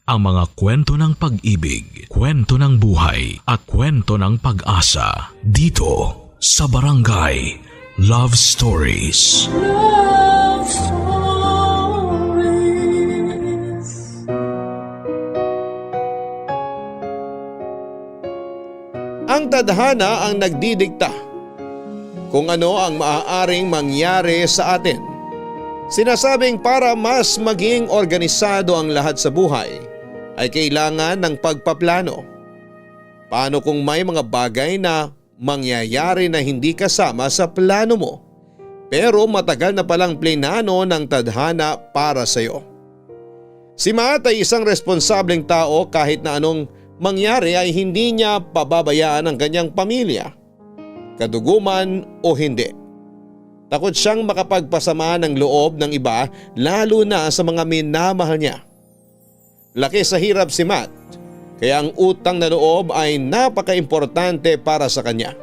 ang mga kwento ng pag-ibig, kwento ng buhay at kwento ng pag-asa dito sa Barangay Love Stories. Love Stories. Ang tadhana ang nagdidikta kung ano ang maaaring mangyari sa atin. Sinasabing para mas maging organisado ang lahat sa buhay ay kailangan ng pagpaplano. Paano kung may mga bagay na mangyayari na hindi kasama sa plano mo pero matagal na palang plinano ng tadhana para sa iyo? Si Matt ay isang responsableng tao, kahit na anong mangyari ay hindi niya pababayaan ang kanyang pamilya, kaduguman o hindi. Takot siyang makapagpasama ng loob ng iba, lalo na sa mga minamahal niya. Laki sa hirap si Matt, kaya ang utang na loob ay napaka-importante para sa kanya.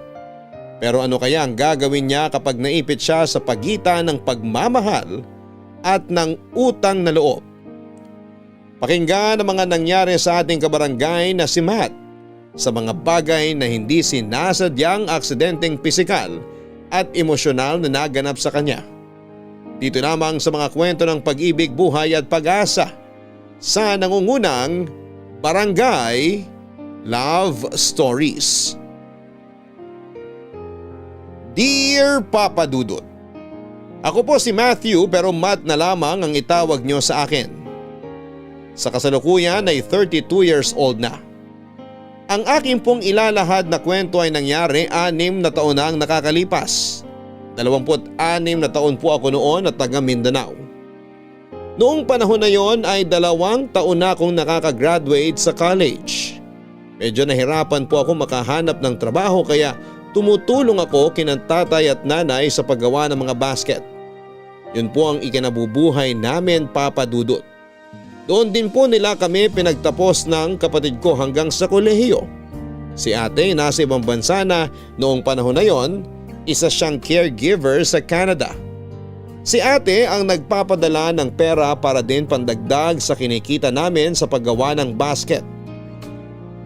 Pero ano kaya ang gagawin niya kapag naipit siya sa pagitan ng pagmamahal at ng utang na loob? Pakinggan ang mga nangyari sa ating kabarangay na si Matt sa mga bagay na hindi sinasadyang aksidenteng pisikal at emosyonal na naganap sa kanya. Dito lamang sa mga kwento ng pag-ibig, buhay at pag-asa sa nangungunang Barangay Love Stories. Dear Papa Dudut, ako po si Matthew, pero Matt na lamang ang itawag niyo sa akin. Sa kasalukuyan ay 32 years old na. Ang aking pong ilalahad na kwento ay nangyari 6 na taon na ang nakakalipas. 26 na taon po ako noon at taga Mindanao. Noong panahon na yon ay 2 taon na akong nakakagraduate sa college. Medyo nahirapan po ako makahanap ng trabaho, kaya tumutulong ako kina tatay at nanay sa paggawa ng mga basket. Yun po ang ikinabubuhay namin, Papa Dudut. Doon din po nila kami pinagtapos ng kapatid ko hanggang sa kolehiyo. Si ate nasa ibang bansa na noong panahon na yon, isa siyang caregiver sa Canada. Si ate ang nagpapadala ng pera para din pandagdag sa kinikita namin sa paggawa ng basket.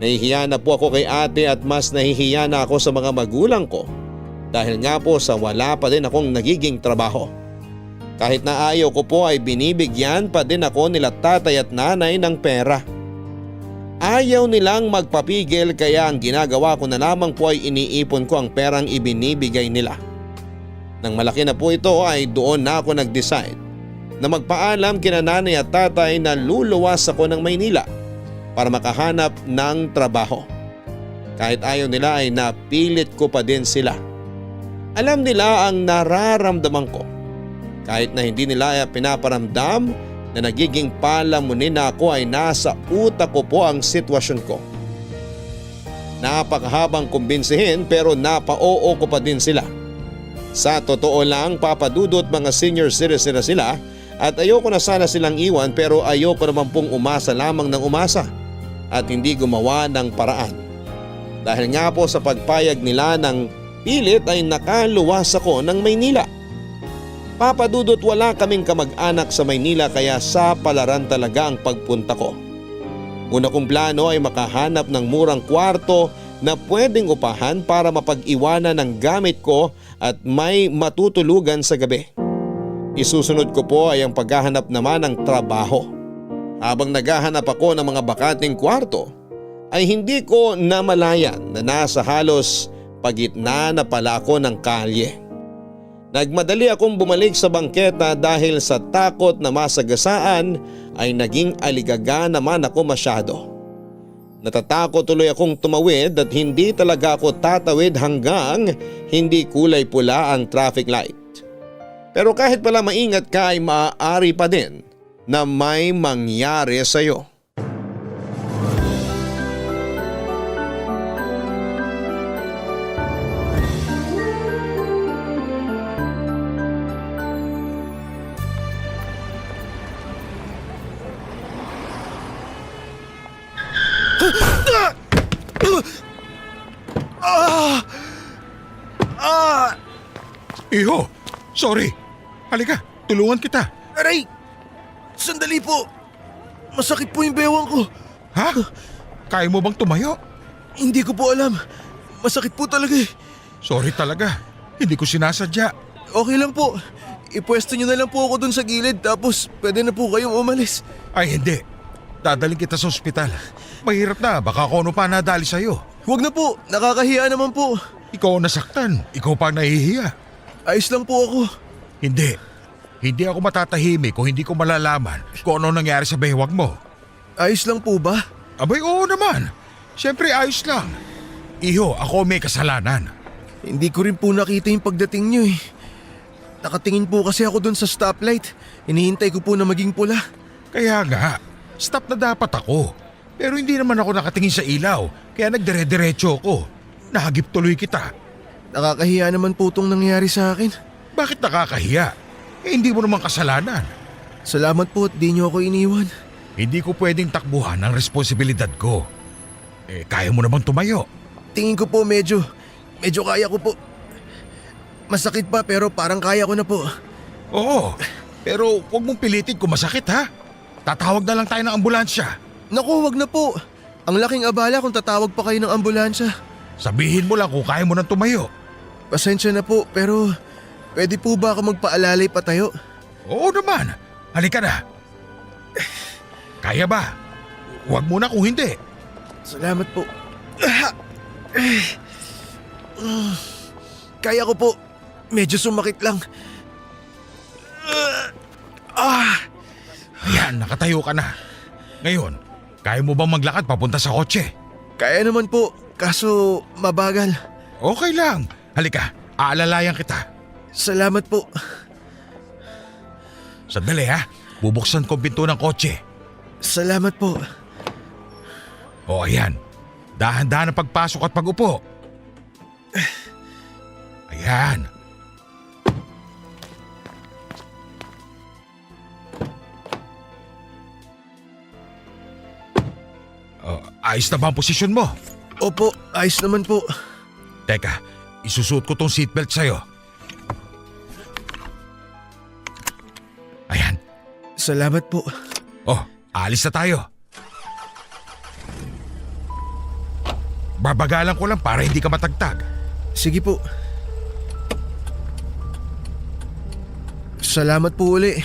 Nahihiya na po ako kay ate at mas nahihiya na ako sa mga magulang ko dahil nga po sa wala pa din akong nagiging trabaho. Kahit na ayaw ko po ay binibigyan pa din ako nila tatay at nanay ng pera. Ayaw nilang magpapigil, kaya ang ginagawa ko na lamang po ay iniipon ko ang perang ibinibigay nila. Nang malaki na po ito ay doon na ako nag-decide na magpaalam kina nanay at tatay na luluwas ako ng Maynila para makahanap ng trabaho. Kahit ayaw nila ay napilit ko pa din sila. Alam nila ang nararamdaman ko. Kahit na hindi nila pinaparamdam na nagiging palamunin na ako, ay nasa utak ko po ang sitwasyon ko. Napakahabang kumbinsihin pero napa-oo ko pa din sila. Sa totoo lang, Papa Dudut, mga senior citizen na sila at ayoko na sana silang iwan, pero ayoko naman pong umasa lamang ng umasa at hindi gumawa ng paraan. Dahil nga po sa pagpayag nila ng pilit ay nakaluwas ako ng Maynila. Papa Dudut, wala kaming kamag-anak sa Maynila, kaya sa Palaran talaga ang pagpunta ko. Una kong plano ay makahanap ng murang kwarto na pwedeng upahan para mapag-iwanan ng gamit ko at may matutulugan sa gabi. Isusunod ko po ay ang paghahanap naman ng trabaho. Habang naghahanap ako ng mga bakanting kwarto, ay hindi ko namalayan na nasa halos pagitna na pala ako ng kalye. Nagmadali akong bumalik sa bangketa dahil sa takot na masagasaan ay naging aligaga naman ako masyado. Natatakot tuloy akong tumawid at hindi talaga ako tatawid hanggang hindi kulay pula ang traffic light. Pero kahit pala maingat ka ay maaari pa din na may mangyari sa iyo. Iho, sorry. Halika, tulungan kita. Aray! Sandali po! Masakit po yung bewang ko. Ha? Kaya mo bang tumayo? Hindi ko po alam. Masakit po talaga eh. Sorry talaga. Hindi ko sinasadya. Okay lang po. Ipwesto nyo na lang po ako dun sa gilid tapos pwede na po kayong umalis. Ay hindi. Dadaling kita sa ospital. Mahirap na. Baka kung ano pa nadali sa'yo. Huwag na po. Nakakahiya naman po. Ikaw ang nasaktan. Ikaw pa ang nahihiya. Ayos lang po ako. Hindi. Hindi ako matatahimik kung hindi ko malalaman kung ano nangyari sa bewang mo. Ayos lang po ba? Abay, oo naman. Siyempre ayos lang. Iho, ako may kasalanan. Hindi ko rin po nakita yung pagdating nyo eh. Nakatingin po kasi ako dun sa stoplight. Hinihintay ko po na maging pula. Kaya nga, stop na dapat ako. Pero hindi naman ako nakatingin sa ilaw, kaya nagdire-diretso ako. Nahagip tuloy kita. Nakakahiya naman po itong nangyari sa akin. Bakit nakakahiya? Hindi mo naman kasalanan. Salamat po at di nyo ako iniwan. Hindi ko pwedeng takbuhan ang responsibilidad ko. Kaya mo naman tumayo. Tingin ko po medyo kaya ko po. Masakit pa pero parang kaya ko na po. Oo, pero huwag mong pilitin kung masakit ha. Tatawag na lang tayo ng ambulansya. Naku, wag na po. Ang laking abala kung tatawag pa kayo ng ambulansya. Sabihin mo lang kung kaya mo nang tumayo. Pasensya na po pero pwede po ba ako magpaalalay patayo? Oo naman, halika na. Kaya ba? Huwag muna kung hindi. Salamat po. Kaya ko po. Medyo sumakit lang. Ayan, nakatayo ka na. Ngayon, kaya mo bang maglakad papunta sa kotse? Kaya naman po, kaso mabagal. Okay lang. Halika, aalalayan kita. Salamat po. Sandali ha, bubuksan ko ang pinto ng kotse. Salamat po. O ayan, dahan-dahan ang pagpasok at pag-upo. Ayan. Ayos na ba ang posisyon mo? Opo, ayos naman po. Teka, isusuot ko tong seatbelt sa'yo. Ayan. Salamat po. Oh, alis na tayo. Babagalan ko lang para hindi ka matagtag. Sige po. Salamat po uli.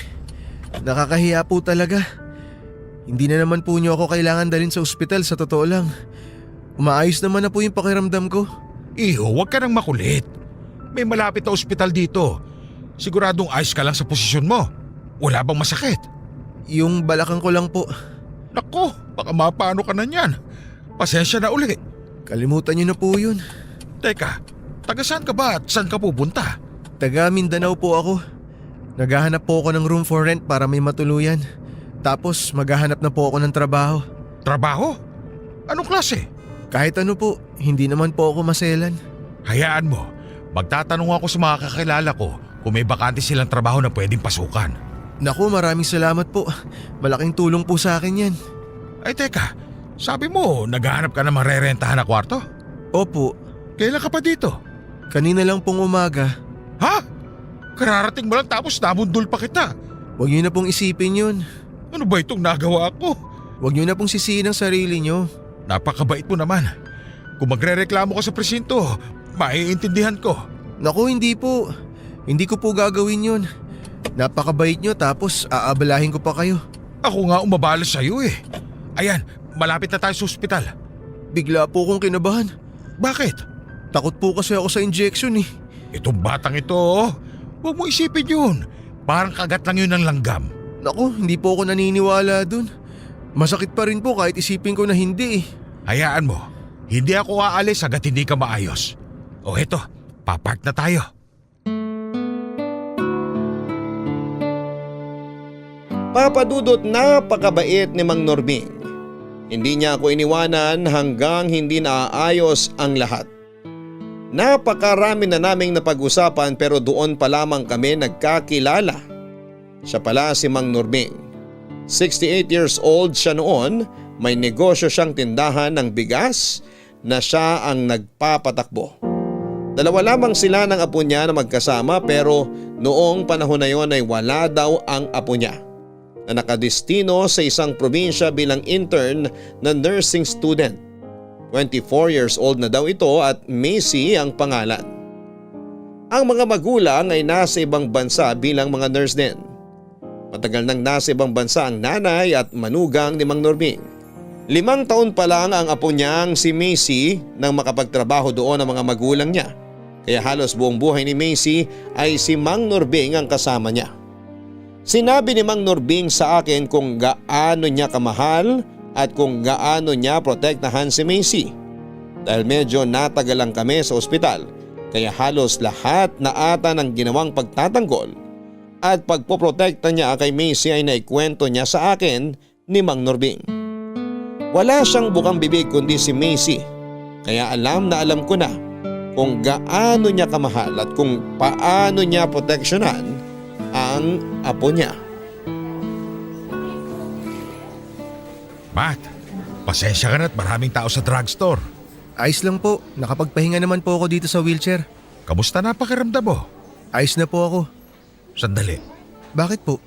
Nakakahiya po talaga. Hindi na naman po niyo ako kailangan dalhin sa ospital sa totoo lang. Umaayos naman na po yung pakiramdam ko. Iho, huwag ka nang makulit. May malapit na ospital dito. Siguradong ayos ka lang sa posisyon mo. Wala bang masakit? Yung balakang ko lang po. Nako, baka mapano ka na niyan. Pasensya na uli. Kalimutan niyo na po yun. Teka, taga saan ka ba at saan ka pupunta? Taga Mindanao po ako. Naghahanap po ako ng room for rent para may matuluyan. Tapos maghahanap na po ako ng trabaho. Trabaho? Anong klase? Kahit ano po, hindi naman po ako maselan. Hayaan mo, magtatanong ako sa mga kakilala ko kung may bakante silang trabaho na pwedeng pasukan. Naku, maraming salamat po. Malaking tulong po sa akin yan. Ay teka, sabi mo naghahanap ka na marerentahan na kwarto? Opo, Kailan ka pa dito? kanina lang pong umaga. Ha? Kararating mo lang tapos nabundol pa kita. Huwag niyo na pong isipin yun. Ano ba itong nagawa ko? Huwag niyo na pong sisihin ang sarili niyo. Napakabait mo naman. Kung magrereklamo ka sa presinto, maiintindihan ko. Naku, hindi po. Hindi ko po gagawin yun. Napakabait niyo tapos aabalahin ko pa kayo. Ako nga umabala sa'yo eh. Ayan, malapit na tayo sa ospital. Bigla po akong kinabahan. Bakit? Takot po kasi ako sa injection eh. Itong batang ito, huwag mo isipin yun. Parang kagat lang yun ng langgam. Naku, hindi po ako naniniwala dun. Masakit pa rin po kahit isipin ko na hindi eh. Hayaan mo, hindi ako aalis hanggat hindi ka maayos. O eto, papark na tayo. Papadudot, napakabait ni Mang Norming. Hindi niya ako iniwanan hanggang hindi naaayos ang lahat. Napakarami na naming napag-usapan pero doon pa lamang kami nagkakilala. Siya pala si Mang Norming. 68 years old siya noon, may negosyo siyang tindahan ng bigas na siya ang nagpapatakbo. Dalawa lamang sila ng apo niya na magkasama pero noong panahon na yon ay wala daw ang apo niya. na nakadestino sa isang probinsya bilang intern na nursing student. 24 years old na daw ito at Macy ang pangalan. Ang mga magulang ay nasa ibang bansa bilang mga nurse din. Matagal nang nasa ibang bansa ang nanay at manugang ni Mang Norbing. 5 taon pa lang ang apo niyang si Macy nang makapagtrabaho doon ang mga magulang niya. Kaya halos buong buhay ni Macy ay si Mang Norbing ang kasama niya. Sinabi ni Mang Norbing sa akin kung gaano niya kamahal at kung gaano niya protektahan si Macy. Dahil medyo natagalan kami sa ospital kaya halos lahat na ata ng ginawang pagtatanggol at pagpoprotekta niya kay Macy ay naikwento niya sa akin ni Mang Norbing. Wala siyang bukang bibig kundi si Macy kaya alam na alam ko na kung gaano niya kamahal at kung paano niya proteksyonan ang apo niya. Matt, pasensya ka na at maraming tao sa drugstore. Ayos lang po, nakapagpahinga naman po ako dito sa wheelchair. Kamusta na pakiramdam mo? Ayos na po ako. Sandali, Bakit po?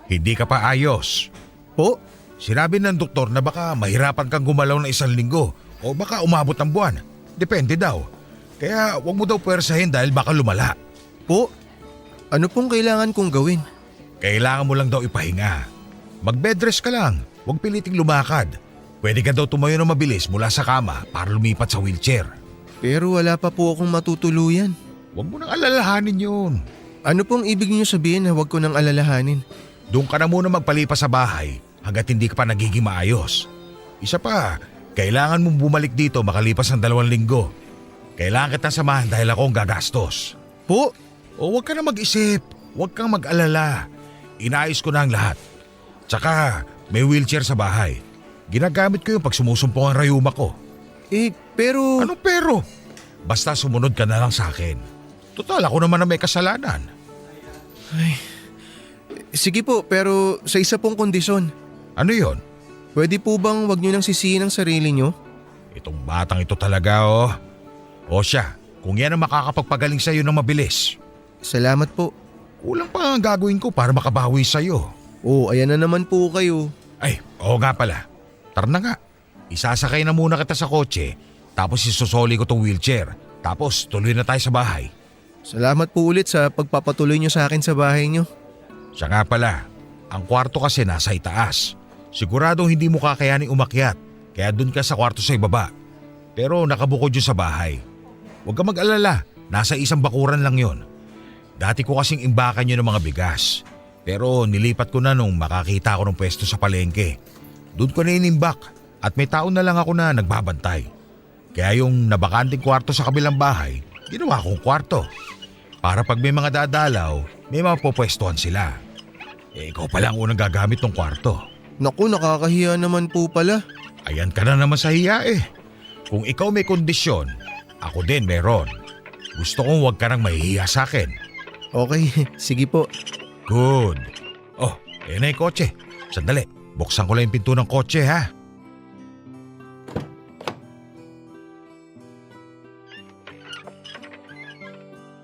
hindi ka pa ayos. Po? Sinabi ng doktor na baka mahirapan kang gumalaw ng 1 linggo o baka umabot ng buwan. Depende daw. Kaya wag mo daw pwersahin dahil baka lumala. Po? Ano pong kailangan kong gawin? Kailangan mo lang daw ipahinga. Mag-bedrest ka lang, huwag piliting lumakad. Pwede ka daw tumayo ng mabilis mula sa kama para lumipat sa wheelchair. Pero wala pa po akong matutuluyan. Huwag mo nang alalahanin yun. Ano pong ibig niyo sabihin na huwag ko nang alalahanin? Doon ka na muna magpalipas sa bahay hanggat hindi ka pa nagiging maayos. Isa pa, kailangan mong bumalik dito makalipas ng 2 linggo. Kailangan kita samahan dahil ako ang gagastos. Po? O huwag ka na mag-isip, huwag kang mag-alala. Inayos ko na ang lahat. Tsaka may wheelchair sa bahay. Ginagamit ko yung pag sumusumpong ang rayuma ko. Pero… Anong pero? Basta sumunod ka na lang sa akin. Total, ako naman na may kasalanan. Sige po, pero sa isa pong kondisyon. Ano yon? Pwede po bang wag niyo nang sisihin ang sarili niyo? Itong batang ito talaga oh. O siya, kung yan ang makakapagpagaling sa'yo ng mabilis. Salamat po. Kulang pa ang gagawin ko para makabawi sa'yo. Ayan na naman po kayo. Ay, oo nga pala. Tara na nga. Isasakay na muna kita sa kotse, tapos isusoli ko tong wheelchair. Tapos tuloy na tayo sa bahay. Salamat po ulit sa pagpapatuloy niyo sa akin sa bahay niyo. Siya nga pala, ang kwarto kasi nasa itaas. Siguradong hindi mo kakayaning umakyat, kaya dun ka sa kwarto sa ibaba. Pero nakabukod yun sa bahay. Huwag ka mag-alala, nasa isang bakuran lang yon. Dati ko kasing imbakan yun ng mga bigas. Pero nilipat ko na nung makakita ako ng pwesto sa palengke. Doon ko na inimbak at may tao na lang ako na nagbabantay. Kaya yung nabakanting kwarto sa kabilang bahay, ginawa kong kwarto. Para pag may mga dadalaw, may mapopwestuhan sila. Ikaw pala ang unang gagamit ng kwarto. Naku, nakakahiya naman po pala. Ayan ka na naman sa hiya eh. Kung ikaw may kondisyon, ako din meron. Gusto kong huwag ka nang mahihiya sa akin. Okay, sige po. Good. Oh, ayan na yung kotse. Sandali, buksan ko lang yung pinto ng kotse ha.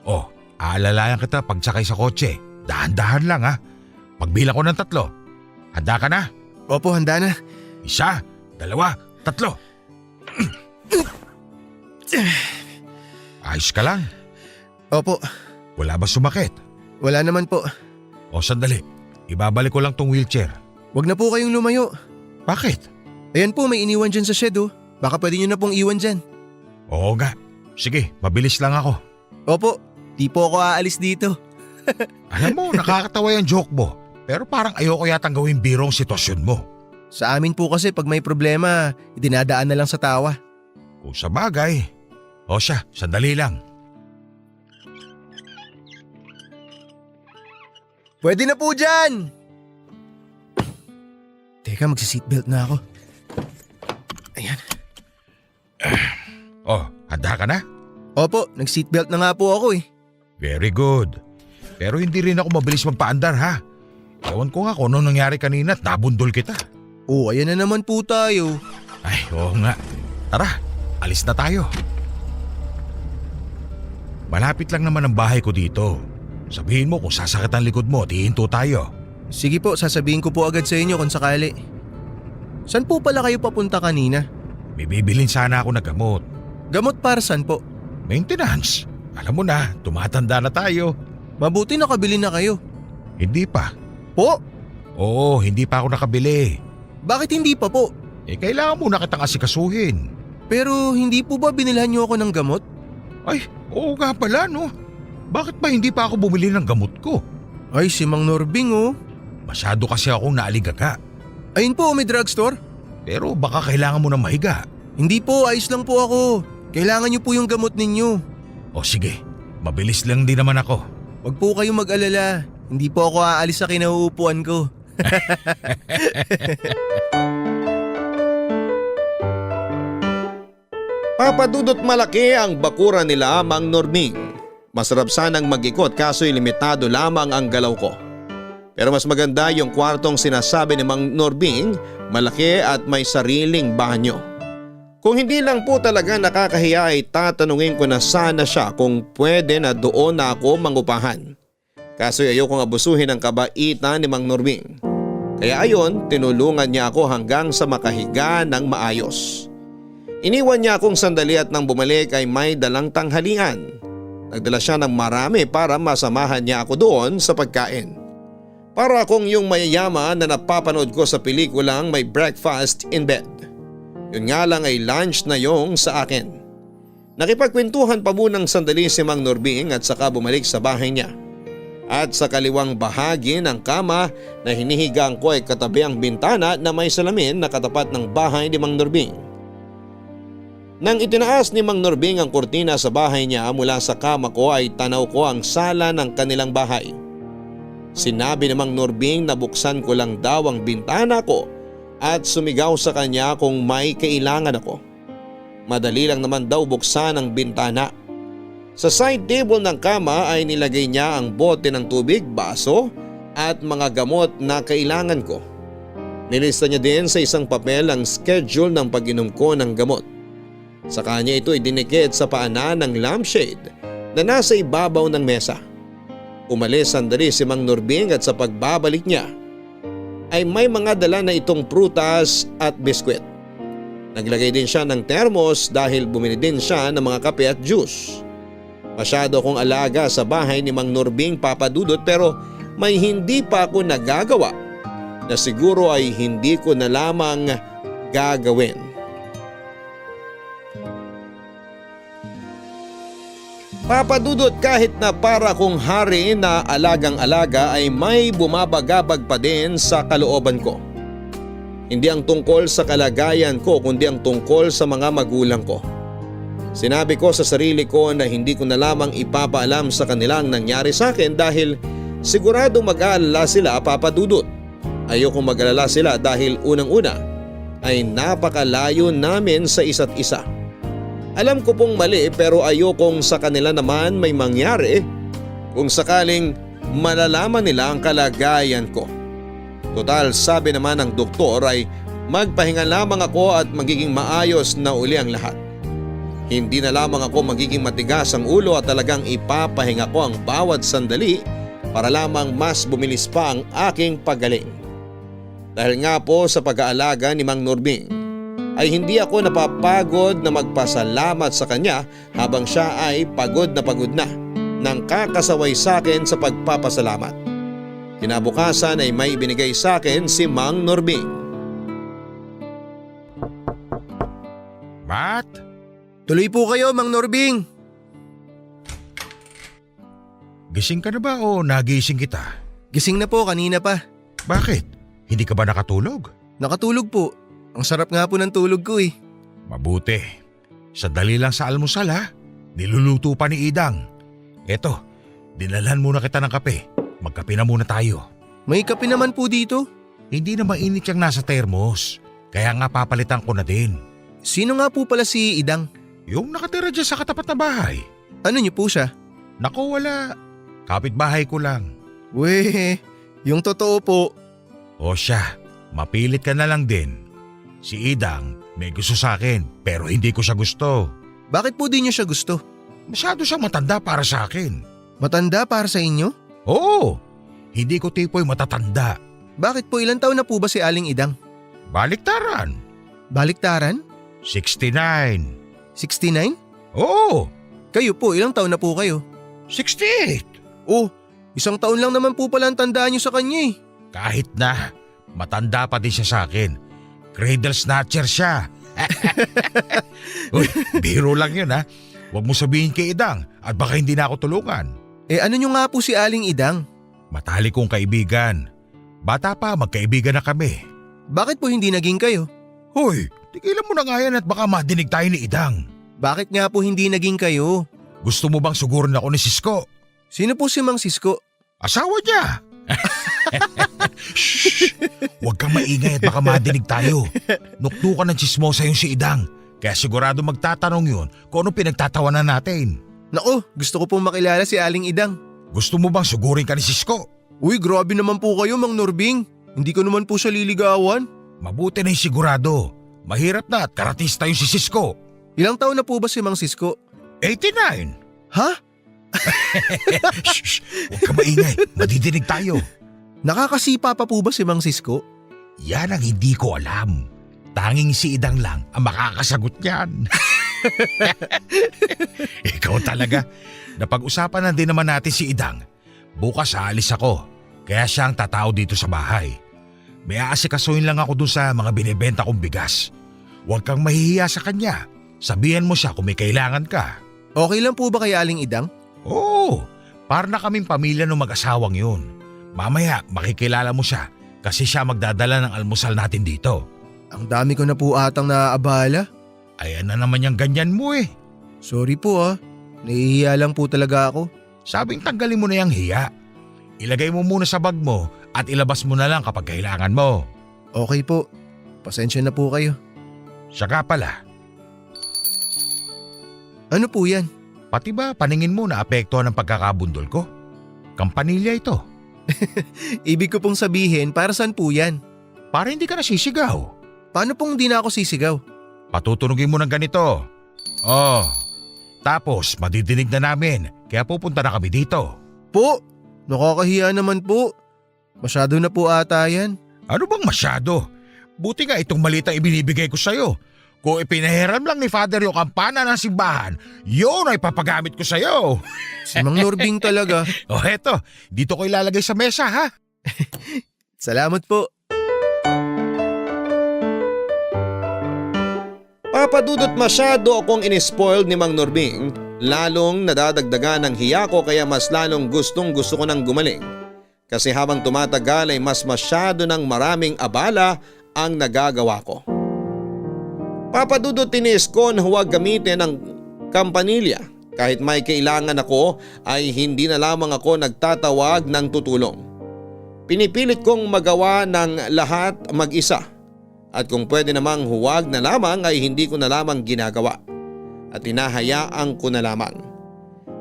Oh, aalalayan kita pag sakay sa kotse. Dahan-dahan lang ha. Pagbilang ko ng 3. Handa ka na? Opo, handa na. 1, 2, 3. Ayos ka lang? Opo, Wala ba sumakit? wala naman po. O sandali, ibabalik ko lang tong wheelchair. Wag na po kayong lumayo. Bakit? Ayan po, may iniwan dyan sa shed oh. Baka pwede nyo na pong iwan dyan. Oo nga. Sige, mabilis lang ako. Opo, di po ako aalis dito. Alam mo, nakakatawa yung joke mo. Pero parang ayoko yatang gawing biro ang sitwasyon mo. Sa amin po kasi pag may problema, dinadaan na lang sa tawa. Kung sa bagay. O siya, sandali lang. Pwede na po dyan! Teka, magsi-seatbelt na ako. Ayan. Oh, handa ka na? Opo, nag-seatbelt na nga po ako eh. Very good. Pero hindi rin ako mabilis magpaandar ha. Ewan ko nga kung ano nangyari kanina at nabundol kita. Ayan na naman po tayo. Ay, oo nga. Tara, alis na tayo. Malapit lang naman ang bahay ko dito. Sabihin mo kung sasakit ang likod mo, tihinto tayo. Sige po, sasabihin ko po agad sa inyo kung sakali. Saan po pala kayo papunta kanina? May bibilin sana ako na gamot. Gamot para saan po? Maintenance. Alam mo na, tumatanda na tayo. Mabuti nakabili na kayo. Hindi pa. Po? Oo, hindi pa ako nakabili. Bakit hindi pa po? Kailangan muna kitang asikasuhin. Pero hindi po ba binilhan niyo ako ng gamot? Ay, oo nga pala no. Bakit ba hindi pa ako bumili ng gamot ko? Ay, si Mang Norbing oh. Masyado kasi akong naaligaga. Ayun po, may drugstore. Pero baka kailangan mo na mahiga. Hindi po, ayos lang po ako. Kailangan niyo po yung gamot ninyo. O sige, mabilis lang din naman ako. Huwag po kayong mag-alala. Hindi po ako aalis sa kinauupuan ko. Papadudot malaki ang bakura nila, Mang Norbing. Masarap sanang mag-ikot kaso'y limitado lamang ang galaw ko. Pero mas maganda yung kwartong sinasabi ni Mang Norbing, malaki at may sariling banyo. Kung hindi lang po talaga nakakahiya ay tatanungin ko na sana siya kung pwede na doon na ako mangupahan. Kaso'y ayokong abusuhin ang kabaitan ni Mang Norbing. Kaya ayon, tinulungan niya ako hanggang sa makahiga ng maayos. Iniwan niya akong sandali at nang bumalik ay may dalang tanghalian. Nagdala siya ng marami para masamahan niya ako doon sa pagkain. Para akong yung mayayaman na napapanood ko sa pelikulang may breakfast in bed. Yun nga lang ay lunch na yung sa akin. Nakipagkwentuhan pa munang sandali si Mang Norbing at saka bumalik sa bahay niya. At sa kaliwang bahagi ng kama na hinihigaan ko ay katabi ang bintana na may salamin na katapat ng bahay ni Mang Norbing. Nang itinaas ni Mang Norbing ang kurtina sa bahay niya mula sa kama ko ay tanaw ko ang sala ng kanilang bahay. Sinabi ni Mang Norbing na buksan ko lang daw ang bintana ko at sumigaw sa kanya kung may kailangan ako. Madali lang naman daw buksan ang bintana. Sa side table ng kama ay nilagay niya ang bote ng tubig, baso at mga gamot na kailangan ko. Nilista niya din sa isang papel ang schedule ng pag-inom ko ng gamot. Sa kanya ito ay dinikit sa paanan ng lampshade na nasa ibabaw ng mesa. Umalis sandali si Mang Norbing at sa pagbabalik niya ay may mga dala na itong prutas at biskwit. Naglagay din siya ng termos dahil bumili din siya ng mga kape at juice. Masyado akong alaga sa bahay ni Mang Norbing, Papadudot, pero may hindi pa ako nagagawa na siguro ay hindi ko na lamang gagawin. Papadudot, kahit na para kong hari na alagang-alaga ay may bumabagabag pa din sa kalooban ko. Hindi ang tungkol sa kalagayan ko kundi ang tungkol sa mga magulang ko. Sinabi ko sa sarili ko na hindi ko na lamang ipapaalam sa kanilang nangyari sa akin dahil siguradong mag-aalala sila, Papadudot. Ayokong mag-alala sila dahil unang-una ay napakalayo namin sa isa't isa. Alam ko pong mali pero ayokong sa kanila naman may mangyari kung sakaling malalaman nila ang kalagayan ko. Total, sabi naman ng doktor ay magpahinga lamang ako at magiging maayos na uli ang lahat. Hindi na lamang ako magiging matigas ang ulo at talagang ipapahinga ko ang bawat sandali para lamang mas bumilis pa ang aking paggaling. Dahil nga po sa pag-aalaga ni Mang Norbing ay hindi ako napapagod na magpasalamat sa kanya habang siya ay pagod na nang kakasaway sa akin sa pagpapasalamat. Kinabukasan ay may ibinigay sa akin si Mang Norbing. Matt? Tuloy po kayo, Mang Norbing. Gising ka na ba o nagising kita? Gising na po, kanina pa. Bakit? Hindi ka ba nakatulog? Nakatulog po. Ang sarap nga po ng tulog ko eh. Mabuti. Sandali lang sa almusal ha. Niluluto pa ni Idang. Eto, dinalan muna kita ng kape. Magkape na muna tayo. May kape naman po dito. Hindi na mainit yung nasa termos. Kaya nga papalitan ko na din. Sino nga po pala si Idang? Yung nakatira dyan sa katapat na bahay. Ano niyo po siya? Naku, wala. Kapitbahay ko lang. Weh, yung totoo po. O siya, mapilit ka na lang din. Si Idang may gusto sa akin pero hindi ko siya gusto. Bakit po di niyo siya gusto? Masyado siyang matanda para sa akin. Matanda para sa inyo? Oo, Hindi ko tipo'y matatanda. Bakit po, ilang taon na po ba si Aling Idang? Baliktaran. Baliktaran? 69. 69? Oo, Kayo po, ilang taon na po kayo? 68. Oh, isang taon lang naman po pala ang tandaan niyo sa kanya eh. Kahit na, matanda pa din siya sa akin. Cradle snatcher siya. Uy, biro lang yun ha. Huwag mo sabihin kay Idang at baka hindi na ako tulungan. Eh ano niyo nga po si Aling Idang? Matalik kong kaibigan. Bata pa, magkaibigan na kami. Bakit po hindi naging kayo? Hoy, tigilan mo na nga yan at baka madinig tayo ni Idang. Bakit nga po hindi naging kayo? Gusto mo bang sugurin ako ni Sisko? Sino po si Mang Sisko? Asawa niya. Shh! Huwag kang maingay at baka madinig tayo. Nuknukan ng chismosa yung si Idang. Kaya sigurado magtatanong yun kung ano pinagtatawanan natin. Nako, gusto ko pong makilala si Aling Idang. Gusto mo bang sugurin ka ni Sisko? Uy, grabe naman po kayo, Mang Norbing. Hindi ko naman po siya liligawan. Mabuti na yung sigurado. Mahirap na at karatista yung si Sisko. Ilang taon na po ba si Mang Sisko? 89. Ha? Shh! Huwag kang maingay. Madidinig tayo. Nakakasipa pa po ba si Mang Sisko? Yan ang hindi ko alam. Tanging si Idang lang ang makakasagot niyan. Ikaw talaga. Napag-usapan na din naman natin si Idang. Bukas aalis ako. Kaya siya ang tatao dito sa bahay. May aasikasuhin lang ako dun sa mga binibenta kong bigas. Huwag kang mahihiya sa kanya. Sabihan mo siya kung may kailangan ka. Okay lang po ba kay Aling Idang? Oo, para na kaming pamilya ng mag-asawang yun. Mamaya makikilala mo siya kasi siya magdadala ng almusal natin dito. Ang dami ko na po atang naaabala. Ayan na naman yung ganyan mo eh. Sorry po ah. Nahihiya lang po talaga ako. Sabing tanggalin mo na yung hiya. Ilagay mo muna sa bag mo at ilabas mo na lang kapag kailangan mo. Okay po. Pasensya na po kayo. Siya ka pala, Ano po yan? pati ba paningin mo na apekto ng pagkakabundol ko? Kampanilya ito. Ibig ko pong sabihin, para saan po yan? Para hindi ka nasisigaw. Paano pong hindi na ako sisigaw? Patutunugin mo ng ganito. Oh, tapos madidinig na namin kaya pupunta na kami dito. Po, nakakahiya naman po. Masyado na po ata yan. Ano bang masyado? Buti nga itong malita ibinibigay ko sa'yo. Kung ipinahiram lang ni Father yung kampana ng simbahan, yun ay papagamit ko sa'yo. Si Mang Norbing talaga. O eto, dito ko ilalagay sa mesa ha. Salamat po. Papadudot masyado akong inispoiled ni Mang Norbing, lalong nadadagdagan ng hiya ko kaya mas lalong gustong gusto ko nang gumaling. Kasi habang tumatagal ay mas masyado ng maraming abala ang nagagawa ko. Papadudot tinis ko na huwag gamitin ang kampanilya. Kahit may kailangan ako ay hindi na lamang ako nagtatawag ng tutulong. Pinipilit kong magawa ng lahat mag-isa. At kung pwede namang huwag na lamang ay hindi ko na lamang ginagawa. At hinahayaan ko na lamang.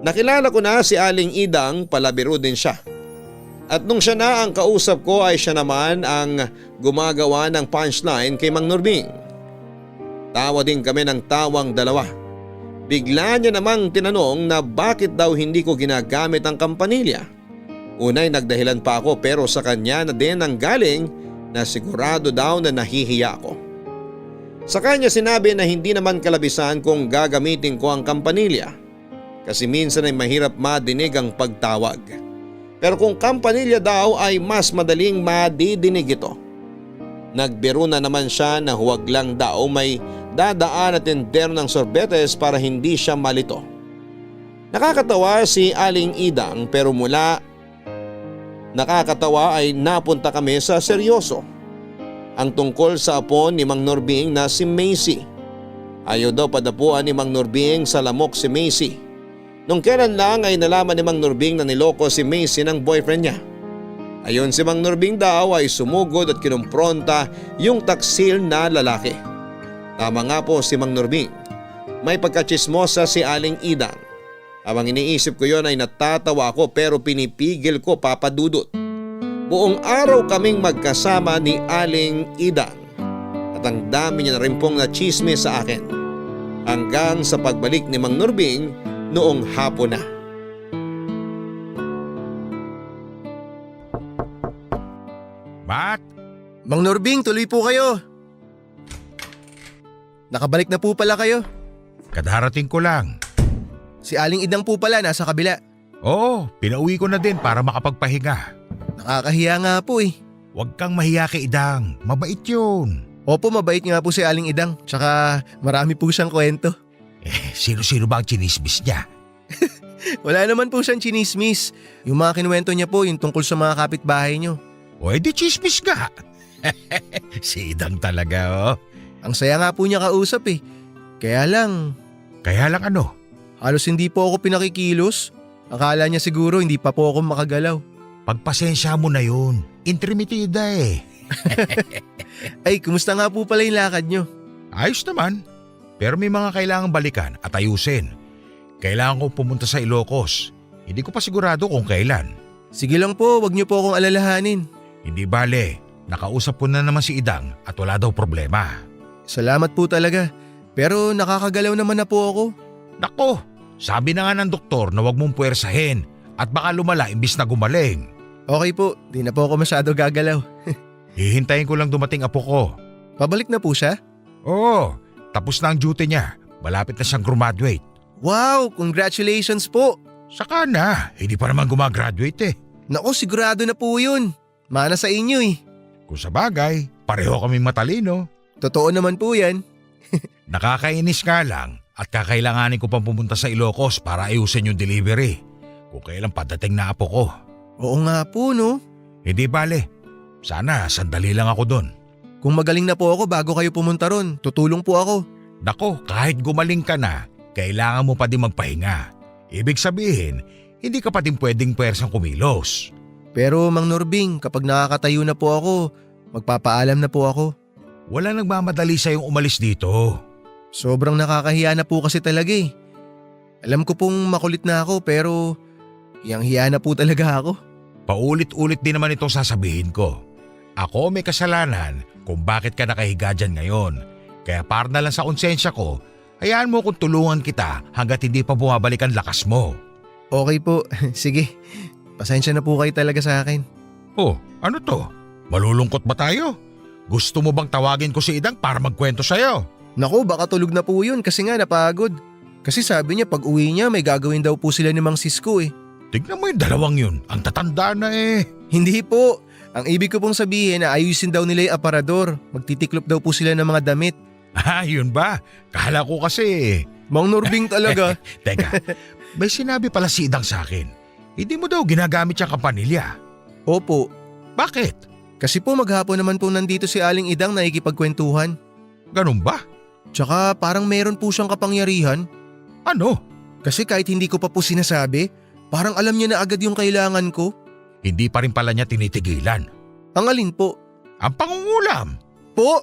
Nakilala ko na si Aling Idang, palabiro din siya. At nung siya na ang kausap ko ay siya naman ang gumagawa ng punchline kay Mang Norbing. Tawa din kami ng tawang dalawa. Bigla niya namang tinanong na bakit daw hindi ko ginagamit ang kampanilya. Unay nagdahilan pa ako pero sa kanya na din ang galing na sigurado daw na nahihiya ako. Sa kanya sinabi na hindi naman kalabisan kung gagamitin ko ang kampanilya kasi minsan ay mahirap madinig ang pagtawag. Pero kung kampanilya daw ay mas madaling madidinig ito. Nagbiro na naman siya na huwag lang daw may dadaan at tender ng sorbetes para hindi siya malito. Nakakatawa si Aling Idang pero mula nakakatawa ay napunta kami sa seryoso. Ang tungkol sa apo ni Mang Norbing na si Macy. Ayaw daw padapuan ni Mang Norbing sa lamok si Macy. Nung kailan lang ay nalaman ni Mang Norbing na niloko si Macy ng boyfriend niya. Ayon si Mang Norbing daw ay sumugod at kinumpronta yung taksil na lalaki. Tama nga po si Mang Norbing. May pagkachismosa si Aling Idang. Habang iniisip ko yon ay natatawa ako pero pinipigil ko, Papadudot. Buong araw kaming magkasama ni Aling Idang. At ang dami niya na rin pong nachismis sa akin. Hanggang sa pagbalik ni Mang Norbing noong hapon na. Mang Norbing, tuloy po kayo. Nakabalik na po pala kayo. Kadarating ko lang. Si Aling Idang po pala nasa kabila. Oo, pinauwi ko na din para makapagpahinga. Nakakahiya nga po eh. Huwag kang mahiya kay Idang, mabait yun. Opo, mabait nga po si Aling Idang. Tsaka marami po siyang kwento. Sino-sino ba ang chinismis niya? Wala naman po siyang chinismis. Yung mga kinuwento niya po yung tungkol sa mga kapitbahay niyo. O edi chismis ka. Si Idang talaga oh. Ang saya nga po niya kausap eh. Kaya lang, Ano? halos hindi po ako pinakikilos. Akala niya siguro hindi pa po ako makagalaw. Pagpasensya mo na yun. Intermitida eh. Ay, kumusta nga po pala yung lakad niyo? Ayos naman. Pero may mga kailangang balikan at ayusin. Kailangan kong pumunta sa Ilocos. Hindi ko pa sigurado kung kailan. Sige lang po, wag niyo po akong alalahanin. Hindi bale. Nakausap ko na naman si Idang at wala daw problema. Salamat po talaga. Pero nakakagalaw naman na po ako. Nako, sabi na nga ng doktor na wag mong puwersahin at baka lumala imbis na gumaling. Okay po, di na po ako masyado gagalaw. Hihintayin ko lang dumating apo ko. Pabalik na po siya? Oo, tapos na ang duty niya. Malapit na siyang graduate. Wow, congratulations po. Saka na, hindi pa naman gumagraduate eh. Naku, sigurado na po yun. Mana sa inyo eh. Kung sa bagay, pareho kaming matalino. Totoo naman po yan. Nakakainis nga lang at kakailanganin ko pang pumunta sa Ilocos para ayusin yung delivery. Kung kailan padating na apo ko. Oo nga po no. Hindi bale, sana sandali lang ako doon. Kung magaling na po ako bago kayo pumunta ron, tutulong po ako. Nako, kahit gumaling ka na, kailangan mo pa din magpahinga. Ibig sabihin, hindi ka pa din pwedeng pwersang kumilos. Pero Mang Norbing, kapag nakakatayo na po ako, magpapaalam na po ako. Wala nagmamadali sa'yong umalis dito. Sobrang nakakahiya na po kasi talaga eh. Alam ko pong makulit na ako pero hiyang-hiya na po talaga ako. Paulit-ulit din naman itong sasabihin ko. Ako may kasalanan kung bakit ka nakahiga dyan ngayon. Kaya para na lang sa konsensya ko, hayaan mo kung tulungan kita hanggat hindi pa bumabalik ang lakas mo. Okay po, sige. Pasensya na po kayo talaga sa akin. Oh, ano to? Malulungkot ba tayo? Gusto mo bang tawagin ko si Idang para magkwento sa'yo? Naku, baka tulog na po yun kasi nga napagod. Kasi sabi niya pag uwi niya may gagawin daw po sila ni Mang Cisco eh. Tignan mo yung dalawang yun, ang tatanda na eh. Hindi po. Ang ibig ko pong sabihin na ayusin daw nila yung aparador. Magtitiklop daw po sila ng mga damit. Yun ba? Kala ko kasi. Mang Norbing talaga. Teka, may sinabi pala si Idang sa akin. Hindi mo daw ginagamit yung kampanilya. Opo. Bakit? Kasi po maghapon naman po nandito si Aling Idang na ikipagkwentuhan. Ganun ba? Tsaka parang meron po siyang kapangyarihan. Ano? Kasi kahit hindi ko pa po sinasabi, parang alam niya na agad yung kailangan ko. Hindi pa rin pala niya tinitigilan. Ang alin po? Ang pangungulam. Po?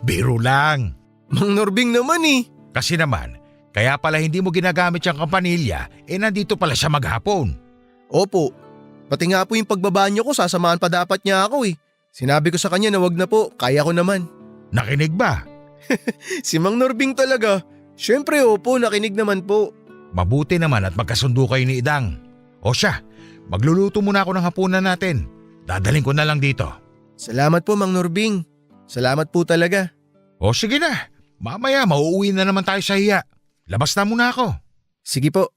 Biro lang. Mang Norbing naman eh. Kasi naman, kaya pala hindi mo ginagamit yung kampanilya, nandito pala siya maghapon. Opo. Pati nga po yung pagbabanyo ko, sasamahan pa dapat niya ako eh. Sinabi ko sa kanya na wag na po, kaya ko naman. Nakinig ba? Si Mang Norbing talaga. Siyempre opo, nakinig naman po. Mabuti naman at magkasundo kayo ni Idang. O siya, magluluto muna ako ng hapunan natin. Dadaling ko na lang dito. Salamat po Mang Norbing. Salamat po talaga. O sige na, mamaya mauuwi na naman tayo sa hiya. Labas na muna ako. Sige po.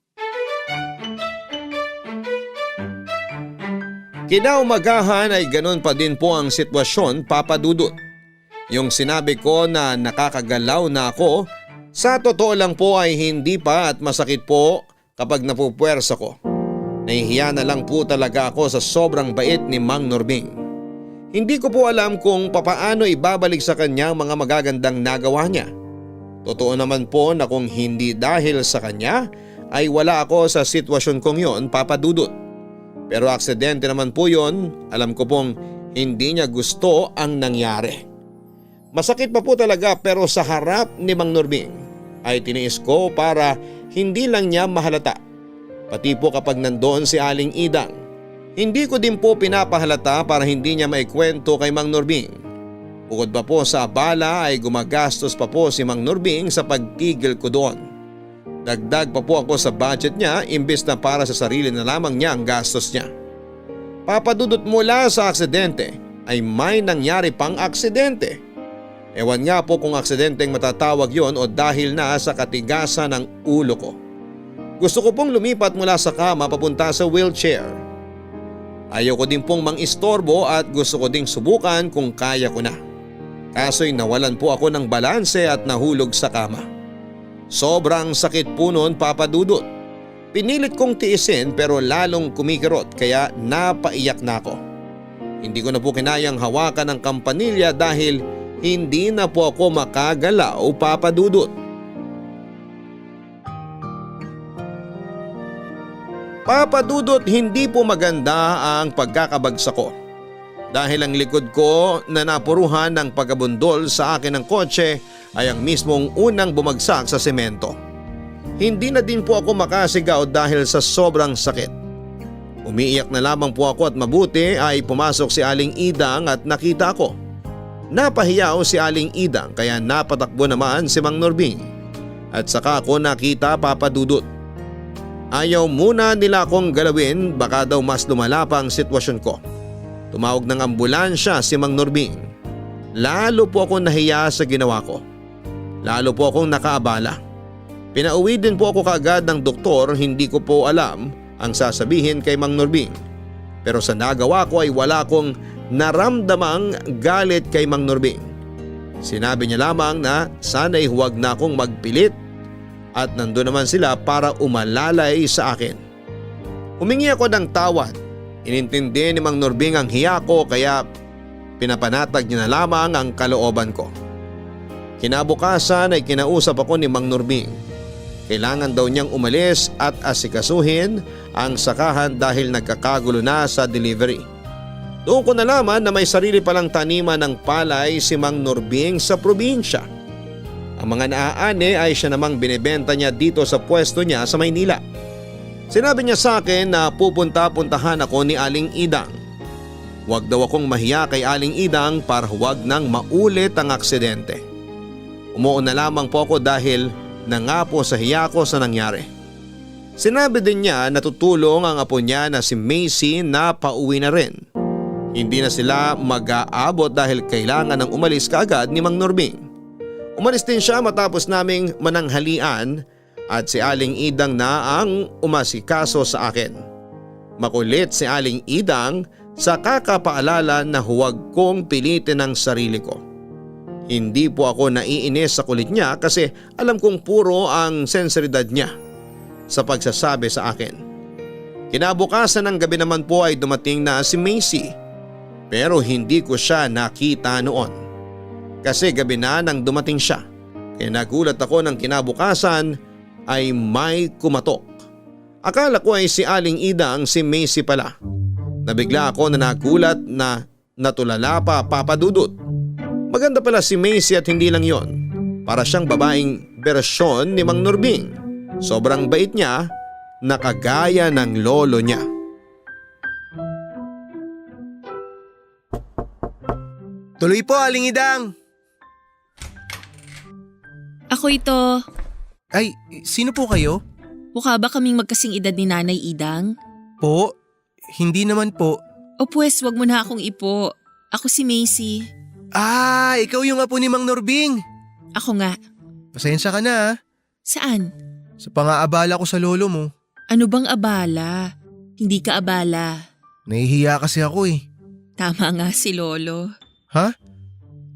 Kinaumagahan ay ganun pa din po ang sitwasyon, Papa Dudut. Yung sinabi ko na nakakagalaw na ako, sa totoo lang po ay hindi pa at masakit po kapag napupuwersa ko. Nahihiya na lang po talaga ako sa sobrang bait ni Mang Norbing. Hindi ko po alam kung papaano ibabalik sa kanya ang mga magagandang nagawa niya. Totoo naman po na kung hindi dahil sa kanya ay wala ako sa sitwasyon kong yon, Papa Dudut. Pero aksidente naman po yon, alam ko pong hindi niya gusto ang nangyari. Masakit pa po talaga pero sa harap ni Mang Norbing ay tiniis ko para hindi lang niya mahalata. Pati po kapag nandoon si Aling Idang, hindi ko din po pinapahalata para hindi niya maikwento kay Mang Norbing. Bukod pa po sa abala ay gumagastos pa po si Mang Norbing sa pagtigil ko doon. Dagdag pa po ako sa budget niya imbes na para sa sarili na lamang niya ang gastos niya. Papadudot mula sa aksidente ay may nangyari pang aksidente. Ewan nga po kung aksidenteng matatawag yon o dahil na sa katigasan ng ulo ko. Gusto ko pong lumipat mula sa kama papunta sa wheelchair. Ayaw ko din pong mang-istorbo at gusto ko ding subukan kung kaya ko na. Kaso'y nawalan po ako ng balanse at nahulog sa kama. Sobrang sakit po noon, Papa Dudut. Pinilit kong tiisin pero lalong kumikirot kaya napaiyak na ako. Hindi ko na po kinayang hawakan ng kampanilya dahil hindi na po ako makagalaw, Papa Dudut. Papa Dudut, hindi po maganda ang pagkakabagsak ko. Dahil ang likod ko na napuruhan ng pagabundol sa akin ng kotse ay ang mismong unang bumagsak sa semento. Hindi na din po ako makasigaw dahil sa sobrang sakit. Umiiyak na lamang po ako at mabuti ay pumasok si Aling Idang at nakita ko. Napahiyaw si Aling Idang kaya napatakbo naman si Mang Norbing. At saka ako nakita, Papa Dudut. Ayaw muna nila akong galawin, baka daw mas lumala pa ang sitwasyon ko. Tumawag ng ambulansya si Mang Norbing. Lalo po akong nahiya sa ginawa ko. Lalo po akong nakaabala. Pinauwi din po ako kaagad ng doktor, hindi ko po alam ang sasabihin kay Mang Norbing. Pero sa nagawa ko ay wala akong naramdamang galit kay Mang Norbing. Sinabi niya lamang na sana'y huwag na akong magpilit at nandun naman sila para umalalay sa akin. Humingi ako ng tawad. Inintindi ni Mang Norbing ang hiya ko kaya pinapanatag niya na lamang ang kalooban ko. Kinabukasan ay kinausap ako ni Mang Norbing. Kailangan daw niyang umalis at asikasuhin ang sakahan dahil nagkakagulo na sa delivery. Doon ko nalaman na may sarili palang taniman ng palay si Mang Norbing sa probinsya. Ang mga naaani ay siya namang binibenta niya dito sa pwesto niya sa Maynila. Sinabi niya sa akin na pupunta-puntahan ako ni Aling Idang. Huwag daw akong mahiya kay Aling Idang para huwag nang maulit ang aksidente. Umuon na lamang po ako dahil nangapo sa hiya ko sa nangyari. Sinabi din niya na tutulong ang apo niya na si Macy na pauwi na rin. Hindi na sila mag-aabot dahil kailangan ng umalis kaagad ni Mang Norbing. Umalis din siya matapos naming mananghalian at si Aling Idang na ang umasikaso sa akin. Makulit si Aling Idang sa kakapaalala na huwag kong pilitin ang sarili ko. Hindi po ako naiinis sa kulit niya kasi alam kong puro ang senseridad niya sa pagsasabi sa akin. Kinabukasan ng gabi naman po ay dumating na si Macy pero hindi ko siya nakita noon. Kasi gabi na nang dumating siya kaya nagulat ako ng kinabukasan ay may kumatok. Akala ko ay si Aling Idang si Macy pala. Nabigla ako na nagulat na natulala pa, Papa Dudut. Maganda pala si Macy at hindi lang yon. Para siyang babaeng bersyon ni Mang Norbing. Sobrang bait niya, nakagaya ng lolo niya. Tuloy po, Aling Idang! Ako ito. Ay, sino po kayo? Mukha ba kaming magkasing edad ni Nanay Idang? Po? Hindi naman po. O pues, wag mo na akong ipo. Ako si Macy. Ah, ikaw yung apo ni Mang Norbing. Ako nga. Pasensya ka na ha. Saan? Sa pangaabala ko sa lolo mo. Ano bang abala? Hindi ka abala. Nahihiya kasi ako eh. Tama nga si Lolo. Ha?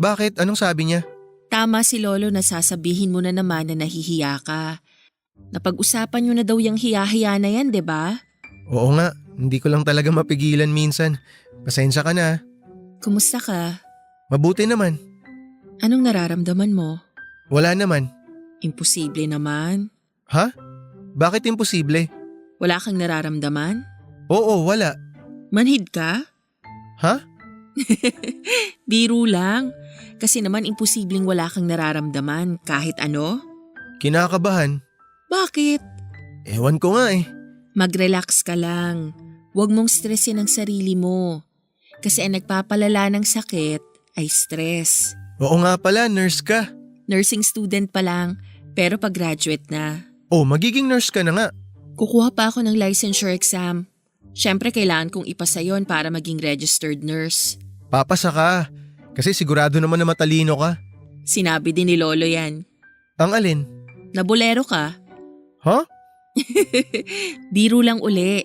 Bakit? Anong sabi niya? Tama si Lolo na sasabihin mo na naman na nahihiya ka. Napag-usapan nyo na daw yung hiya-hiya na yan, 'di ba? Oo nga, hindi ko lang talaga mapigilan minsan. Pasensya ka na. Kumusta ka? Mabuti naman. Anong nararamdaman mo? Wala naman. Imposible naman. Ha? Bakit imposible? Wala kang nararamdaman? Oo, wala. Manhid ka? Ha? Biro lang. Kasi naman imposibleng wala kang nararamdaman kahit ano. Kinakabahan. Bakit? Ewan ko nga eh. Mag-relax ka lang. Huwag mong stressin ang sarili mo. Kasi ang nagpapalala ng sakit ay stress. Oo nga pala, nurse ka. Nursing student pa lang, pero pag-graduate na. Oh, magiging nurse ka na nga. Kukuha pa ako ng licensure exam. Siyempre kailangan kong ipasa yon para maging registered nurse. Papasa ka. Kasi sigurado naman na matalino ka. Sinabi din ni Lolo yan. Ang alin? Nabolero ka? Ha? Biro lang uli.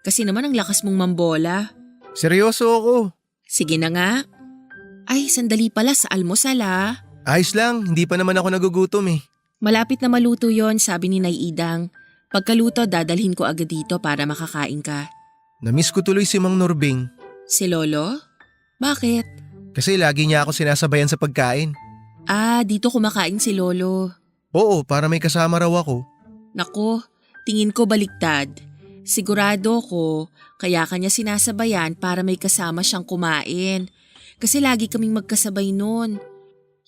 Kasi naman ang lakas mong mambola. Seryoso ako. Sige na nga. Ay, sandali pala sa almusal ah. Ayos lang, hindi pa naman ako nagugutom eh. Malapit na maluto yon, sabi ni Nay Idang. Pagkaluto, dadalhin ko agad dito para makakain ka. Namiss ko tuloy si Mang Norbing. Si Lolo? Bakit? Kasi lagi niya ako sinasabayan sa pagkain. Ah, dito kumakain si Lolo. Oo, para may kasama raw ako. Nako, tingin ko baliktad. Sigurado ko, kaya kanya sinasabayan para may kasama siyang kumain. Kasi lagi kaming magkasabay noon.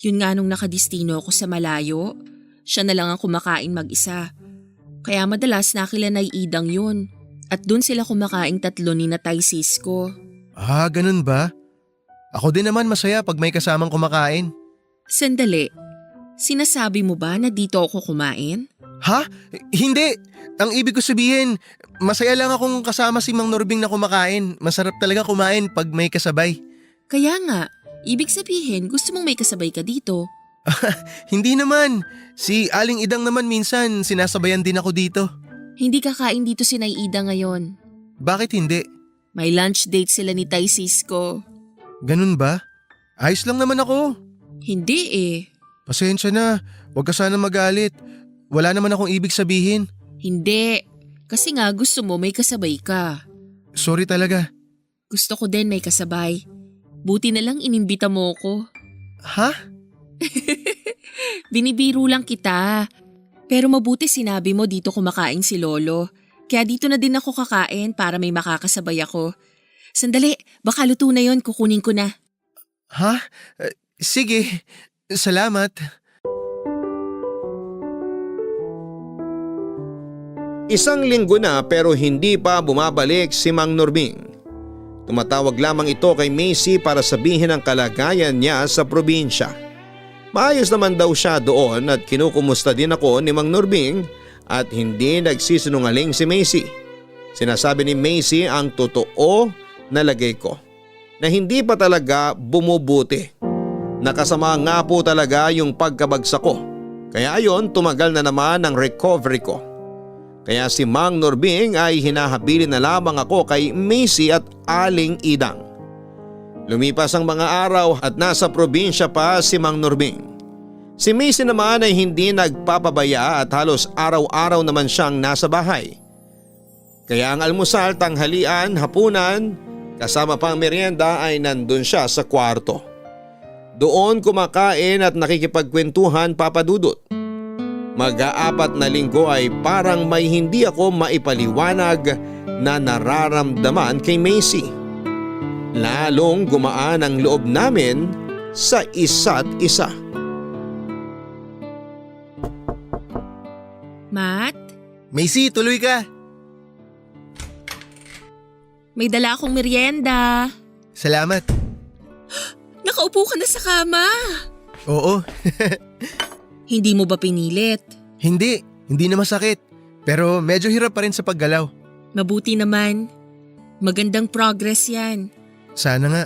Yun nga nung nakadistino ako sa malayo, siya na lang ang kumakain mag-isa. Kaya madalas nakila Nay Idang yun. At dun sila kumakaing tatlo ni Natay Cisco. Ah, ganun ba? Ako din naman masaya pag may kasamang kumakain. Sandali, sinasabi mo ba na dito ako kumain? Ha? Hindi! Ang ibig ko sabihin, masaya lang akong kasama si Mang Norbing na kumakain. Masarap talaga kumain pag may kasabay. Kaya nga, ibig sabihin gusto mong may kasabay ka dito. Hindi naman. Si Aling Idang naman minsan sinasabayan din ako dito. Hindi kakain dito si Nay Ida ngayon. Bakit hindi? May lunch date sila ni Tay Cisco. Ganun ba? Ayos lang naman ako. Hindi eh. Pasensya na. Huwag ka sana magalit. Wala naman akong ibig sabihin. Hindi. Kasi nga gusto mo may kasabay ka. Sorry talaga. Gusto ko din may kasabay. Buti na lang inimbita mo ko. Ha? Binibiro lang kita. Pero mabuti sinabi mo dito kumakain si Lolo. Kaya dito na din ako kakain para may makakasabay ako. Sandali, baka luto na yon, kukunin ko na. Ha? Sige. Salamat. Isang linggo na pero hindi pa bumabalik si Mang Norbing. Tumatawag lamang ito kay Macy para sabihin ang kalagayan niya sa probinsya. Maayos naman daw siya doon at kinukumusta din ako ni Mang Norbing at hindi nagsisinungaling si Macy. Sinasabi ni Macy ang totoo na lagay ko na hindi pa talaga bumubuti. Nakasama nga po talaga yung pagkabagsak ko. Kaya ayon, tumagal na naman ang recovery ko. Kaya si Mang Norbing ay hinahabilin na lamang ako kay Macy at Aling Idang. Lumipas ang mga araw at nasa probinsya pa si Mang Norbing. Si Macy naman ay hindi nagpapabaya at halos araw-araw naman siyang nasa bahay. Kaya ang almusal, tanghalian, hapunan, kasama pang merienda ay nandun siya sa kwarto. Doon kumakain at nakikipagkwentuhan, Papa Dudut. Mag-aapat na linggo ay parang may hindi ako maipaliwanag na nararamdaman kay Macy. Lalong gumaan ang loob namin sa isa't isa. Matt, Macy, tuloy ka. may dala akong merienda. Salamat. Nakaupo ka na sa kama. Oo. Hindi mo ba pinilit? Hindi na masakit. Pero medyo hirap pa rin sa paggalaw. Mabuti naman. Magandang progress yan. Sana nga.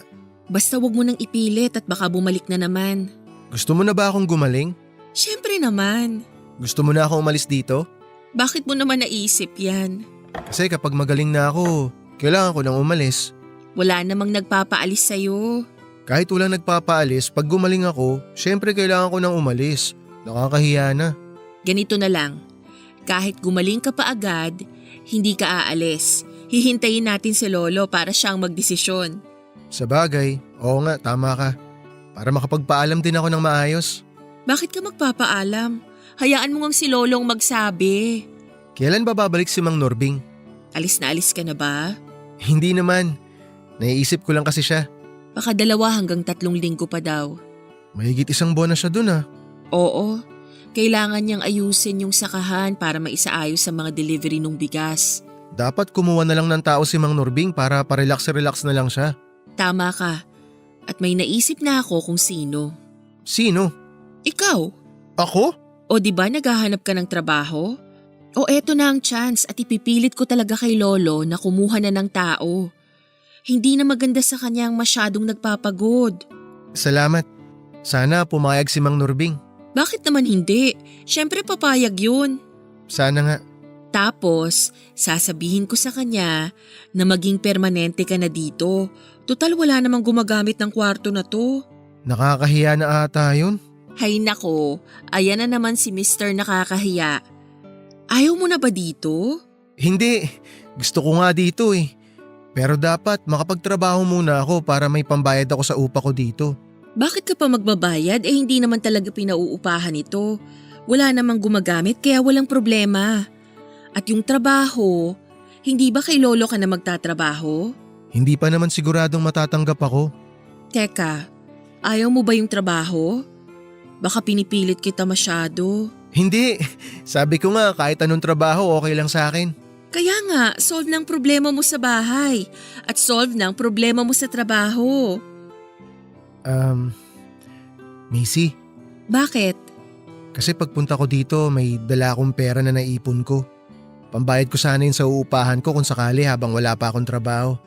Basta wag mo nang ipilit at baka bumalik na naman. Gusto mo na ba akong gumaling? Siyempre naman. Gusto mo na akong umalis dito? Bakit mo naman naisip yan? Kasi kapag magaling na ako, kailangan ko nang umalis. Wala namang nagpapaalis sa'yo. Kahit walang nagpapaalis, pag gumaling ako, syempre kailangan ko nang umalis. Nakakahiya na. Ganito na lang. Kahit gumaling ka pa agad, hindi ka aalis. Hihintayin natin si Lolo para siyang magdesisyon. Sa bagay, oo nga, tama ka. Para makapagpaalam din ako ng maayos. Bakit ka magpapaalam? Hayaan mo ngang si Lolong magsabi. Kailan ba babalik si Mang Norbing? Alis na alis ka na ba? Hindi naman. Naiisip ko lang kasi siya. Baka 2 hanggang 3 linggo pa daw. Mahigit 1 buwan na siya dun ah. Oo, kailangan niyang ayusin yung sakahan para maisaayos sa mga delivery ng bigas. Dapat kumuha na lang ng tao si Mang Norbing para parelax-relax na lang siya. Tama ka. At may naisip na ako kung sino. Sino? Ikaw. Ako? O di ba naghahanap ka ng trabaho? O eto na ang chance at ipipilit ko talaga kay Lolo na kumuha na ng tao. Hindi na maganda sa kanya ang masyadong nagpapagod. Salamat. Sana pumayag si Mang Nurbing. Bakit naman hindi? Siyempre papayag yun. Sana nga. Tapos, sasabihin ko sa kanya na maging permanente ka na dito. Tutal wala namang gumagamit ng kwarto na to. Nakakahiya na ata yun. Hay nako, ayan na naman si Mr. Nakakahiya. Ayaw mo na ba dito? Hindi. Gusto ko nga dito eh. Pero dapat makapagtrabaho muna ako para may pambayad ako sa upa ko dito. Bakit ka pa magbabayad hindi naman talaga pinauupahan ito? Wala namang gumagamit kaya walang problema. At yung trabaho, hindi ba kay lolo ka na magtatrabaho? Hindi pa naman siguradong matatanggap ako. Teka, ayaw mo ba yung trabaho? Baka pinipilit kita masyado. Hindi. Sabi ko nga kahit anong trabaho okay lang sa akin. Kaya nga, solve ng problema mo sa bahay at solve ng problema mo sa trabaho. Macy, Bakit? kasi pagpunta ko dito may dala akong pera na naipon ko. Pambayad ko sana yun sa uupahan ko kung sakali habang wala pa akong trabaho.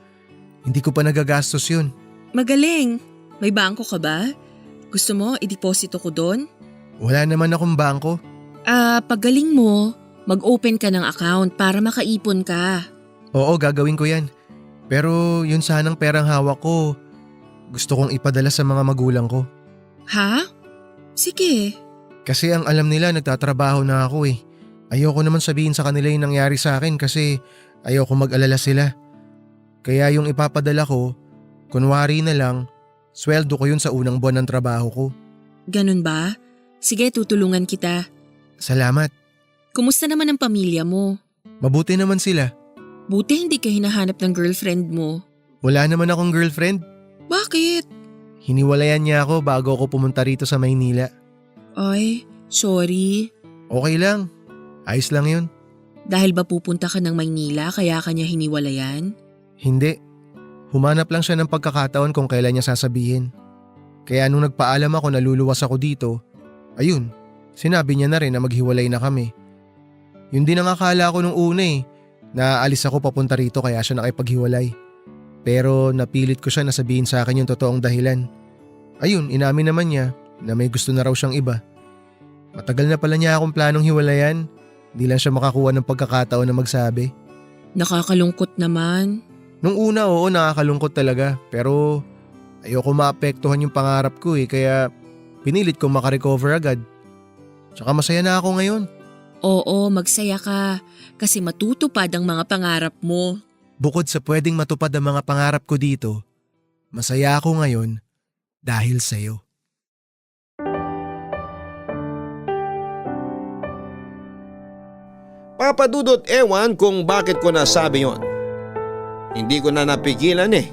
Hindi ko pa nagagastos yun. Magaling. May bangko ka ba? Gusto mo i-deposito ko doon? Wala naman akong bangko. Paggaling mo, mag-open ka ng account para makaipon ka. Oo, gagawin ko yan. Pero yun sanang perang hawak ko, gusto kong ipadala sa mga magulang ko. Ha? Sige. Kasi ang alam nila nagtatrabaho na ako eh. Ayoko naman sabihin sa kanila yung nangyari sa akin kasi ayoko mag-alala sila. Kaya yung ipapadala ko, kunwari na lang, sweldo ko yun sa unang buwan ng trabaho ko. Ganun ba? Sige, tutulungan kita. Salamat. Kumusta naman ang pamilya mo? Mabuti naman sila. Buti hindi ka hinahanap ng girlfriend mo. Wala naman akong girlfriend. Bakit? Hiniwalayan niya ako bago ako pumunta rito sa Maynila. Ay, sorry. Okay lang. Ayos lang yun. Dahil ba pupunta ka ng Maynila kaya kanya hiniwalayan? Hindi. Humanap lang siya ng pagkakataon kung kailan niya sasabihin. Kaya nung nagpaalam ako na luluwas ako dito, ayun, sinabi niya na rin na maghiwalay na kami. Yun din ang akala ko nung una eh, na alis ako papunta rito kaya siya nakipaghiwalay. Pero napilit ko siya na sabihin sa akin yung totoong dahilan. Ayun, inamin naman niya na may gusto na raw siyang iba. Matagal na pala niya akong planong hiwalayan, di lang siya makakuha ng pagkakataon na magsabi. Nakakalungkot naman. Nung una oo nakakalungkot talaga pero ayoko maapektuhan yung pangarap ko eh kaya pinilit kong makarecover agad. Tsaka masaya na ako ngayon. Oo, magsaya ka kasi matutupad ang mga pangarap mo. Bukod sa pwedeng matupad ang mga pangarap ko dito, masaya ako ngayon dahil sa'yo. Papa Dudut, ewan kung bakit ko nasabi yon. Hindi ko na napigilan eh.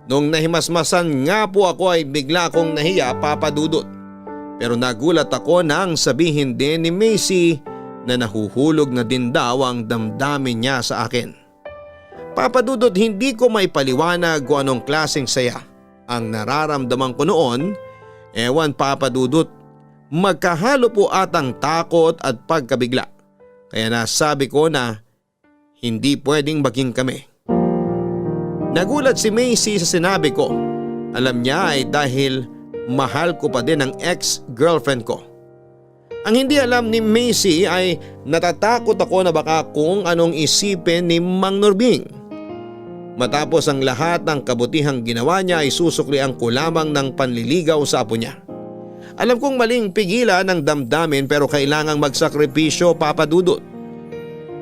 Nung nahimasmasan nga po ako ay bigla akong nahiya, Papa Dudut. Pero nagulat ako nang sabihin din ni Macy na nahuhulog na din daw ang damdamin niya sa akin. Papa Dudut, hindi ko maipaliwanag kung anong klaseng saya ang nararamdaman ko noon. Ewan Papa Dudut, magkahalo po atang takot at pagkabigla. Kaya nasabi ko na hindi pwedeng maging kami. Nagulat si Macy sa sinabi ko. Alam niya ay dahil mahal ko pa din ang ex-girlfriend ko. Ang hindi alam ni Macy ay natatakot ako na baka kung anong isipin ni Mang Nurbing. Matapos ang lahat ng kabutihang ginawa niya ay susuklian ko lamang ng panliligaw sa apo niya. Alam kong maling pigilan ng damdamin pero kailangang magsakripisyo, Papa Dudut,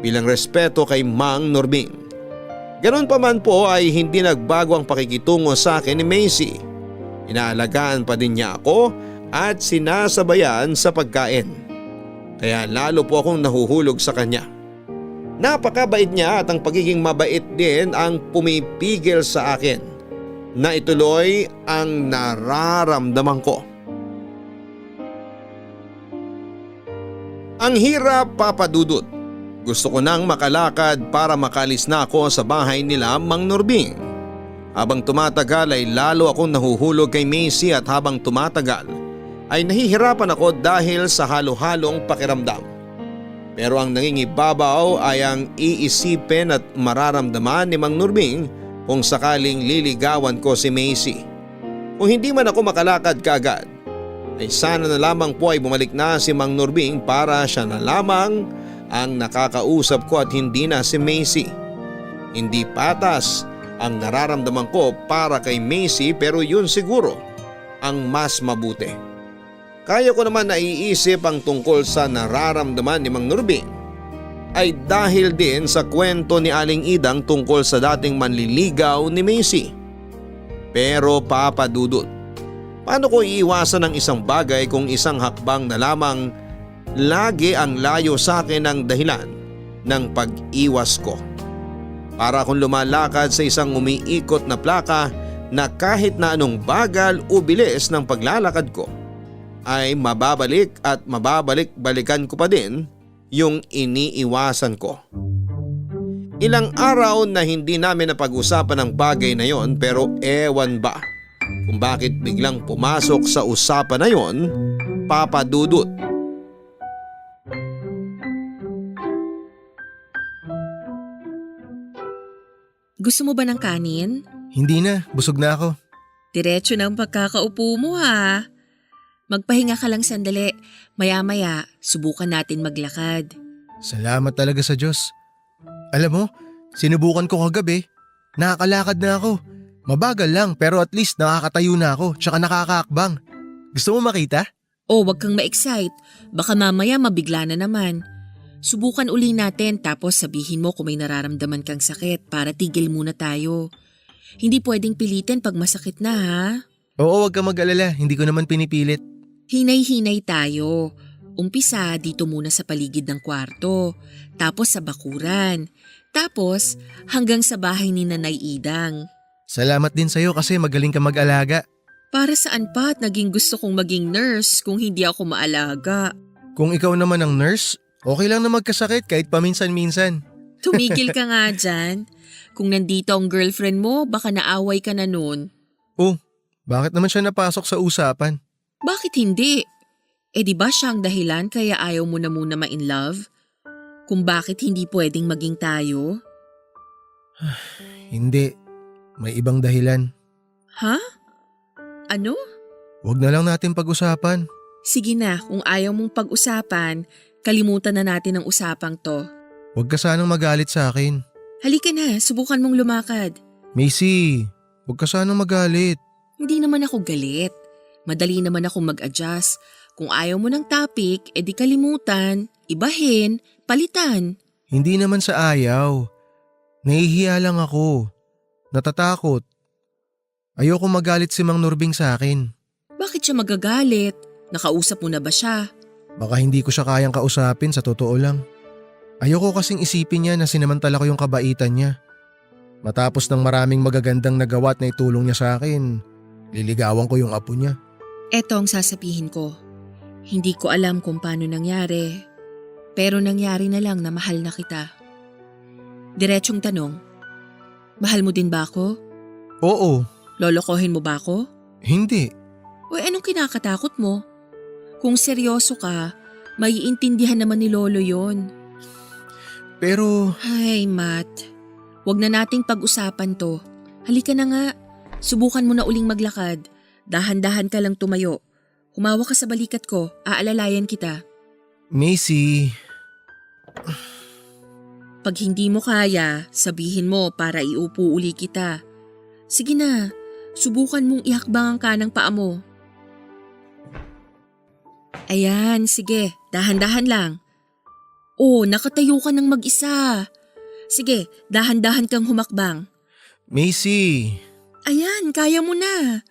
bilang respeto kay Mang Nurbing. Ganon pa man po ay hindi nagbago ang pakikitungo sa akin ni Macy. Inaalagaan pa din niya ako at sinasabayan sa pagkain. Kaya lalo po akong nahuhulog sa kanya. Napakabait niya at ang pagiging mabait din ang pumipigil sa akin na ituloy ang nararamdaman ko. Ang hirap, Papa Dudut. Gusto ko nang makalakad para makalis na ako sa bahay nila Mang Nurbing. Habang tumatagal ay lalo akong nahuhulog kay Macy at habang tumatagal ay nahihirapan ako dahil sa halo-halong pakiramdam. Pero ang nangingibabaw ay ang iisipin at mararamdaman ni Mang Nurbing kung sakaling liligawan ko si Macy. Kung hindi man ako makalakad kaagad, ay sana na lamang po ay bumalik na si Mang Nurbing para siya na lamang ang nakakausap ko at hindi na si Macy. Hindi patas ang nararamdaman ko para kay Macy pero yun siguro ang mas mabuti. Kaya ko naman naiisip ang tungkol sa nararamdaman ni Mang Nurbing ay dahil din sa kwento ni Aling Idang tungkol sa dating manliligaw ni Macy. Pero Papa Dudut, paano ko iiwasan ang isang bagay kung isang hakbang na lamang lagi ang layo sa akin ang dahilan ng pag-iwas ko? Para akong lumalakad sa isang umiikot na plaka na kahit na anong bagal o bilis ng paglalakad ko ay mababalik at mababalik-balikan ko pa din yung iniiwasan ko. Ilang araw na hindi namin napag-usapan ang bagay na yon pero ewan ba kung bakit biglang pumasok sa usapan na yon, Papa Dudut. Gusto mo ba ng kanin? Hindi na, busog na ako. Diretso ng pagkakaupo mo ha. Magpahinga ka lang sandali. Maya-maya, subukan natin maglakad. Salamat talaga sa Diyos. Alam mo, sinubukan ko kagabi. Nakakalakad na ako. Mabagal lang pero at least nakakatayo na ako tsaka nakakaakbang. Gusto mo makita? Oh, wag kang ma-excite. Baka mamaya mabigla na naman. Subukan uli natin tapos sabihin mo kung may nararamdaman kang sakit para tigil muna tayo. Hindi pwedeng pilitin pag masakit na ha. Oo, wag kang mag-alala. Hindi ko naman pinipilit. Hinay-hinay tayo. Umpisa dito muna sa paligid ng kwarto, tapos sa bakuran, tapos hanggang sa bahay ni Nanay Idang. Salamat din sa'yo kasi magaling ka mag-alaga. Para saan pa at naging gusto kong maging nurse kung hindi ako maalaga? Kung ikaw naman ang nurse, okay lang na magkasakit kahit paminsan-minsan. Tumigil ka nga dyan. Kung nandito ang girlfriend mo, baka naaway ka na nun. Oh, bakit naman siya napasok sa usapan? Bakit hindi? Eh di ba siya ang dahilan kaya ayaw mo na muna ma-in love? Kung bakit hindi pwedeng maging tayo? Hindi. May ibang dahilan. Ha? Ano? Huwag na lang natin pag-usapan. Sige na, kung ayaw mong pag-usapan, kalimutan na natin ang usapang to. Huwag ka sanang magalit sa akin. Halika na, subukan mong lumakad. Macy, huwag ka sanang magalit. Hindi naman ako galit. Madali naman akong mag-adjust. Kung ayaw mo ng topic, edi kalimutan, ibahin, palitan. Hindi naman sa ayaw. Nahihiya lang ako. Natatakot. Ayoko magalit si Mang Nurbing sa akin. Bakit siya magagalit? Nakausap mo na ba siya? Baka hindi ko siya kayang kausapin sa totoo lang. Ayoko kasing isipin niya na sinamantala ko yung kabaitan niya. Matapos ng maraming magagandang nagawa at naitulong niya sa akin, liligawan ko yung apo niya. Eto ang sasabihin ko. Hindi ko alam kung paano nangyari, pero nangyari na lang na mahal na kita. Diretsyong tanong, mahal mo din ba ako? Oo. Lolokohin mo ba ako? Hindi. O anong kinakatakot mo? Kung seryoso ka, maiintindihan naman ni Lolo yon. Pero… Ay, Matt. Huwag na nating pag-usapan to. Halika na nga. Subukan mo na uling maglakad. Dahan-dahan ka lang tumayo. Humawa ka sa balikat ko. Aalalayan kita. Macy… Pag hindi mo kaya, sabihin mo para iupo uli kita. Sige na. Subukan mong ihakbang ang kanang paa mo. Ayan, sige. Dahan-dahan lang. Oh, nakatayo ka ng mag-isa. Sige, dahan-dahan kang humakbang. Macy… Ayan, kaya mo na.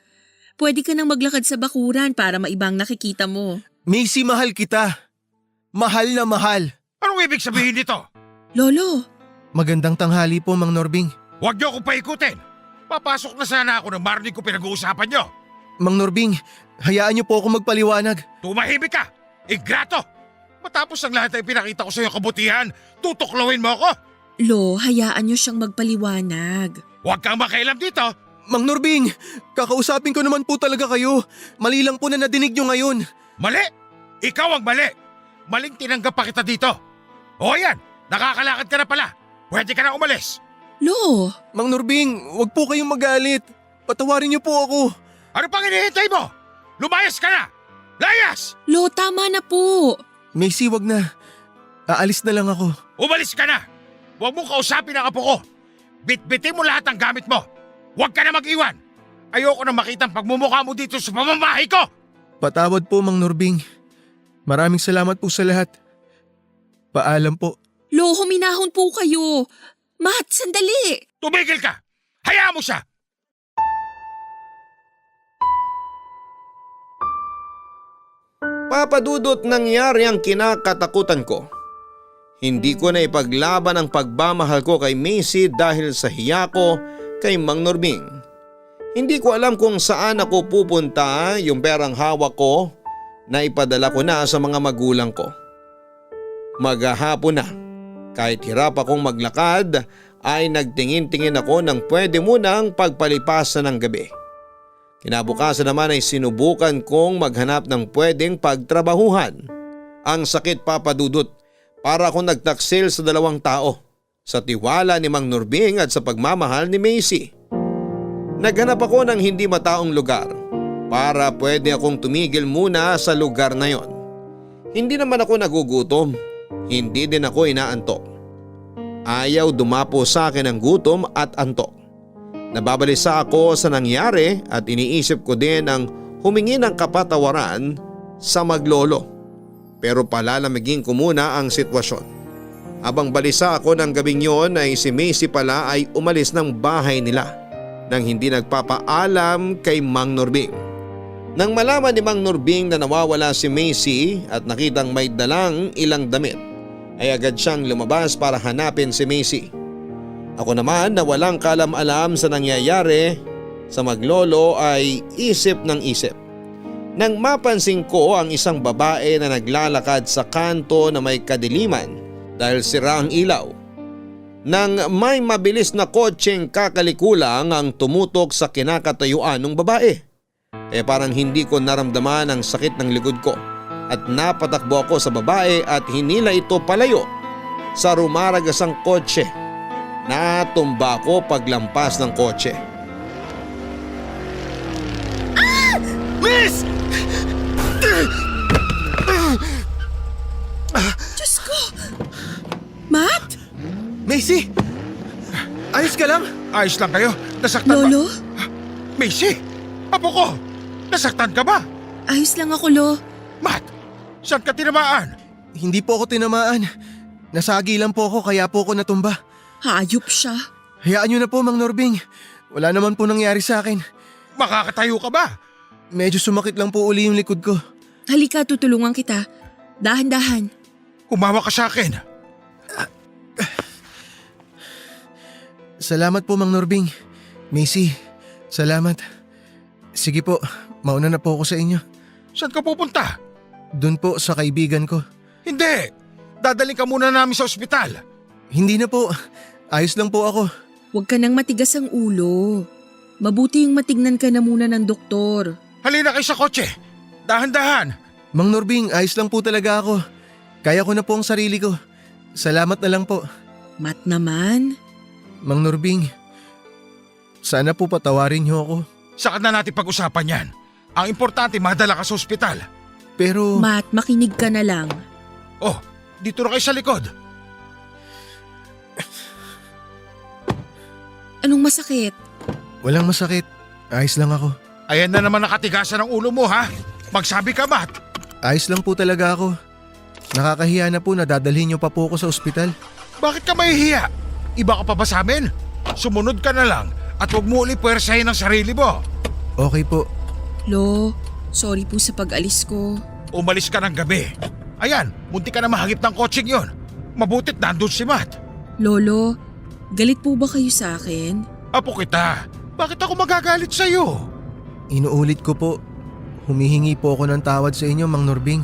Pwede ka nang maglakad sa bakuran para maibang nakikita mo. Macy, mahal kita. Mahal na mahal. Anong ibig sabihin nito? Lolo, Magandang tanghali po, Mang Nurbing. Huwag niyo akong paikutin. Papasok na sana ako nang marinig ko pinag-uusapan niyo. Mang Nurbing, hayaan niyo po ako magpaliwanag. Tumahimik ka! Ingrato! Matapos ang lahat ay pinakita ko sa iyo kabutihan, tutuklawin mo ako! Lo, hayaan niyo siyang magpaliwanag. Huwag kang makialam dito! Mang Nurbing, kakausapin ko naman po talaga kayo. Mali lang po na nadinig niyo ngayon. Mali! Ikaw ang mali! Maling tinanggap pa kita dito. O yan, nakakalakad ka na pala. Pwede ka na umalis. Lo, Mang Nurbing, wag po kayong magalit. Patawarin niyo po ako. Ano pang hinihintay mo? Lumayas ka na! Layas! Lo, tama na po. Macy, wag na. Aalis na lang ako. Umalis ka na! Huwag mong kausapin ang apo ko! Bitbitin mo lahat ng gamit mo! Huwag ka na mag-iwan! Ayoko na makita ang pagmumukha mo dito sa pamamahay ko! Patawad po, Mang Nurbing. Maraming salamat po sa lahat. Paalam po. Lo, huminahon po kayo. Matt, sandali. Tumigil ka! Hayaan mo siya! Papa Dudut, nangyari ang kinakatakutan ko. Hindi ko na ipaglaban ang pagmamahal ko kay Macy dahil sa hiya ko kay Mang Nurbing. Hindi ko alam kung saan ako pupunta. Yung perang hawak ko na ipadala ko na sa mga magulang ko. Maghahapon na. Kahit hirap akong maglakad ay nagtingin-tingin ako ng pwede munang pagpalipasan ng gabi. Kinabukasan naman ay sinubukan kong maghanap ng pwedeng pagtrabahuhan. Ang sakit, Papa Dudut, para akong nagtaksil sa 2 tao. Sa tiwala ni Mang Nurbing at sa pagmamahal ni Macy. Naghanap ako ng hindi mataong lugar para pwede akong tumigil muna sa lugar na yon. Hindi naman ako nagugutom, hindi din ako inaantok. Ayaw dumapo sa akin ang gutom at antok. Nababalisa ako sa nangyari at iniisip ko din ang humingi ng kapatawaran sa maglolo. Pero palalamigin ko muna ang sitwasyon. Habang balisa ako ng gabing yon ay si Macy pala ay umalis ng bahay nila nang hindi nagpapaalam kay Mang Nurbing. Nang malaman ni Mang Nurbing na nawawala si Macy at nakitang may dalang ilang damit, ay agad siyang lumabas para hanapin si Macy. Ako naman na walang kalam-alam sa nangyayari sa maglolo ay isip ng isip. Nang mapansin ko ang isang babae na naglalakad sa kanto na may kadiliman dahil sira ang ilaw. Nang may mabilis na kotseng kakalikulang ang tumutok sa kinakatayuan ng babae. Parang hindi ko naramdaman ang sakit ng likod ko at napatakbo ako sa babae at hinila ito palayo sa rumaragasang kotse. Natumba ako paglampas ng kotse. Miss! Diyos ko. Matt? Macy! Ayos ka lang? Ayos lang kayo? Nasaktan ba? Lolo? Macy! Apo ko! Nasaktan ka ba? Ayos lang ako, Lo. Matt! Saan ka tinamaan? Hindi po ako tinamaan. Nasagi lang po ako kaya po ako natumba. Hayop siya. Hayaan niyo na po, Mang Nurbing. Wala naman po nangyari sa akin. Makakatayo ka ba? Medyo sumakit lang po uli yung likod ko. Halika, tutulungan kita. Dahan-dahan. Humawa ka sa akin. Salamat po, Mang Nurbing. Macy, salamat. Sige po, mauna na po ako sa inyo. Saan ka pupunta? Doon po sa kaibigan ko. Hindi! Dadaling ka muna namin sa ospital. Hindi na po. Ayos lang po ako. Huwag ka nang matigas ang ulo. Mabuti yung matignan ka na muna ng doktor. Halina kayo sa kotse. Dahan-dahan. Mang Nurbing, ayos lang po talaga ako. Kaya ko na po ang sarili ko. Salamat na lang po. Matt naman. Mang Nurbing, sana po patawarin niyo ako. Saka na natin pag-usapan yan. Ang importante madala ka sa ospital. Pero Matt, makinig ka na lang. Oh, dito na kayo sa likod. Anong masakit? walang masakit. Ayos lang ako. Ayan na naman nakatigasan ang ulo mo ha. Magsabi ka, Matt. Ayos lang po talaga ako. Nakakahiya na po na dadalhin niyo pa po ako sa ospital. Bakit ka mahihiya? Iba ka pa ba sa amin? Sumunod ka na lang at huwag mo ulit puwersahin ang sarili mo. Okay po. Lo, sorry po sa pag-alis ko. Umalis ka ng gabi. Ayan, munti ka na mahagip ng kotseng yon. Mabutit nandun si Matt. Lolo, galit po ba kayo sa akin? Apo kita, bakit ako magagalit sa'yo? Inuulit ko po. Humihingi po ako ng tawad sa inyo, Mang Nurbing.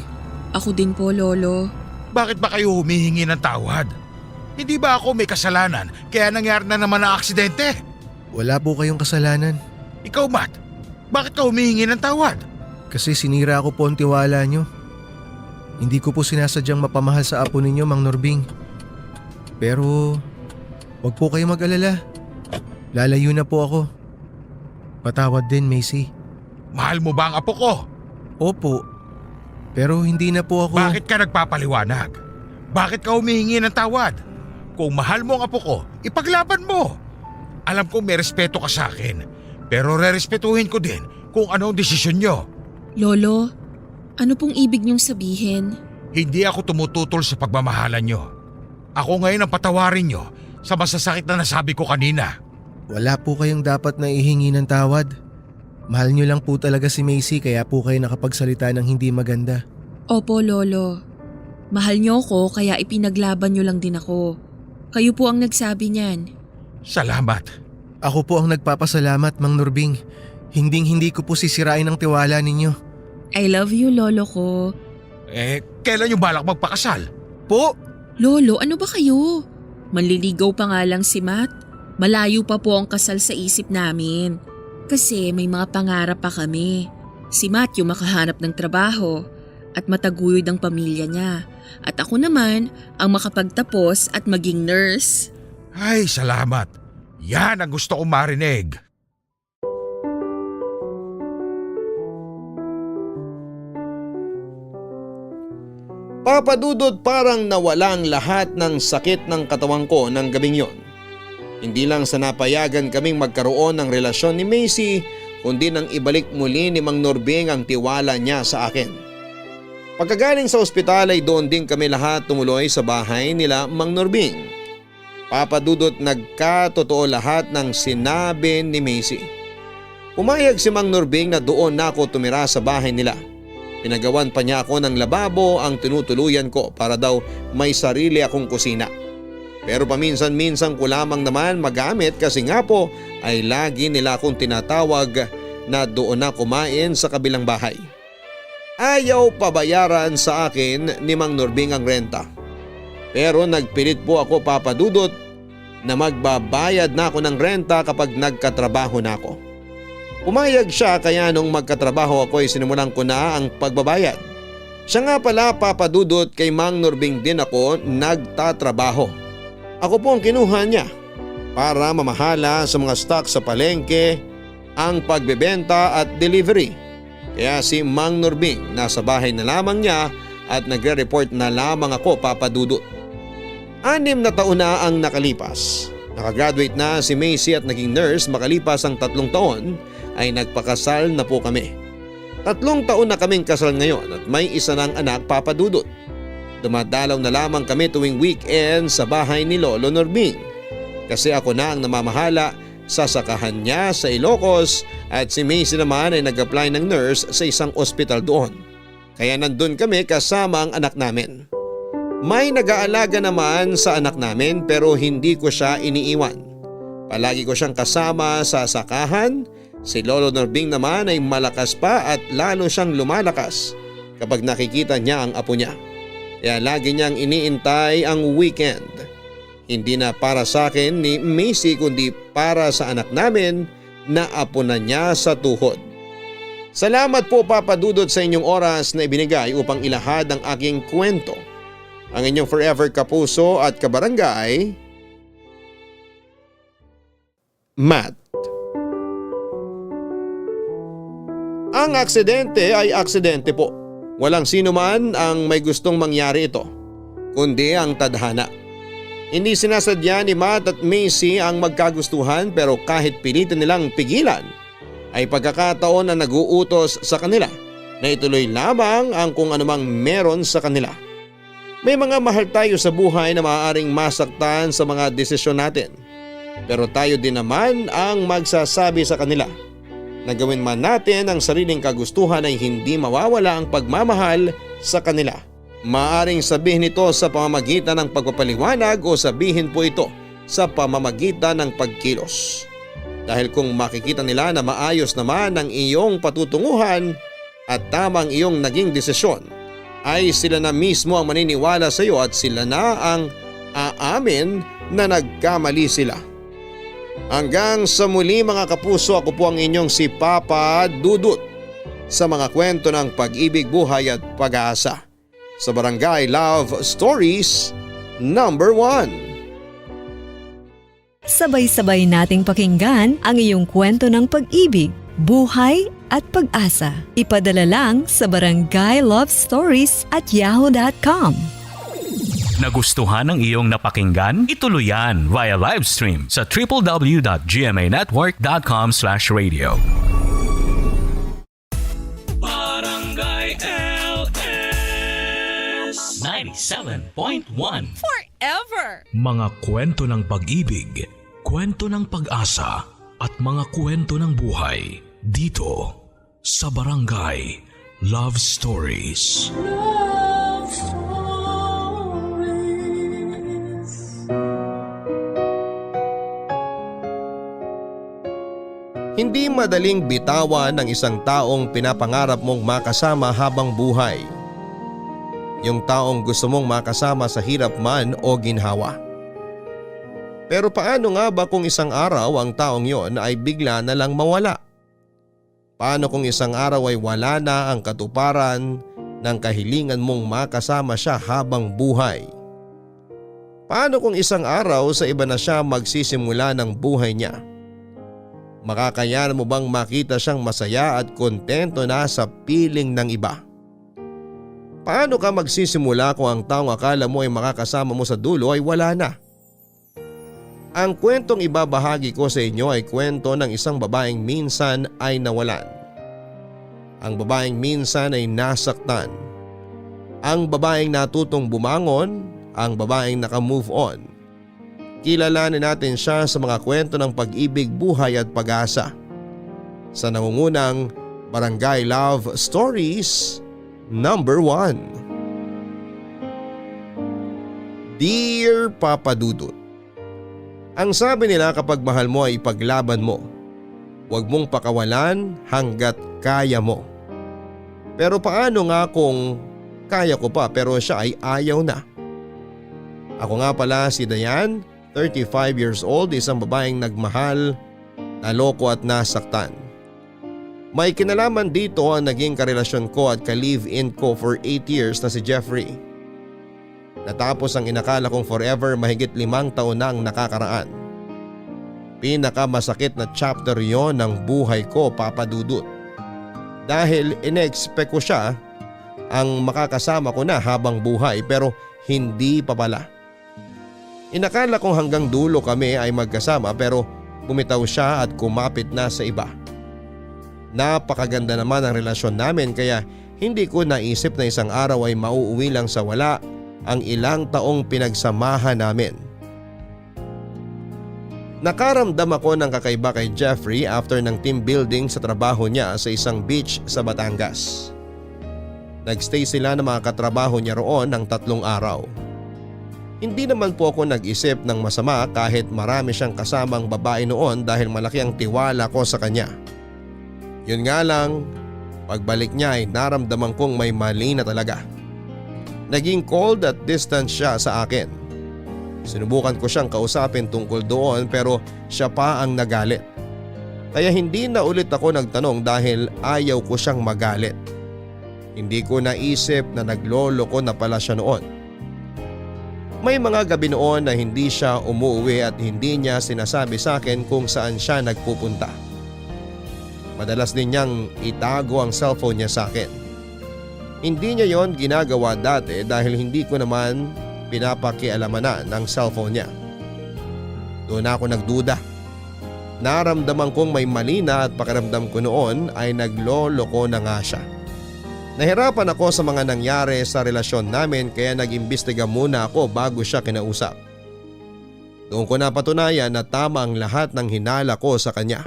Ako din po, Lolo. Bakit ba kayo humihingi ng tawad? Hindi ba ako may kasalanan kaya nangyari na naman ang aksidente? Wala po kayong kasalanan. Ikaw, Matt, bakit ka humihingi ng tawad? Kasi sinira ko po ang tiwala nyo. Hindi ko po sinasadyang mapamahal sa apo ninyo, Mang Nurbing. Pero Huwag po kayo mag-alala. Lalayo na po ako. Patawad din, Macy. Mahal mo ba ang apo ko? Opo. Pero hindi na po ako… Bakit ka nagpapaliwanag? Bakit ka humihingi ng tawad? Kung mahal mo ang apo ko, ipaglaban mo. Alam kong may respeto ka sa akin, pero rerespetuhin ko din kung ano ang desisyon nyo. Lolo, ano pong ibig niyong sabihin? Hindi ako tumututol sa pagmamahalan nyo. Ako ngayon ang patawarin nyo sa masasakit na nasabi ko kanina. Wala po kayong dapat na ihingi ng tawad. Mahal niyo lang po talaga si Macy kaya po kayo nakapagsalita ng hindi maganda. Opo, Lolo. Mahal niyo ako kaya ipinaglaban niyo lang din ako. Kayo po ang nagsabi niyan. Salamat. Ako po ang nagpapasalamat, Mang Nurbing. Hinding-hindi ko po sisirain ang tiwala ninyo. I love you, Lolo ko. Kailan yung balak magpakasal? Po? Lolo, ano ba kayo? Manliligaw pa nga lang si Matt. Malayo pa po ang kasal sa isip namin. Kasi may mga pangarap pa kami. Si Matt yung makahanap ng trabaho at mataguyod ang pamilya niya. At ako naman ang makapagtapos at maging nurse. Ay, salamat. Yan ang gusto kong marinig. Papa Dudut, parang nawalang lahat ng sakit ng katawan ko ng gabing yon. Hindi lang sa napayagan kaming magkaroon ng relasyon ni Macy, kundi nang ibalik muli ni Mang Nurbing ang tiwala niya sa akin. Pagkagaling sa ospital ay doon din kami lahat tumuloy sa bahay nila Mang Nurbing. Papa Dudut, nagkatotoo lahat ng sinabi ni Macy. Pumayag si Mang Nurbing na doon na ako tumira sa bahay nila. Pinagawan pa niya ako ng lababo ang tinutuluyan ko para daw may sarili akong kusina. Pero paminsan-minsan ko lamang naman magamit kasi nga po ay lagi nila akong tinatawag na doon na kumain sa kabilang bahay. Ayaw pabayaran sa akin ni Mang Nurbing ang renta. Pero nagpilit po ako, Papa Dudut, na magbabayad na ako ng renta kapag nagkatrabaho na ako. Pumayag siya kaya nung magkatrabaho ako ay sinimulan ko na ang pagbabayad. Siya nga pala, Papa Dudut, kay Mang Nurbing din ako nagtatrabaho. Ako po ang kinuha niya para mamahala sa mga stock sa palengke, ang pagbebenta at delivery. Kaya si Mang Nurbing nasa bahay na lamang niya at nagre-report na lamang ako, Papa Dudut. 6 na taon na ang nakalipas. Nakagraduate na si Macy at naging nurse makalipas ang 3 taon ay nagpakasal na po kami. 3 taon na kaming kasal ngayon at may isa ng anak, Papa Dudut. Dumadalaw na lamang kami tuwing weekend sa bahay ni Lolo Nurbing kasi ako na ang namamahala sa sakahan niya sa Ilocos at si Macy naman ay nag-apply ng nurse sa isang ospital doon. Kaya nandun kami kasama ang anak namin. May nag-aalaga naman sa anak namin pero hindi ko siya iniiwan. Palagi ko siyang kasama sa sakahan. Si Lolo Nurbing naman ay malakas pa at lalo siyang lumalakas kapag nakikita niya ang apo niya. Kaya lagi niyang iniintay ang weekend. Hindi na para sa akin ni Macy kundi para sa anak namin na apo na niya sa tuhod. Salamat po, Papa Dudut, sa inyong oras na ibinigay upang ilahad ang aking kwento. Ang inyong forever kapuso at kabarangay, Matt. Ang aksidente ay aksidente po. Walang sino man ang may gustong mangyari ito, kundi ang tadhana. Hindi sinasadya ni Matt at Macy ang magkagustuhan pero kahit pilitin nilang pigilan, ay pagkakataon na naguutos sa kanila na ituloy lamang ang kung anumang meron sa kanila. May mga mahal tayo sa buhay na maaaring masaktan sa mga desisyon natin. Pero tayo din naman ang magsasabi sa kanila na gawin man natin ang sariling kagustuhan ay hindi mawawala ang pagmamahal sa kanila. Maaaring sabihin ito sa pamamagitan ng pagpapaliwanag o sabihin po ito sa pamamagitan ng pagkilos. Dahil kung makikita nila na maayos naman ang iyong patutunguhan at tamang iyong naging desisyon, ay sila na mismo ang maniniwala sa iyo at sila na ang aamin na nagkamali sila. Hanggang sa muli mga kapuso, ako po ang inyong si Papa Dudut sa mga kwento ng pag-ibig, buhay at pag-asa sa Barangay Love Stories #1. Sabay-sabay nating pakinggan ang iyong kwento ng pag-ibig, buhay at pag-asa. Ipadala lang sa barangaylovestories@yahoo.com. Nagustuhan ng iyong napakinggan? Ituloy yan via live stream sa www.gmanetwork.com/radio. Barangay LS 97.1 Forever! Mga kwento ng pag-ibig, kwento ng pag-asa at mga kwento ng buhay dito sa Barangay Love Stories. Love Stories. Hindi madaling bitawan ng isang taong pinapangarap mong makasama habang buhay. Yung taong gusto mong makasama sa hirap man o ginhawa. Pero paano nga ba kung isang araw ang taong yon ay bigla na lang mawala? Paano kung isang araw ay wala na ang katuparan ng kahilingan mong makasama siya habang buhay? Paano kung isang araw sa iba na siya magsisimula ng buhay niya? Makakayanan mo bang makita siyang masaya at kontento na sa piling ng iba? Paano ka magsisimula kung ang taong akala mo ay makakasama mo sa dulo ay wala na? Ang kwentong ibabahagi ko sa inyo ay kwento ng isang babaeng minsan ay nawalan. Ang babaeng minsan ay nasaktan. Ang babaeng natutong bumangon, ang babaeng naka-move on. Kilalanin natin siya sa mga kwento ng pag-ibig, buhay at pag-asa. Sa nangungunang Barangay Love Stories Number 1. Dear Papa Dudut, ang sabi nila kapag mahal mo ay ipaglaban mo. Huwag mong pakawalan hanggat kaya mo. Pero paano nga kung kaya ko pa pero siya ay ayaw na? Ako nga pala si Dayan, 35 years old, isang babaeng nagmahal, naloko at nasaktan. May kinalaman dito ang naging karelasyon ko at ka-live-in ko for 8 years na si Jeffrey. Natapos ang inakala kong forever, mahigit 5 taon na ang nakakaraan. Pinakamasakit na chapter yon ng buhay ko, Papa Dudut. Dahil in-expect ko siya ang makakasama ko na habang buhay pero hindi pa pala. Inakala kong hanggang dulo kami ay magkasama pero bumitaw siya at kumapit na sa iba. Napakaganda naman ang relasyon namin kaya hindi ko naisip na isang araw ay mauuwi lang sa wala ang ilang taong pinagsamahan namin. Nakaramdam ako ng kakaiba kay Jeffrey after ng team building sa trabaho niya sa isang beach sa Batangas. Nagstay sila ng mga katrabaho niya roon ng 3 araw. Hindi naman po ako nag-isip ng masama kahit marami siyang kasamang babae noon dahil malaki ang tiwala ko sa kanya. Yun nga lang, pagbalik niya ay naramdaman kong may mali na talaga. Naging cold at distant siya sa akin. Sinubukan ko siyang kausapin tungkol doon pero siya pa ang nagalit. Kaya hindi na ulit ako nagtanong dahil ayaw ko siyang magalit. Hindi ko naisip na nagloloko na pala siya noon. May mga gabi noon na hindi siya umuwi at hindi niya sinasabi sa akin kung saan siya nagpupunta. Madalas din niyang itago ang cellphone niya sa akin. Hindi niya yon ginagawa dati dahil hindi ko naman pinapakialaman na ng cellphone niya. Doon ako nagduda. Naramdaman kong may mali na at pakiramdam ko noon ay nagloloko na nga siya. Nahirapan ako sa mga nangyari sa relasyon namin kaya nag-imbestiga muna ako bago siya kinausap. Doon ko napatunayan na tama ang lahat ng hinala ko sa kanya.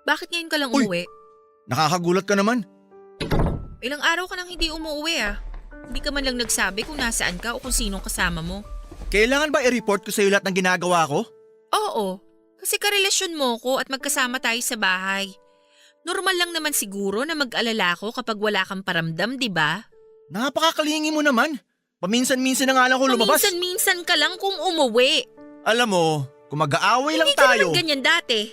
Bakit ngayon ka lang Uy! umuwi? Nakakagulat ka naman. Ilang araw ka nang hindi umuwi ah. Hindi ka man lang nagsabi kung nasaan ka o kung sinong kasama mo. Kailangan ba i-report ko sa'yo lahat ng ginagawa ko? Oo, kasi karelasyon mo ko at magkasama tayo sa bahay. Normal lang naman siguro na mag-alala ko kapag wala kang paramdam, di ba? Napakakalingi mo naman. Paminsan-minsan na nga lang ako lumabas. Paminsan-minsan ka lang kung umuwi. Alam mo, kung mag-aaway lang Hindi ka tayo. naman ganyan dati.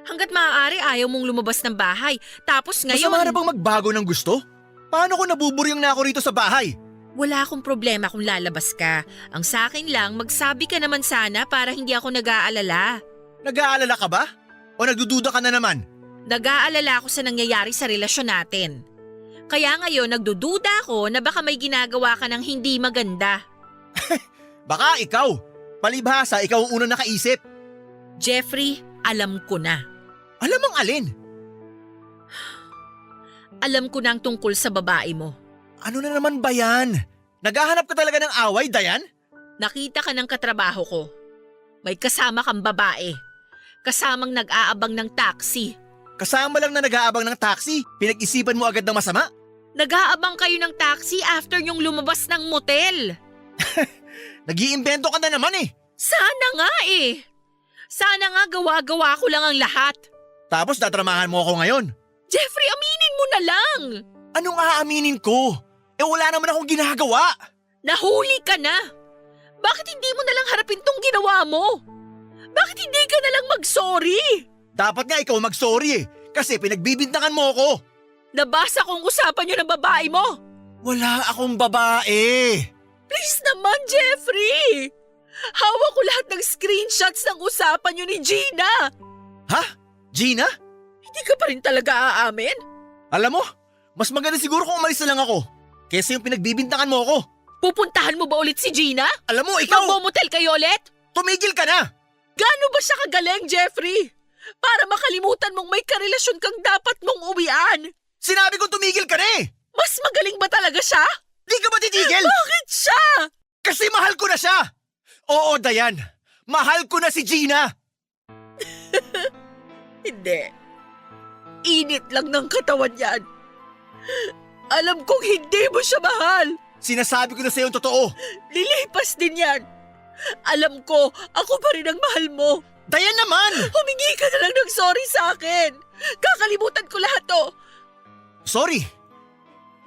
Hanggat maaari ayaw mong lumabas ng bahay. Tapos ngayon… Masama na bang magbago ng gusto? Paano kung nabuburyong na ako rito sa bahay? Wala akong problema kung lalabas ka. Ang sa akin lang, magsabi ka naman sana para hindi ako nag-aalala. Nag-aalala ka ba? O nagdududa ka na naman? Nag-aalala ako sa nangyayari sa relasyon natin. Kaya ngayon nagdududa ako na baka may ginagawa ka ng hindi maganda. Baka ikaw. Palibhasa, ikaw ang unang nakaisip. Jeffrey, alam ko na. Alam ang alin? Alam ko na ang tungkol sa babae mo. Ano na naman ba yan? Naghahanap ka talaga ng away, Dayan? Nakita ka ng katrabaho ko. May kasama kang babae. Kasamang nag-aabang ng taxi. Kasama lang na nag-aabang ng taxi, pinag-isipan mo agad ng masama? Nag-aabang kayo ng taxi after yung lumabas ng motel. Nag-iimbento ka na naman eh. Sana nga eh. Sana nga gawa-gawa ko lang ang lahat. Tapos dadramahan mo ako ngayon. Jeffrey, aminin mo na lang. Anong aaminin ko? Wala naman akong ginagawa. Nahuli ka na. Bakit hindi mo na lang harapin tong ginawa mo? Bakit hindi ka na lang mag-sorry? Dapat nga ikaw mag-sorry eh, kasi pinagbibintangan mo ako. Nabasa kong usapan niyo ng babae mo. Wala akong babae. Please naman, Jeffrey. Hawak ko lahat ng screenshots ng usapan niyo ni Gina. Ha? Gina? Hindi ka pa rin talaga aamin? Alam mo, mas maganda siguro kung umalis na lang ako, kesa yung pinagbibintangan mo ako. Pupuntahan mo ba ulit si Gina? Alam mo, ikaw… Magmomotel kayo ulit? Tumigil ka na! Gaano ba siya kagaling, Jeffrey? Para makalimutan mong may karelasyon kang dapat mong uwian. Sinabi ko tumigil ka na eh! Mas magaling ba talaga siya? Di ka ba titigil? Bakit siya? Kasi mahal ko na siya! Oo, Dayan. Mahal ko na si Gina! Hindi. Init lang ng katawan yan. Alam kong hindi mo siya mahal. Sinasabi ko na sa'yo ang totoo. Lilipas din yan. Alam ko, ako pa rin ang mahal mo. Dayan naman! Humingi ka na lang ng sorry sa akin. Kakalimutan ko lahat to. Sorry.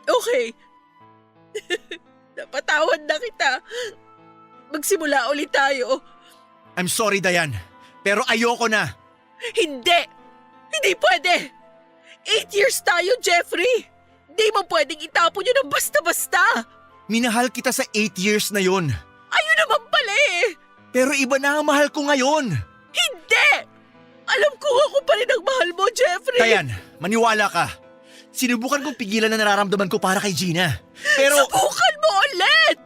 Okay. Napatawad na kita. Magsimula ulit tayo. I'm sorry, Dayan. Pero ayoko na. Hindi! Hindi pwede! 8 years tayo, Jeffrey! Di mo pwedeng itapon yun ng basta-basta! Minahal kita sa 8 years na yon. Ayun naman pala eh! Pero iba na ang mahal ko ngayon. Hindi! Alam ko ako pa rin ang mahal mo, Jeffrey! Dayan, maniwala ka. Sinubukan kong pigilan na nararamdaman ko para kay Gina. Pero… Subukan mo ulit!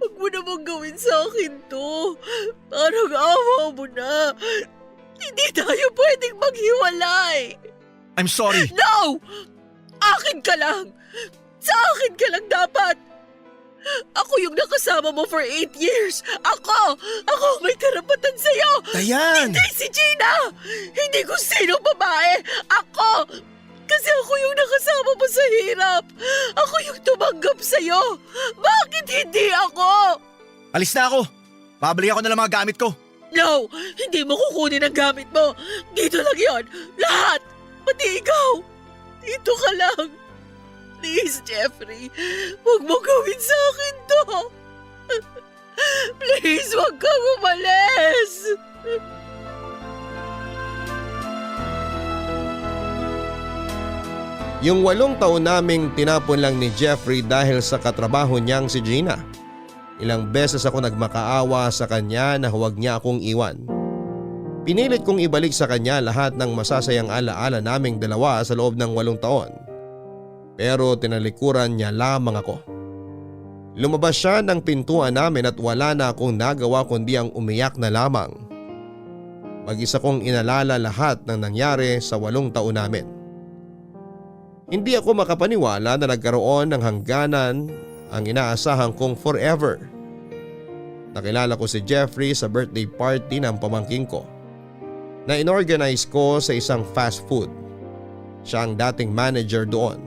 Huwag mo namang gawin sa akin to. Parang awa mo na. Hindi tayo pwedeng maghiwalay. I'm sorry. No! Akin ka lang! Sa akin ka lang dapat! Ako yung nakasama mo for 8 years! Ako ang may karapatan sa'yo! Dayan! Hindi si Gina! Hindi ko sino babae! Ako! Kasi ako yung nakasama mo sa hirap! Ako yung tumanggap sa'yo! Bakit hindi ako? Alis na ako. Pabalik ako na lang mga gamit ko. No! Hindi mo kukunin ang gamit mo! Dito lang yon! Lahat! Pati ikaw! Dito ka lang! Please, Jeffrey! Huwag mo gawin sa akin to! Please, huwag kang umalis! Yung 8 taon naming tinapon lang ni Jeffrey dahil sa katrabaho niyang si Gina. Ilang beses ako nagmakaawa sa kanya na huwag niya akong iwan. Pinilit kong ibalik sa kanya lahat ng masasayang alaala naming dalawa sa loob ng 8 taon. Pero tinalikuran niya lamang ako. Lumabas siya ng pintuan namin at wala na akong nagawa kundi ang umiyak na lamang. Mag-isa kong inalala lahat ng nangyari sa 8 taon namin. Hindi ako makapaniwala na nagkaroon ng hangganan ang inaasahan kong forever. Nakilala ko si Jeffrey sa birthday party ng pamangking ko na inorganize ko sa isang fast food. Siya ang dating manager doon.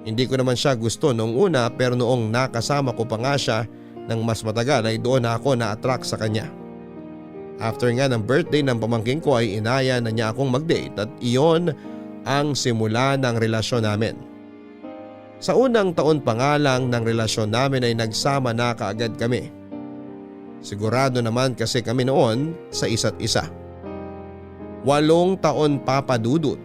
Hindi ko naman siya gusto noong una pero noong nakasama ko pa nga siya Nang mas matagal ay doon na ako na-attract sa kanya. After nga ng birthday ng pamangking ko ay inaya na niya akong mag-date at iyon ang simula ng relasyon namin. Sa unang taon pa nga lang ng relasyon namin ay nagsama na kaagad kami. Sigurado naman kasi kami noon sa isa't isa. 8 taon papadudot.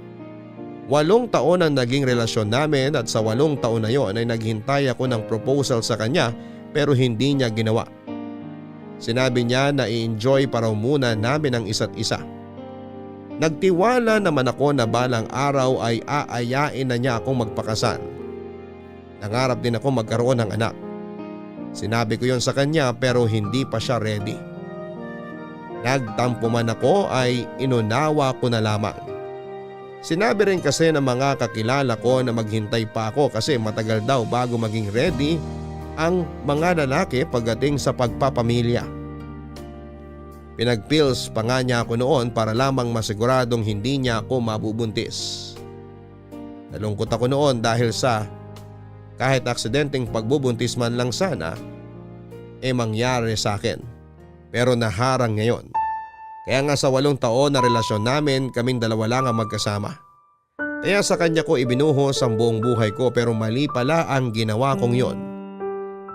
8 taon ang naging relasyon namin at sa 8 taon na yon ay naghintay ako ng proposal sa kanya pero hindi niya ginawa. Sinabi niya na i-enjoy pa raw muna namin ang isa't isa. Nagtiwala naman ako na balang araw ay aayain na niya akong magpakasal. Nangarap din ako magkaroon ng anak. Sinabi ko yon sa kanya pero hindi pa siya ready. Nagtampo man ako ay inunawa ko na lamang. Sinabi rin kasi ng mga kakilala ko na maghintay pa ako kasi matagal daw bago maging ready ang mga lalaki pagdating sa pagpapamilya. Pinagpills pa nga niya ako noon para lamang masiguradong hindi niya ako mabubuntis. Nalungkot ako noon dahil sa kahit aksidenteng pagbubuntis man lang sana mangyari sa akin. Pero naharang ngayon. Kaya nga sa 8 taon na relasyon namin kaming dalawa lang ang magkasama. Kaya sa kanya ko ibinuhos ang buong buhay ko pero mali pala ang ginawa kong yon.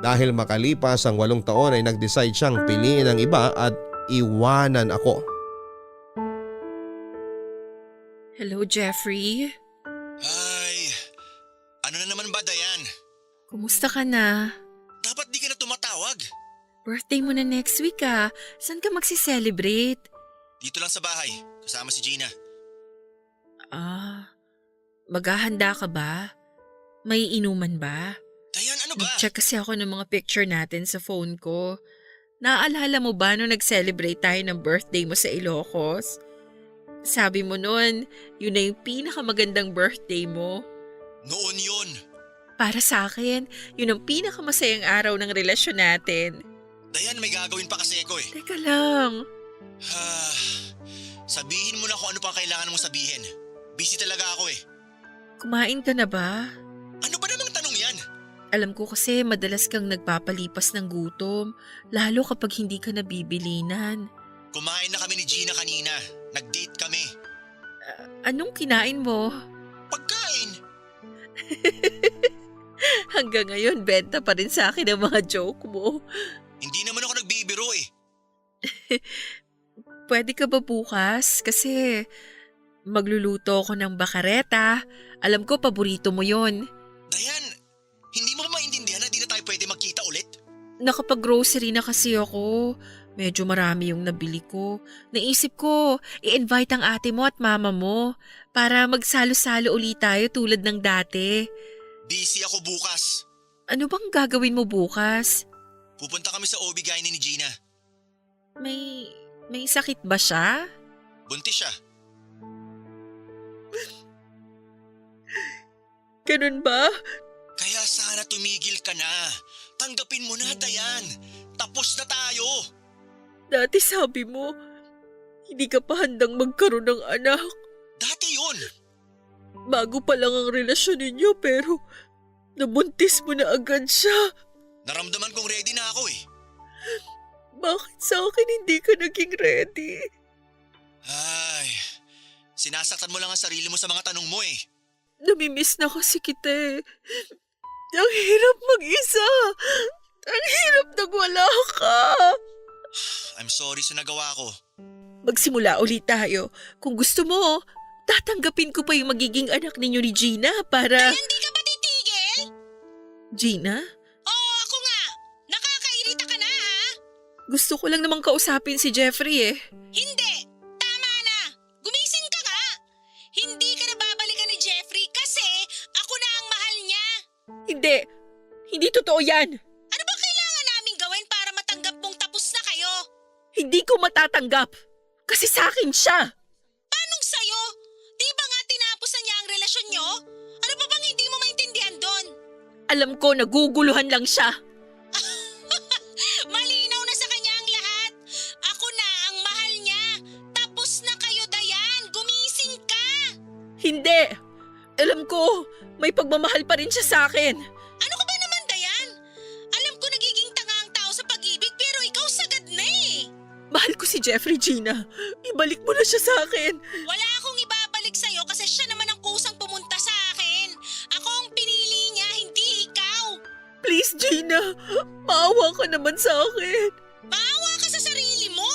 Dahil makalipas ang 8 taon ay nag-decide siyang piliin ang iba at iwanan ako. Hello, Jeffrey. Ay, ano na naman ba, Dayan? Kumusta ka na? Dapat di ka na tumatawag. Birthday mo na next week ah. Saan ka magsi-celebrate? Dito lang sa bahay, kasama si Gina. Maghahanda ka ba? May inuman ba? Dayan, ano ba? Nag-check kasi ako ng mga picture natin sa phone ko. Naaalala mo ba nung nag-celebrate tayo ng birthday mo sa Ilocos? Sabi mo nun, yun na yung pinakamagandang birthday mo. Noon yun. Para sa akin, yun ang pinakamasayang araw ng relasyon natin. Dayan, may gagawin pa kasi ako eh. Teka lang. Sabihin mo na kung ano pa kailangan mong sabihin. Busy talaga ako eh. Kumain ka na ba? Ano ba namang tanong yan? Alam ko kasi madalas kang nagpapalipas ng gutom, lalo kapag hindi ka nabibilinan. Kumain na kami ni Gina kanina. Nag-date kami. Anong kinain mo? Pagkain! Hanggang ngayon, benta pa rin sa akin ang mga joke mo. Hindi naman ako nagbibiro eh. Pwede ka ba bukas? Kasi magluluto ako ng bakareta. Alam ko, paborito mo yon. Dayan, hindi mo ba maintindihan na di na tayo pwede magkita ulit? Nakapag-grocery na kasi ako. Medyo marami yung nabili ko. Naisip ko, i-invite ang ate mo at mama mo para magsalo-salo ulit tayo tulad ng dati. Busy ako bukas. Ano bang gagawin mo bukas? Pupunta kami sa OB-GYN ni Gina. May sakit ba siya? Buntis siya. Ganun ba? Kaya sana tumigil ka na. Tanggapin mo na, Dayan. Tapos na tayo. Dati sabi mo, hindi ka pa handang magkaroon ng anak. Dati yun. Bago pa lang ang relasyon ninyo pero nabuntis mo na agad siya. Naramdaman kong ready na ako eh. Bakit sa akin hindi ka naging ready? Ay, sinasaktan mo lang ang sarili mo sa mga tanong mo eh. Namimiss na kasi kita eh. Ang hirap mag-isa. Ang hirap nang wala ka. I'm sorry sa nagawa ko. Magsimula ulit tayo. Kung gusto mo, tatanggapin ko pa yung magiging anak ninyo ni Gina para… Kaya hindi ka ba titigil? Gina? Oo, ako nga. Nakakairita ka na ha? Gusto ko lang namang kausapin si Jeffrey eh. Hindi. Tama na. Gumising ka nga. Hindi ka na babalikan ni Jeffrey kasi ako na ang mahal niya. Hindi. Hindi totoo yan. Ano ba kailangan namin gawin para matanggap mong tapos na kayo? Hindi ko matatanggap. Kasi sa akin siya. Anong sayo? Di ba nga tinapos na niya ang relasyon niyo? Ano pa bang hindi mo maintindihan doon? Alam ko naguguluhan lang siya. Malinaw na sa kanya ang lahat. Ako na ang mahal niya. Tapos na kayo, Dayan. Gumising ka. Hindi. Alam ko, may pagmamahal pa rin siya sa akin. Ano ka ba naman, Dayan? Alam ko nagiging tanga ang tao sa si Jeffrey, Gina. Ibalik mo na siya sa akin. Wala akong ibabalik sa'yo kasi siya naman ang kusang pumunta sa akin. Ako ang pinili niya, hindi ikaw. Please, Gina. Maawa ka naman sa akin. Maawa ka sa sarili mo.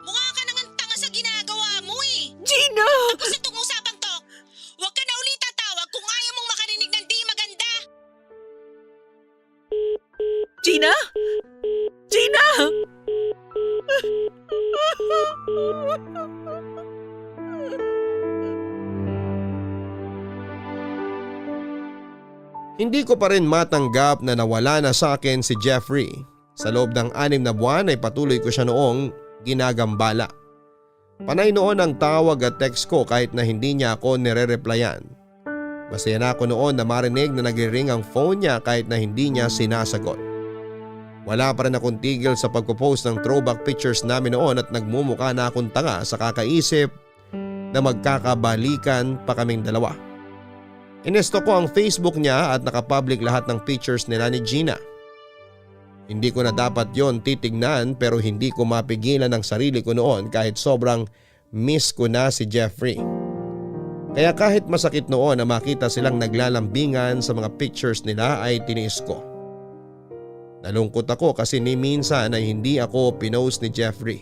Mukha ka nang ang tanga sa ginagawa mo eh. Gina! Tapos itong usapang to. Huwag ka na ulit tatawag kung ayaw mong makarinig ng di maganda. Gina? Gina! Hindi ko pa rin matanggap na nawala na sa akin si Jeffrey. Sa loob ng 6 na buwan ay patuloy ko siya noong ginagambala. Panay noon ang tawag at text ko kahit na hindi niya ako nire-replyan. Masaya na ako noon na marinig na nagre-ring ang phone niya kahit na hindi niya sinasagot. Wala pa rin akong tigil sa pagpo-post ng throwback pictures namin noon at nagmumukha na akong tanga sa kakaisip na magkakabalikan pa kaming dalawa. Inesto ko ang Facebook niya at nakapublic lahat ng pictures nila ni Gina. Hindi ko na dapat yon titignan pero hindi ko mapigilan ang sarili ko noon kahit sobrang miss ko na si Jeffrey. Kaya kahit masakit noon na makita silang naglalambingan sa mga pictures nila ay tiniis ko. Nalungkot ako kasi ni minsan ay hindi ako pinost ni Jeffrey.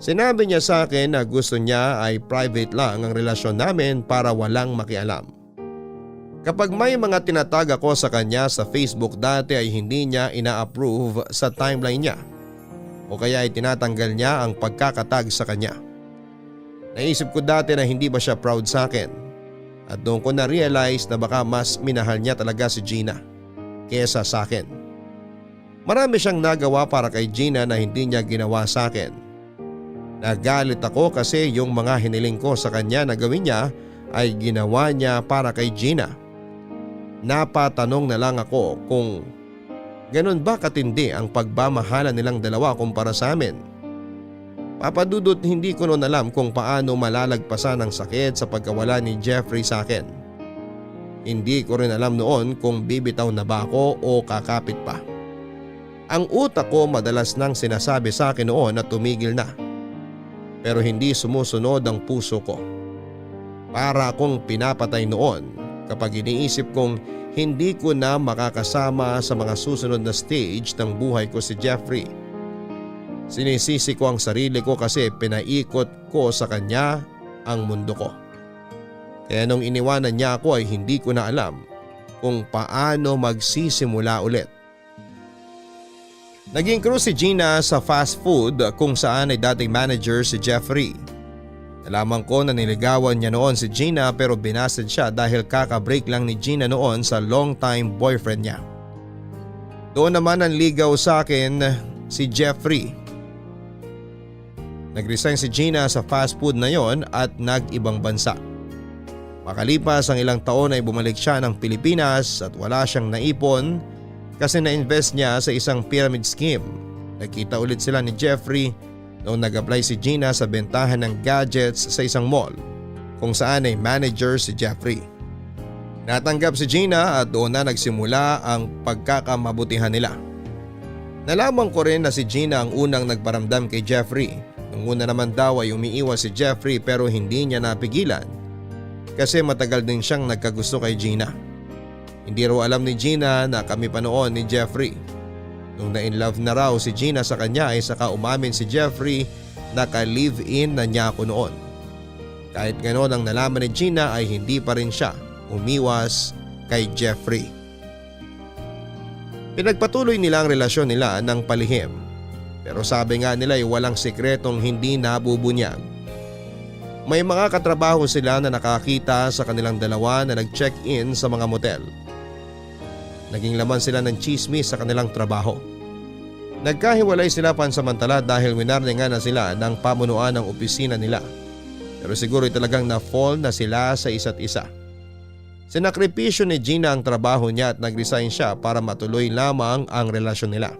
Sinabi niya sa akin na gusto niya ay private lang ang relasyon namin para walang makialam. Kapag may mga tinatag ako sa kanya sa Facebook dati ay hindi niya ina-approve sa timeline niya o kaya ay tinatanggal niya ang pagkakatag sa kanya. Naisip ko dati na hindi ba siya proud sa akin at doon ko na-realize na baka mas minahal niya talaga si Gina kesa sa akin. Marami siyang nagawa para kay Gina na hindi niya ginawa sa akin. Nagalit ako kasi yung mga hiniling ko sa kanya na gawin niya ay ginawa niya para kay Gina. Napatanong na lang ako kung ganun ba katindi ang pagmamahalan nilang dalawa kumpara sa amin. Papadudot hindi ko noon alam kung paano malalagpasan ang sakit sa pagkawala ni Jeffrey sa akin. Hindi ko rin alam noon kung bibitaw na ba ako o kakapit pa. Ang utak ko madalas nang sinasabi sa akin noon na tumigil na. Pero hindi sumusunod ang puso ko. Para akong pinapatay noon kapag iniisip kong hindi ko na makakasama sa mga susunod na stage ng buhay ko si Jeffrey. Sinisisi ko ang sarili ko kasi pinaikot ko sa kanya ang mundo ko. Kaya nung iniwanan niya ako ay hindi ko na alam kung paano magsisimula ulit. Naging crew si Gina sa fast food kung saan ay dating manager si Jeffrey. Nalaman ko na niligawan niya noon si Gina pero binasted siya dahil kaka-break lang ni Gina noon sa long-time boyfriend niya. Doon naman ang ligaw sa akin si Jeffrey. Nag-resign si Gina sa fast food na yon at nag-ibang bansa. Makalipas ang ilang taon ay bumalik siya ng Pilipinas at wala siyang naipon kasi na-invest niya sa isang pyramid scheme. Nagkita ulit sila ni Jeffrey noong nag-apply si Gina sa bentahan ng gadgets sa isang mall kung saan ay manager si Jeffrey. Natanggap si Gina at doon na nagsimula ang pagkakamabutihan nila. Nalaman ko rin na si Gina ang unang nagparamdam kay Jeffrey. Nung una naman daw ay umiiwas si Jeffrey pero hindi niya napigilan kasi matagal din siyang nagkagusto kay Gina. Hindi raw alam ni Gina na kami pa noon ni Jeffrey. Nung na-inlove na raw si Gina sa kanya ay saka umamin si Jeffrey na ka-live-in na niya ako noon. Kahit ganoon ang nalaman ni Gina ay hindi pa rin siya umiwas kay Jeffrey. Pinagpatuloy nila ang relasyon nila ng palihim. Pero sabi nga nila ay walang sikretong hindi nabubunyag. May mga katrabaho sila na nakakita sa kanilang dalawa na nag-check-in sa mga motel. Naging laman sila ng chismis sa kanilang trabaho. Nagkahiwalay sila pansamantala dahil winarningan na sila ng pamunuan ng opisina nila. Pero siguro talagang na-fall na sila sa isa't isa. Sinakripisyo ni Gina ang trabaho niya at nag-resign siya para matuloy lamang ang relasyon nila.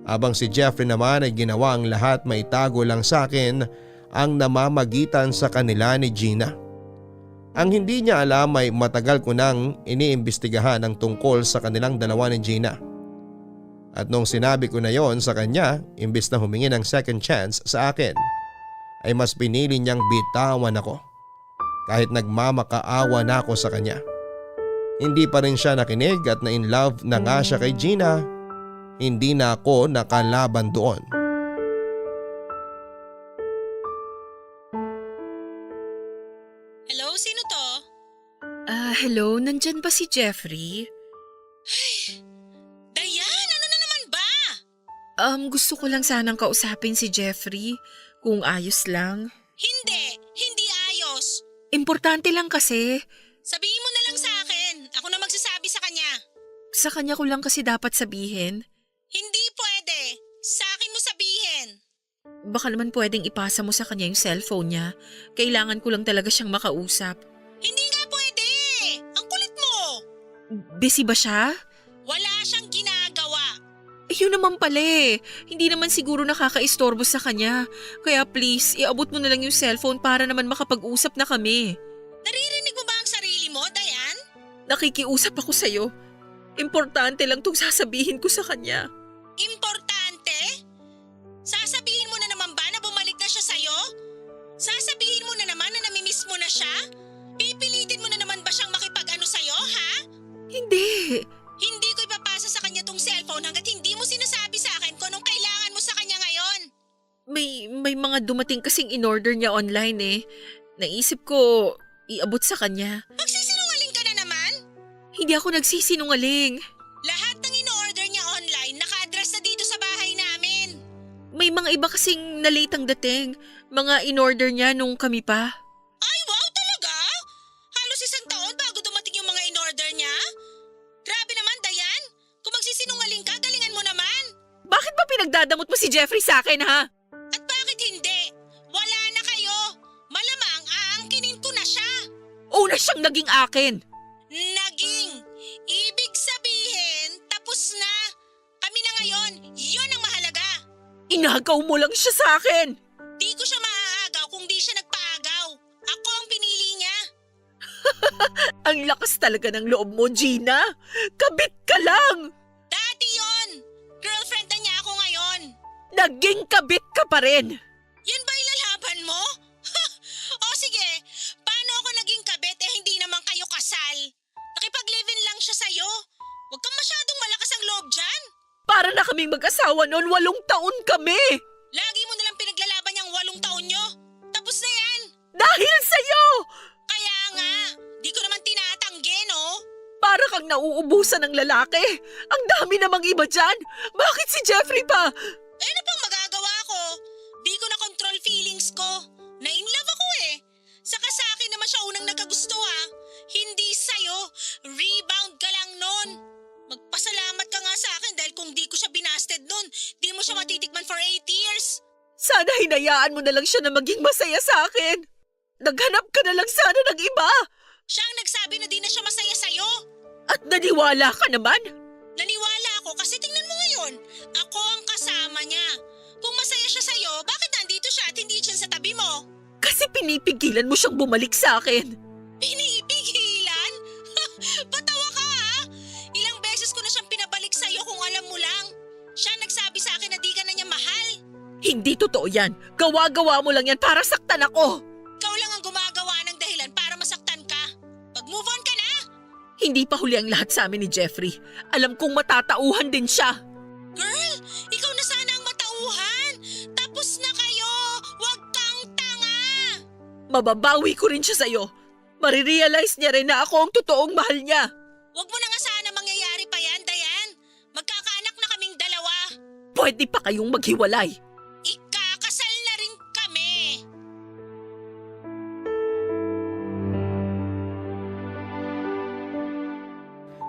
Habang si Jeffrey naman ay ginawa ang lahat maitago lang sa akin ang namamagitan sa kanila ni Gina. Ang hindi niya alam ay matagal ko nang iniimbestigahan ang tungkol sa kanilang dalawa ni Gina. At nung sinabi ko na yon sa kanya, imbis na humingi ng second chance sa akin, ay mas pinili niyang bitawan ako. Kahit nagmamakaawa na ako sa kanya. Hindi pa rin siya nakinig at na in love na nga siya kay Gina, hindi na ako nakalaban doon. Hello, sino to? Hello, nandyan ba si Jeffrey? Dayan, ano na naman ba? Gusto ko lang sanang kausapin si Jeffrey, kung ayos lang. Hindi ayos. Importante lang kasi. Sabihin mo na lang sa akin. Ako na magsasabi sa kanya. Sa kanya ko lang kasi dapat sabihin. Hindi pwede. Sa akin mo sabihin. Baka naman pwedeng ipasa mo sa kanya yung cellphone niya. Kailangan ko lang talaga siyang makausap. Hindi nga pwede. Ang kulit mo. Busy ba siya? Wala siyang ginagawa. Yun naman pala eh. Hindi naman siguro nakakaistorbo sa kanya. Kaya please, iabot mo na lang yung cellphone para naman makapag-usap na kami. Naririnig mo ba ang sarili mo, Dayan? Nakikiusap ako sa'yo. Importante lang itong sasabihin ko sa kanya. Importante? Sasabihin mo na naman ba na bumalik na siya sa'yo? Sasabihin mo na naman na namimiss mo na siya? Pipilitin mo na naman ba siyang makipag-ano sa'yo, ha? Hindi. Hindi ko ipapasa sa kanya tong cellphone hanggat hindi mo sinasabi sa akin kung anong kailangan mo sa kanya ngayon. May mga dumating kasing in-order niya online eh. Naisip ko, iabot sa kanya. Magsisinungaling ka na naman? Hindi ako nagsisinungaling. Lahat ng in-order niya online naka-address na dito sa bahay namin. May mga iba kasing na-late ang dating. Mga in-order niya nung kami pa. Ay, wow talaga? Halos isang taon bago dumating yung mga in-order niya? Grabe naman, Dayan. Kung magsisinungaling ka, galingan mo naman. Bakit ba pinagdadamot mo si Jeffrey sa akin ha? At bakit hindi? Wala na kayo. Malamang aangkinin ko na siya. Una siyang naging akin. Naging. Ibig sabihin, tapos na. Kami na ngayon, yun ang mahalaga. Inagaw mo lang siya sa akin. Di ko siya maaagaw kung di siya nagpaagaw. Ako ang pinili niya. Ang lakas talaga ng loob mo, Gina. Kabit ka lang. Dati yon. Girlfriend na niya ako ngayon. Naging kabit ka pa rin. Yan ba ilalaban mo? O sige, paano ako naging kabit hindi naman kayo kasal? Nakipag-live-in lang siya sa'yo. Huwag kang masyadong malakas ang loob dyan. Para na kaming mag-asawa noon, 8 taon kami. Lagi mo nalang pinaglalaban yung 8 taon nyo. Tapos na yan. Dahil sa'yo. Kaya nga, di ko naman tinatanggi, no? Para kang nauubusan ng lalaki. Ang dami namang iba dyan. Bakit si Jeffrey pa? Eh, ano pang magagawa ko? Di ko na control feelings ko. Na-in-love ako eh. Saka sa akin naman siya unang nagkagusto ha. Hindi sa'yo. Rebound ka lang nun. Magpasalamat ka nga sa akin dahil kung di ko siya binasted nun, di mo siya matitikman for 8 years. Sana hinayaan mo na lang siya na maging masaya sa akin. Naghanap ka na lang sana ng iba. Siya ang nagsabi na di na siya masaya sa'yo. At naniwala ka naman. Naniwala ako kasi tingnan mo ngayon. Ako ang kasama niya. Kung masaya siya sa'yo, bakit nandito siya at hindi siya sa tabi mo? Kasi pinipigilan mo siyang bumalik sa akin. Pinipigilan? Patawa ka ha? Ilang beses ko na siyang pinabalik sa'yo kung alam mo lang. Siya nagsabi sa akin na di ka na niya mahal. Hindi totoo yan. Gawa-gawa mo lang yan para saktan ako. Ikaw lang ang gumagawa ng dahilan para masaktan ka. Pag-move on ka na. Hindi pa huli ang lahat sa amin ni Jeffrey. Alam kong matatauhan din siya. Girl, ikaw na sana ang matauhan. Tapos na kayo. Huwag kang tanga. Mababawi ko rin siya sa'yo. Marirealize niya rin na ako ang totoong mahal niya. Huwag mo na nga sana mangyayari pa yan, Dayan. Magkakaanak na kaming dalawa. Pwede pa kayong maghiwalay. Ikakasal na rin kami.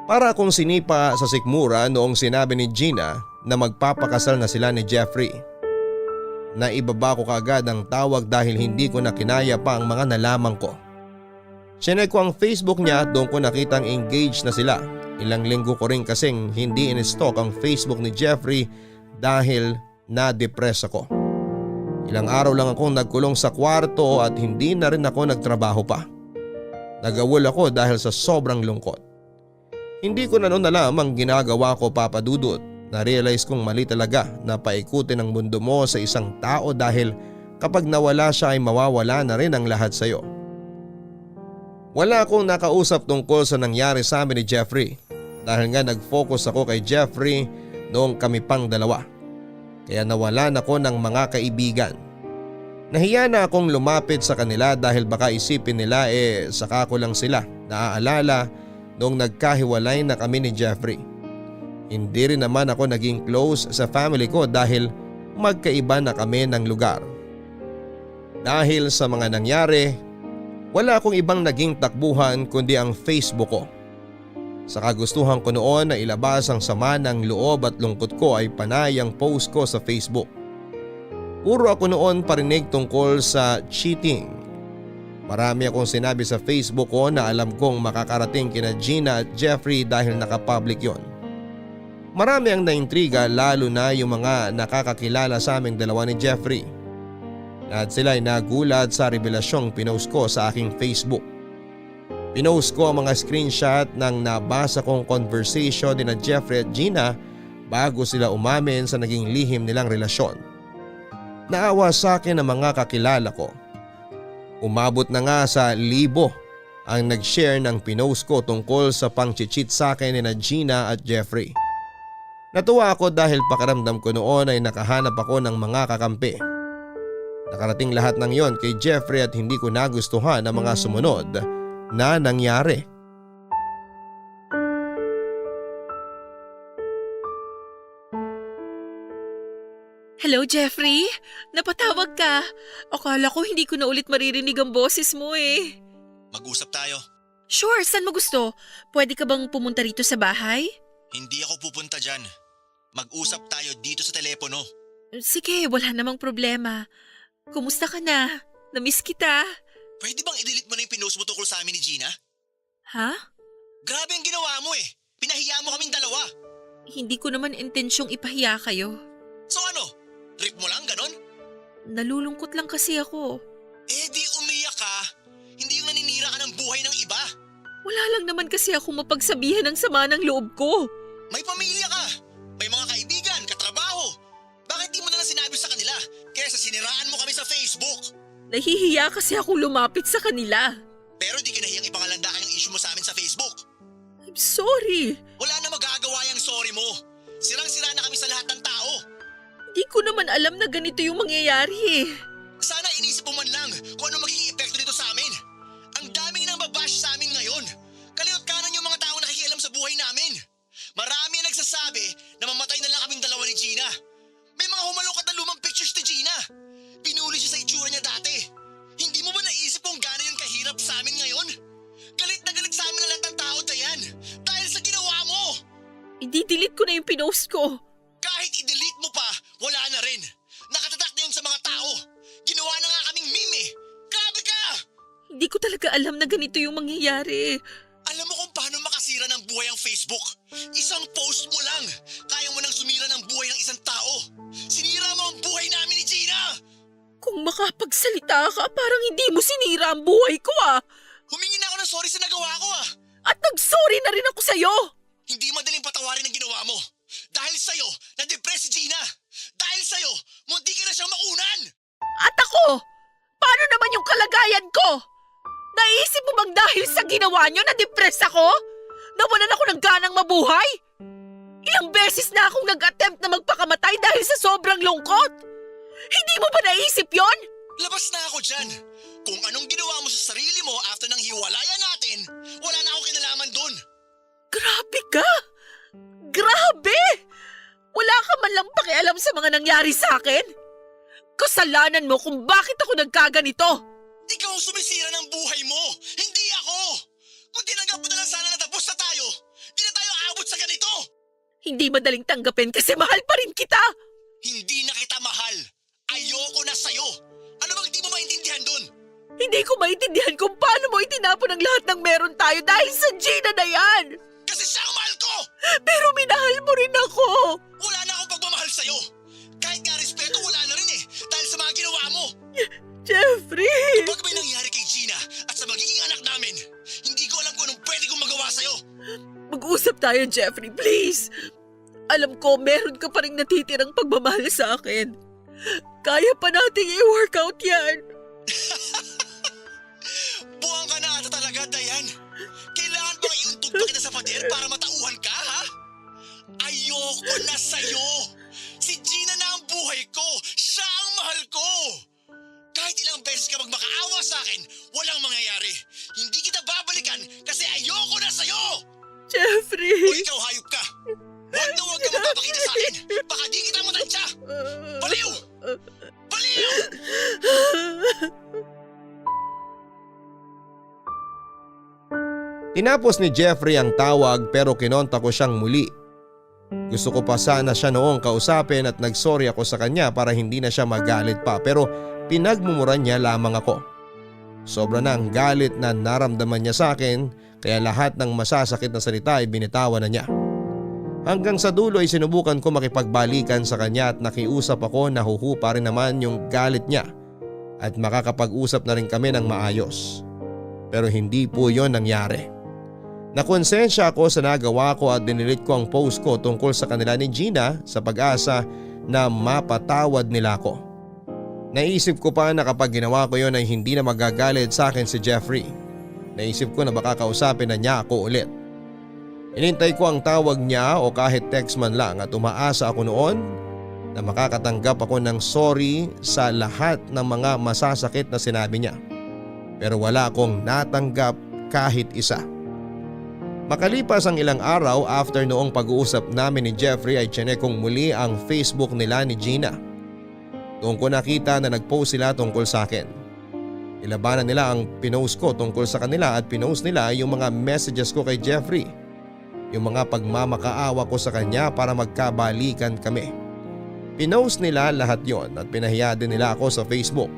Para akong sinipa sa sikmura noong sinabi ni Gina na magpapakasal na sila ni Jeffrey. Naibaba ko kaagad ang tawag dahil hindi ko na kinaya pa ang mga nalaman ko. Sinek ko ang Facebook niya at doon ko nakitang engaged na sila. Ilang linggo ko rin kasing hindi in-stalk ang Facebook ni Jeffrey dahil na-depress ako. Ilang araw lang akong nagkulong sa kwarto at hindi na rin ako nagtrabaho pa. Nagawol ako dahil sa sobrang lungkot. Hindi ko na noon alam ang ginagawa ko, Papa Dudut, Na-realize kong mali talaga na paikutin ang mundo mo sa isang tao dahil kapag nawala siya ay mawawala na rin ang lahat sa iyo. Wala akong nakausap tungkol sa nangyari sa amin ni Jeffrey dahil nga nag-focus ako kay Jeffrey noong kami pang dalawa. Kaya nawalan ako ng mga kaibigan. Nahiya na akong lumapit sa kanila dahil baka isipin nila saka ko lang sila naaalala noong nagkahiwalay na kami ni Jeffrey. Hindi rin naman ako naging close sa family ko dahil magkaiba na kami ng lugar. Dahil sa mga nangyari, wala akong ibang naging takbuhan kundi ang Facebook ko. Sa kagustuhan ko noon na ilabas ang sama ng loob at lungkot ko ay panay ang post ko sa Facebook. Puro ako noon parinig tungkol sa cheating. Marami akong sinabi sa Facebook ko na alam kong makakarating kina Gina at Jeffrey dahil nakapublic yon. Marami ang naintriga lalo na yung mga nakakakilala sa aming dalawa ni Jeffrey. Lahat sila ay nagulat sa revelasyong pinost ko sa aking Facebook. Pinost ko ang mga screenshot ng nabasa kong conversation ni na Jeffrey at Gina bago sila umamin sa naging lihim nilang relasyon. Naawa sa akin ang mga kakilala ko. Umabot na nga sa 1,000 ang nag-share ng pinost ko tungkol sa pang-cheat sa akin ni na Gina at Jeffrey. Natuwa ako dahil pakiramdam ko noon ay nakahanap ako ng mga kakampi. Nakarating lahat ng yon kay Jeffrey at hindi ko nagustuhan ang mga sumunod na nangyari. Hello, Jeffrey? Napatawag ka. Akala ko hindi ko na ulit maririnig ang boses mo eh. Mag-usap tayo. Sure, saan mo gusto? Pwede ka bang pumunta rito sa bahay? Hindi ako pupunta dyan. Mag-usap tayo dito sa telepono. Sige, wala namang problema. Kumusta ka na? Namiss kita. Pwede bang i-delete mo na yung pinost mo tungkol sa amin ni Gina? Ha? Grabe ang ginawa mo eh. Pinahiya mo kaming dalawa. Hindi ko naman intensyong ipahiya kayo. So ano? Trip mo lang ganon? Nalulungkot lang kasi ako. Di umiyak ka. Hindi yung naninira ka ng buhay ng iba. Wala lang naman kasi ako mapagsabihan ng sama ng loob ko. May pamilya ka. May mga kaibigan, katrabaho. Bakit di mo na lang sinabi sa kanila? Kaysa siniraan mo kami sa Facebook. Nahihiya kasi ako lumapit sa kanila. Pero di ka nahiyang ipangalandakan yung issue mo sa amin sa Facebook. I'm sorry. Wala na magagawa yung sorry mo. Sirang-sira na kami sa lahat ng tao. Di ko naman alam na ganito yung mangyayari eh. Sana inisip mo man lang kung ano magiging epekto nito sa amin. Ang daming nang babash sa amin ngayon. Kaliot kanan yung mga tao nakikialam sa buhay namin. Marami ang nagsasabi na mamatay na lang kaming dalawa ni Gina. May mga humalungkat na lumang pictures ni Gina. Pinuli siya sa itsura niya dati. Hindi mo ba naisip kung gaano yun kahirap sa amin ngayon? Galit na galit sa amin na lahat ng tao, Dayan. Dahil sa ginawa mo. I-delete ko na yung pinost ko. Kahit i-delete mo pa, wala na rin. Nakatatak na yun sa mga tao. Ginawa na nga kaming meme eh. Grabe ka! Hindi ko talaga alam na ganito yung mangyayari. Alam mo kung paano makasira ng buhay ang Facebook? Isang post mo lang. Kaya mo nang sumira ng buhay ng isang tao. Sinira mo ang buhay namin ni Gina! Kung makapagsalita ka, parang hindi mo sinira ang buhay ko ah. Humingi na ako ng sorry sa nagawa ko ah. At nag-sorry na rin ako sa'yo. Hindi madaling patawarin ang ginawa mo. Dahil sa'yo, na-depress si Gina. Dahil sa'yo, munti ka na siyang makunan. At ako, paano naman yung kalagayan ko? Naisip mo bang dahil sa ginawa nyo na-depress ako? Nawalan ako ng ganang mabuhay? Ilang beses na akong nag-attempt na magpakamatay dahil sa sobrang lungkot. Hindi mo ba naisip yon? Labas na ako dyan. Kung anong ginawa mo sa sarili mo after ng hiwalayan natin, wala na akong kinalaman dun. Grabe ka! Grabe! Wala ka man lang pakialam sa mga nangyari sa akin? Kasalanan mo kung bakit ako nagkaganito. Ikaw ang sumisira ng buhay mo, hindi ako! Kung tinanggap mo na lang sana na tapos na tayo, di na tayo aabot sa ganito! Hindi madaling tanggapin kasi mahal pa rin kita. Hindi na kita mahal. Ayoko na sa'yo. Ano bang di mo maintindihan dun? Hindi ko maintindihan kung paano mo itinapon ang lahat ng meron tayo dahil sa Gina na yan. Kasi siya ang mahal ko! Pero minahal mo rin ako. Wala na akong pagmamahal sa'yo. Kahit nga respeto, wala na rin eh. Dahil sa mga ginawa mo. Jeffrey! Kapag may nangyari kay Gina at sa magiging anak namin, hindi ko alam kung anong pwede kong magawa sa'yo. Mag-usap tayo, Jeffrey, please. alam ko meron ka pa rin natitirang pagmamahal sa akin. Kaya pa nating i-workout yan. Buwang ka na ata talaga, Dayan. Kailangan bang iuntog pa kita sa pader para matauhan ka, ha? Ayoko na sa'yo. Si Gina na ang buhay ko. Siya ang mahal ko. Kahit ilang beses ka magmakaawa sa akin, walang mangyayari. Hindi kita babalikan kasi ayoko na sa'yo! Jeffrey! O ikaw, hayop ka! Huwag ka magpapakita sa akin! Baka di kita matansya! Baliw! Baliw! Tinapos ni Jeffrey ang tawag pero kinonta ko siyang muli. Gusto ko pa sana siya noong kausapin at nagsorry ako sa kanya para hindi na siya magalit pa, pero pinagmumuran niya lamang ako. Sobra na ang galit na naramdaman niya sa akin, kaya lahat ng masasakit na salita ay binitawan na niya. Hanggang sa dulo ay sinubukan ko makipagbalikan sa kanya at nakiusap ako na huhupa rin naman yung galit niya at makakapag-usap na rin kami ng maayos. Pero hindi po yon nangyari. Nakonsensya ako sa nagawa ko at dinilit ko ang post ko tungkol sa kanila ni Gina sa pag-asa na mapatawad nila ako. Naisip ko pa na kapag ginawa ko yon ay hindi na magagalit sa akin si Jeffrey. Naisip ko na baka kausapin na niya ako ulit. Inintay ko ang tawag niya o kahit text man lang at umaasa ako noon na makakatanggap ako ng sorry sa lahat ng mga masasakit na sinabi niya. Pero wala akong natanggap kahit isa. Makalipas ang ilang araw after noong pag-uusap namin ni Jeffrey ay chinek kong muli ang Facebook nila ni Gina. Doon ko nakita na nag-post sila tungkol sa akin. Ilabanan nila ang pinost ko tungkol sa kanila at pinost nila yung mga messages ko kay Jeffrey. Yung mga pagmamakaawa ko sa kanya para magkabalikan kami. Pinost nila lahat yon at pinahiya din nila ako sa Facebook.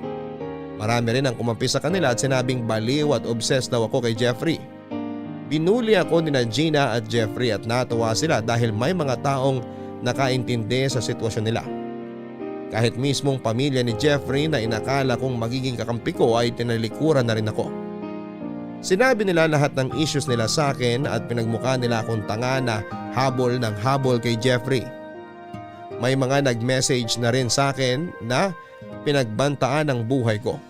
Marami rin ang kumampi sa kanila at sinabing baliw at obsessed daw ako kay Jeffrey. Binuli ako ni Gina at Jeffrey at natuwa sila dahil may mga taong nakaintindi sa sitwasyon nila. Kahit mismong pamilya ni Jeffrey na inakala kong magiging kakampi ko ay tinalikuran na rin ako. Sinabi nila lahat ng issues nila sa akin at pinagmukha nila akong tanga na habol ng habol kay Jeffrey. May mga nag-message na rin sa akin na pinagbantaan ang buhay ko.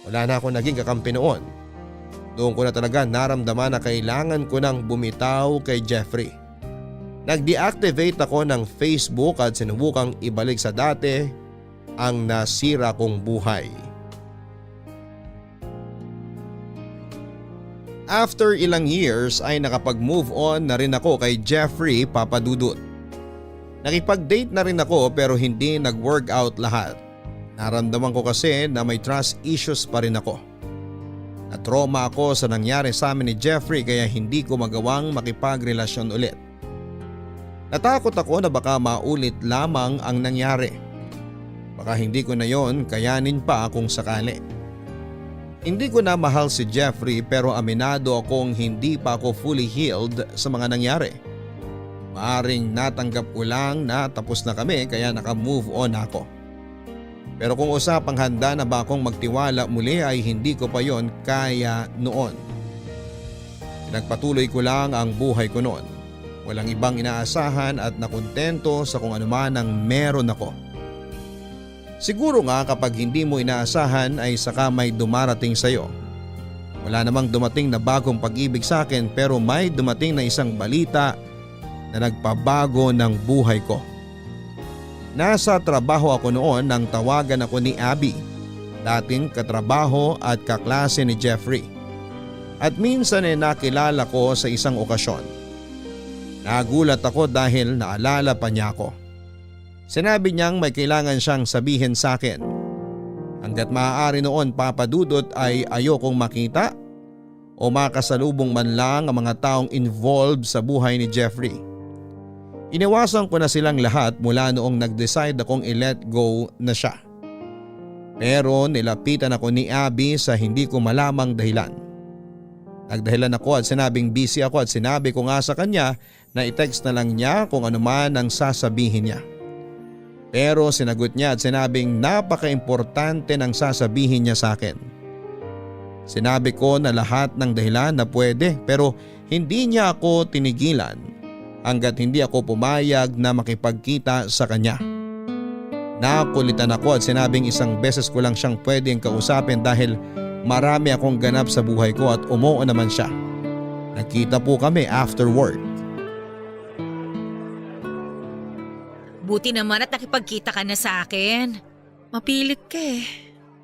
Wala na akong naging kakampi noon. Doon ko na talaga naramdaman na kailangan ko nang bumitaw kay Jeffrey. Nag-deactivate ako ng Facebook at sinubukang ibalik sa dati ang nasira kong buhay. After ilang years ay nakapag-move on na rin ako kay Jeffrey Papadudut. Nakipag-date na rin ako pero hindi nag-workout lahat. Naramdaman ko kasi na may trust issues pa rin ako. Na-trauma ako sa nangyari sa amin ni Jeffrey kaya hindi ko magawang makipagrelasyon ulit. Natakot ako na baka maulit lamang ang nangyari. Baka hindi ko na yon kayanin pa kung sakali. Hindi ko na mahal si Jeffrey pero aminado akong hindi pa ako fully healed sa mga nangyari. Maaring natanggap ko lang na tapos na kami kaya naka-move on ako. Pero kung usapang handa na ba akong magtiwala muli ay hindi ko pa yon kaya noon. Pinagpatuloy ko lang ang buhay ko noon. Walang ibang inaasahan at nakontento sa kung anuman ang meron ako. Siguro nga kapag hindi mo inaasahan ay saka may dumarating sa'yo. Wala namang dumating na bagong pag-ibig sa akin pero may dumating na isang balita na nagpabago ng buhay ko. Nasa trabaho ako noon nang tawagan ako ni Abby, dating katrabaho at kaklase ni Jeffrey. At minsan ay nakilala ko sa isang okasyon. Nagulat ako dahil naalala pa niya ako. Sinabi niyang may kailangan siyang sabihin sa akin. Hanggat maaari noon Papadudot ay ayokong makita o makasalubong man lang ang mga taong involved sa buhay ni Jeffrey. Iniwasan ko na silang lahat mula noong nag-decide akong i-let go na siya. Pero nilapitan ako ni Abby sa hindi ko malamang dahilan. Nagdahilan ako at sinabing busy ako at sinabi ko nga sa kanya na i-text na lang niya kung ano man ang sasabihin niya. Pero sinagot niya at sinabing napaka-importante ng sasabihin niya sa akin. Sinabi ko na lahat ng dahilan na pwede pero hindi niya ako tinigilan hanggat hindi ako pumayag na makipagkita sa kanya. Nakulitan ako at sinabing isang beses ko lang siyang pwedeng kausapin dahil marami akong ganap sa buhay ko at umuo naman siya. Nagkita po kami after work. Buti naman at nakipagkita ka na sa akin. Mapilit ka eh.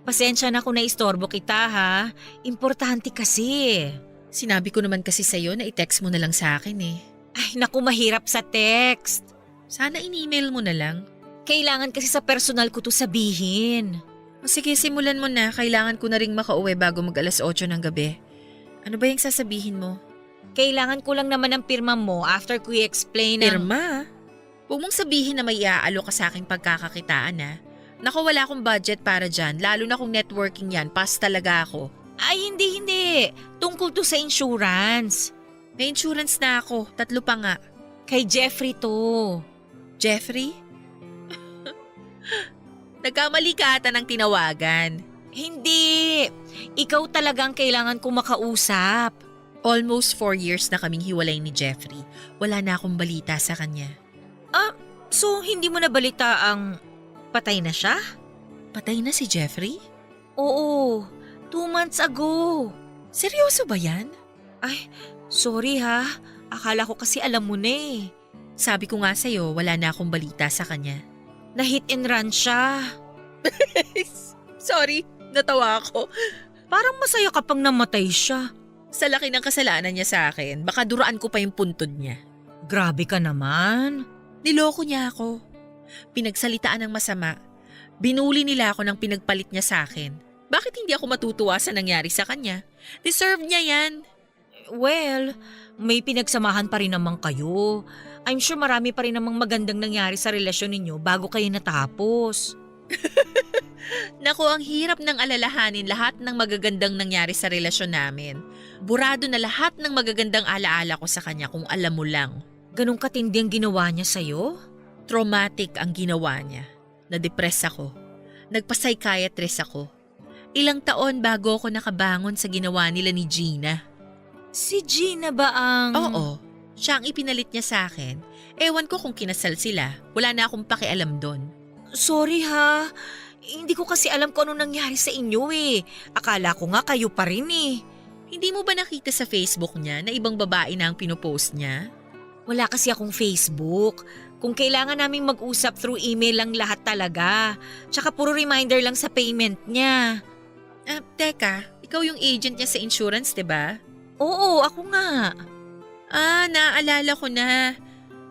Pasensya na kung naistorbo kita ha. Importante kasi. Sinabi ko naman kasi sa'yo na i-text mo na lang sa akin eh. Ay naku, mahirap sa text. Sana in-email mo na lang. Kailangan kasi sa personal ko to sabihin. O sige, simulan mo na. Kailangan ko na ring makauwi bago mag alas 8 ng gabi. Ano ba yung sasabihin mo? Kailangan ko lang naman ng pirma mo after ko i-explain ang… Pirma? Huwag mong sabihin na may iaalo ka sa aking pagkakakitaan ha. Naku, wala akong budget para dyan. Lalo na kung networking yan. Pass talaga ako. Ay hindi. Tungkol to sa insurance. May insurance na ako. 3 pa nga. Kay Jeffrey to. Jeffrey? Nagkamali ka ata ng tinawagan. Hindi. Ikaw talagang kailangan ko makausap. Almost 4 years na kaming hiwalay ni Jeffrey. Wala na akong balita sa kanya. So hindi mo na balita ang patay na siya? Patay na si Jeffrey? Oo, 2 months ago. Seryoso ba yan? Ay, sorry ha. Akala ko kasi alam mo na eh. Sabi ko nga sa'yo, wala na akong balita sa kanya. Na-hit and run siya. Sorry, natawa ako. Parang masaya kapag namatay siya. Sa laki ng kasalanan niya sa akin, baka duraan ko pa yung puntod niya. Grabe ka naman. Niloko niya ako. Pinagsalitaan ng masama. Binuli nila ako ng pinagpalit niya sa akin. Bakit hindi ako matutuwa sa nangyari sa kanya? Deserve niya yan. Well, may pinagsamahan pa rin naman kayo. I'm sure marami pa rin namang magandang nangyari sa relasyon ninyo bago kayo natapos. Naku, ang hirap ng alalahanin lahat ng magagandang nangyari sa relasyon namin. Burado na lahat ng magagandang alaala ko sa kanya kung alam mo lang. Ganong katindi ang ginawa niya sa'yo? Traumatic ang ginawa niya. Na-depress ako. Nagpa-psychiatrist ako. Ilang taon bago ako nakabangon sa ginawa nila ni Gina. Si Gina ba ang… Oo. Siya ang ipinalit niya sa akin. Ewan ko kung kinasal sila. Wala na akong pakialam doon. Sorry ha. Hindi ko kasi alam kung anong nangyari sa inyo eh. Akala ko nga kayo pa rin eh. Hindi mo ba nakita sa Facebook niya na ibang babae na ang pinopost niya? Wala kasi akong Facebook. Kung kailangan naming mag-usap through email lang lahat talaga. Tsaka puro reminder lang sa payment niya. Teka, ikaw yung agent niya sa insurance, diba? Oo, ako nga. Naaalala ko na.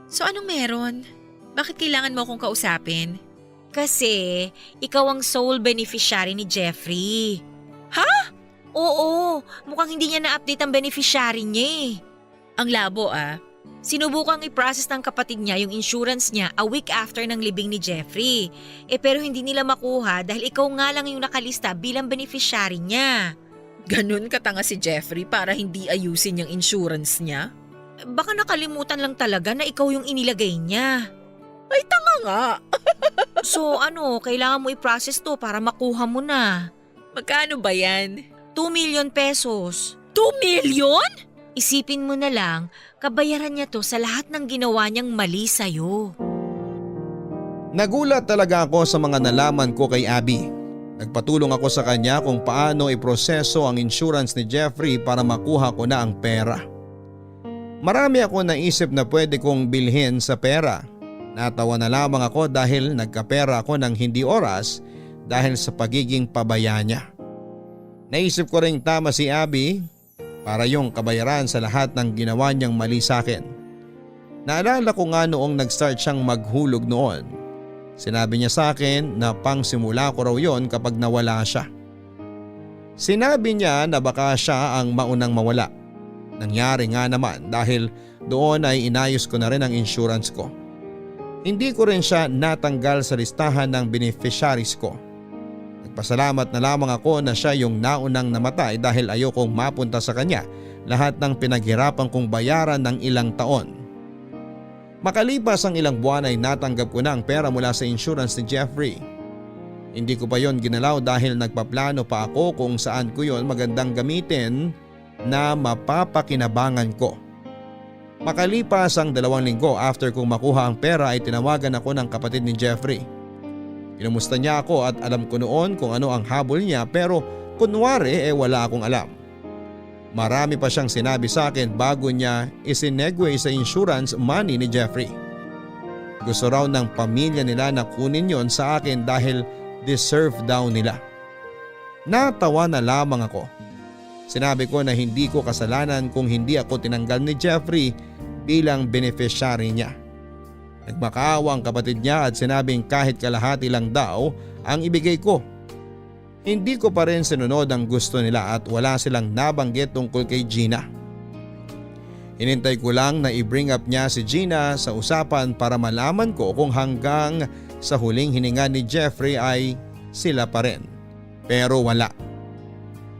So anong meron? Bakit kailangan mo akong kausapin? Kasi ikaw ang sole beneficiary ni Jeffrey. Ha? Oo, mukhang hindi niya na-update ang beneficiary niya eh. Ang labo Sinubukang i-process ng kapatid niya yung insurance niya a week after ng libing ni Jeffrey. Pero hindi nila makuha dahil ikaw nga lang yung nakalista bilang beneficiary niya. Ganun katanga si Jeffrey para hindi ayusin yung insurance niya? Baka nakalimutan lang talaga na ikaw yung inilagay niya. Ay, tanga nga! So kailangan mo i-process to para makuha mo na. Magkano ba yan? 2 million pesos. 2 million? Isipin mo na lang, kabayaran niya to sa lahat ng ginawa niyang mali sa'yo. Nagulat talaga ako sa mga nalaman ko kay Abby. Nagpatulong ako sa kanya kung paano iproseso ang insurance ni Jeffrey para makuha ko na ang pera. Marami ako naisip na pwede kong bilhin sa pera. Natawa na lamang ako dahil nagkapera ako ng hindi oras dahil sa pagiging pabaya niya. Naisip ko ring tama si Abby para yung kabayaran sa lahat ng ginawa niyang mali sa akin. Naalala ko nga noong nag-start siyang maghulog noon. Sinabi niya sa akin na pangsimula ko raw yon kapag nawala siya. Sinabi niya na baka siya ang maunang mawala. Nangyari nga naman dahil doon ay inayos ko na rin ang insurance ko. Hindi ko rin siya natanggal sa listahan ng beneficiaries ko. Nagpasalamat na lamang ako na siya yung naunang namatay dahil ayokong mapunta sa kanya lahat ng pinaghirapan kong bayaran ng ilang taon. Makalipas ang ilang buwan ay natanggap ko na ang pera mula sa insurance ni Jeffrey. Hindi ko pa yon ginalaw dahil nagpaplano pa ako kung saan ko yon magandang gamitin na mapapakinabangan ko. Makalipas ang 2 linggo after kong makuha ang pera ay tinawagan ako ng kapatid ni Jeffrey. Kinumusta niya ako at alam ko noon kung ano ang habol niya pero kunwari wala akong alam. Marami pa siyang sinabi sa akin bago niya isinegway sa insurance money ni Jeffrey. Gusto raw ng pamilya nila na kunin yon sa akin dahil deserve daw nila. Natawa na lamang ako. Sinabi ko na hindi ko kasalanan kung hindi ako tinanggal ni Jeffrey bilang beneficiary niya. Nagmakaawa ang kapatid niya at sinabing kahit kalahati lang daw ang ibigay ko. Hindi ko pa rin sinunod ang gusto nila at wala silang nabanggit tungkol kay Gina. Hinintay ko lang na i-bring up niya si Gina sa usapan para malaman ko kung hanggang sa huling hininga ni Jeffrey ay sila pa rin. Pero wala.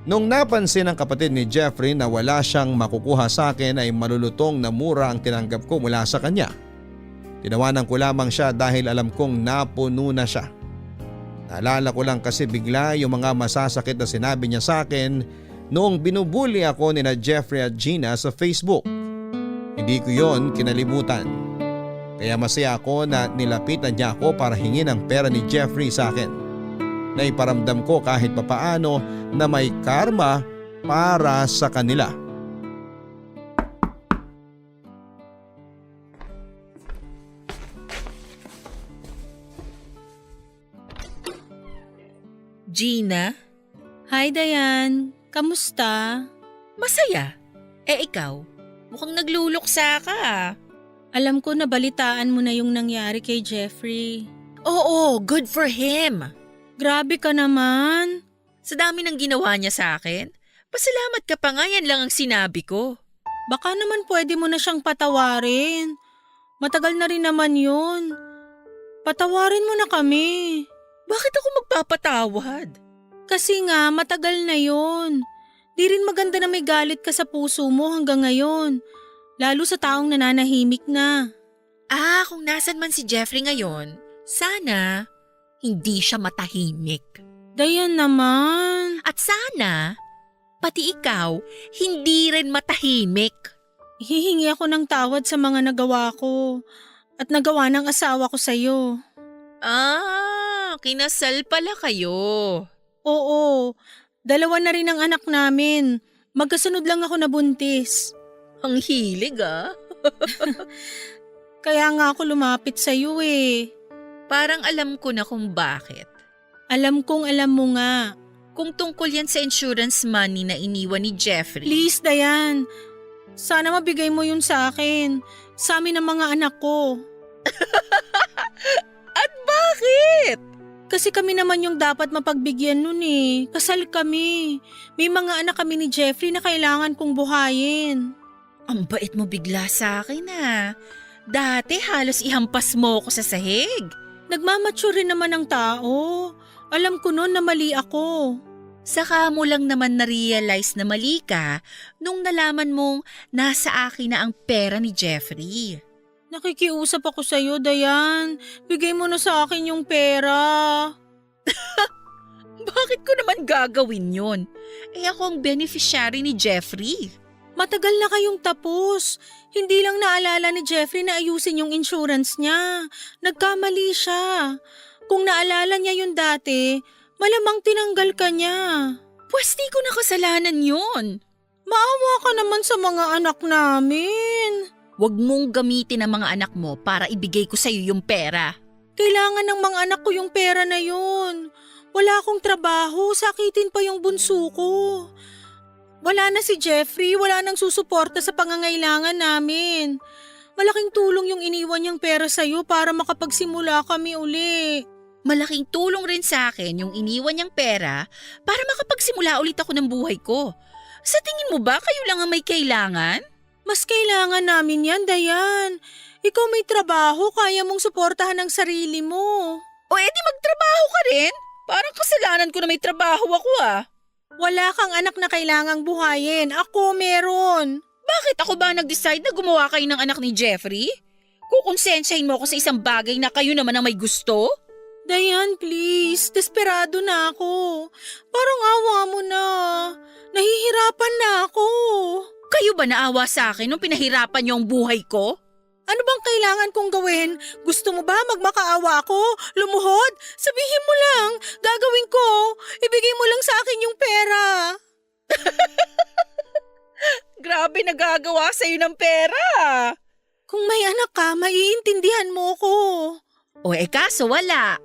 Nung napansin ng kapatid ni Jeffrey na wala siyang makukuha sa akin ay malulutong na mura ang tinanggap ko mula sa kanya. Tinawanan ko lamang siya dahil alam kong napuno na siya. Naalala ko lang kasi bigla yung mga masasakit na sinabi niya sa akin noong binubuli ako ni na Jeffrey at Gina sa Facebook. Hindi ko yon kinalimutan. Kaya masaya ako na nilapitan niya ako para hingin ang pera ni Jeffrey sa akin. Naiparamdam ko kahit papaano na may karma para sa kanila. Gina? Hi Dayan, kamusta? Masaya. Ikaw? Mukhang nagluluksa ka. Alam ko na balitaan mo na yung nangyari kay Jeffrey. Oo, good for him. Grabe ka naman. Sa dami ng ginawa niya sa akin, pasalamat ka pa nga, yan lang ang sinabi ko. Baka naman pwede mo na siyang patawarin. Matagal na rin naman yun. Patawarin mo na kami. Bakit ako magpapatawad? Kasi nga, matagal na yun. Di rin maganda na may galit ka sa puso mo hanggang ngayon. Lalo sa taong nananahimik na. Kung nasan man si Jeffrey ngayon, sana hindi siya matahimik. Dayan naman. At sana, pati ikaw, hindi rin matahimik. Hihingi ako ng tawad sa mga nagawa ko at nagawa ng asawa ko sa'yo. Kinasal pala kayo. Oo, 2 na rin ang anak namin. Magkasunod lang ako nabuntis. Ang hilig Kaya nga ako lumapit sa'yo eh. Parang alam ko na kung bakit. Alam kong alam mo nga. Kung tungkol yan sa insurance money na iniwan ni Jeffrey. Please, Dayan. Sana mabigay mo yun sa akin. Sa amin ang mga anak ko. At bakit? Kasi kami naman yung dapat mapagbigyan nun eh. Kasal kami. May mga anak kami ni Jeffrey na kailangan kong buhayin. Ang bait mo bigla sa akin Dati halos ihampas mo ko sa sahig. Nagmamature rin naman ang tao. Alam ko noon na mali ako. Saka mo lang naman na-realize na mali ka nung nalaman mong nasa akin na ang pera ni Jeffrey. Nakikiusap ako sa'yo, Dayan. Bigay mo na sa akin yung pera. Bakit ko naman gagawin yun? Ako ang beneficiary ni Jeffrey. Matagal na kayong tapos. Hindi lang naalala ni Jeffrey na ayusin yung insurance niya. Nagkamali siya. Kung naalala niya yun dati, malamang tinanggal ka niya. Pwes di ko na kasalanan yun. Maawa ka naman sa mga anak namin. Huwag mong gamitin ang mga anak mo para ibigay ko sa'yo yung pera. Kailangan ng mga anak ko yung pera na yun. Wala akong trabaho, sakitin pa yung bunso ko. Wala na si Jeffrey, wala nang susuporta sa pangangailangan namin. Malaking tulong yung iniwan niyang pera sa'yo para makapagsimula kami uli. Malaking tulong rin sa akin yung iniwan niyang pera para makapagsimula ulit ako ng buhay ko. Sa tingin mo ba kayo lang ang may kailangan? Mas kailangan namin yan, Dayan. Ikaw may trabaho, kaya mong suportahan ang sarili mo. O edi magtrabaho ka rin? Parang kasalanan ko na may trabaho ako Wala kang anak na kailangang buhayin. Ako meron. Bakit ako ba nag-decide na gumawa kayo ng anak ni Jeffrey? Kukonsensyahin mo ako sa isang bagay na kayo naman ang may gusto? Dayan, please. Desperado na ako. Parang awa mo na. Nahihirapan na ako. Kayo ba naawa sa akin nung pinahirapan niyo ang buhay ko? Ano bang kailangan kong gawin? Gusto mo ba magmakaawa ako? Lumuhod? Sabihin mo lang, gagawin ko. Ibigay mo lang sa akin yung pera. Grabe nagagawa sa'yo ng pera. Kung may anak ka, maiintindihan mo ko. O kaso wala.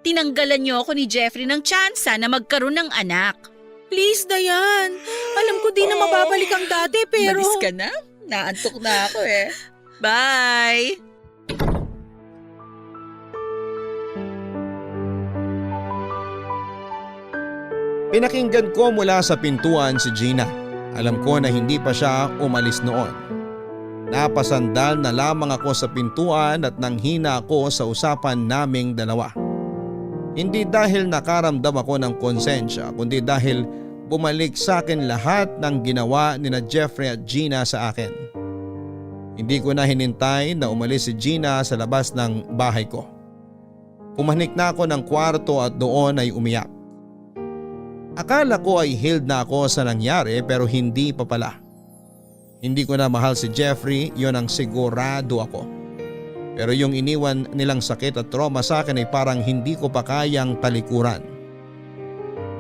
Tinanggalan niyo ako ni Jeffrey ng tsansa na magkaroon ng anak. Please, Dayan. Alam ko di na mababalik ang dati pero… Malis ka na? Naantok na ako eh. Bye! Pinakinggan ko mula sa pintuan si Gina. Alam ko na hindi pa siya umalis noon. Napasandal na lamang ako sa pintuan at nanghina ako sa usapan naming dalawa. Hindi dahil nakaramdam ako ng konsensya kundi dahil bumalik sa akin lahat ng ginawa ni na Jeffrey at Gina sa akin. Hindi ko na hinintay na umalis si Gina sa labas ng bahay ko. Pumanik na ako ng kwarto at doon ay umiyak. Akala ko ay healed na ako sa nangyari pero hindi pa pala. Hindi ko na mahal si Jeffrey, yon ang sigurado ako. Pero yung iniwan nilang sakit at trauma sa akin ay parang hindi ko pa kayang talikuran.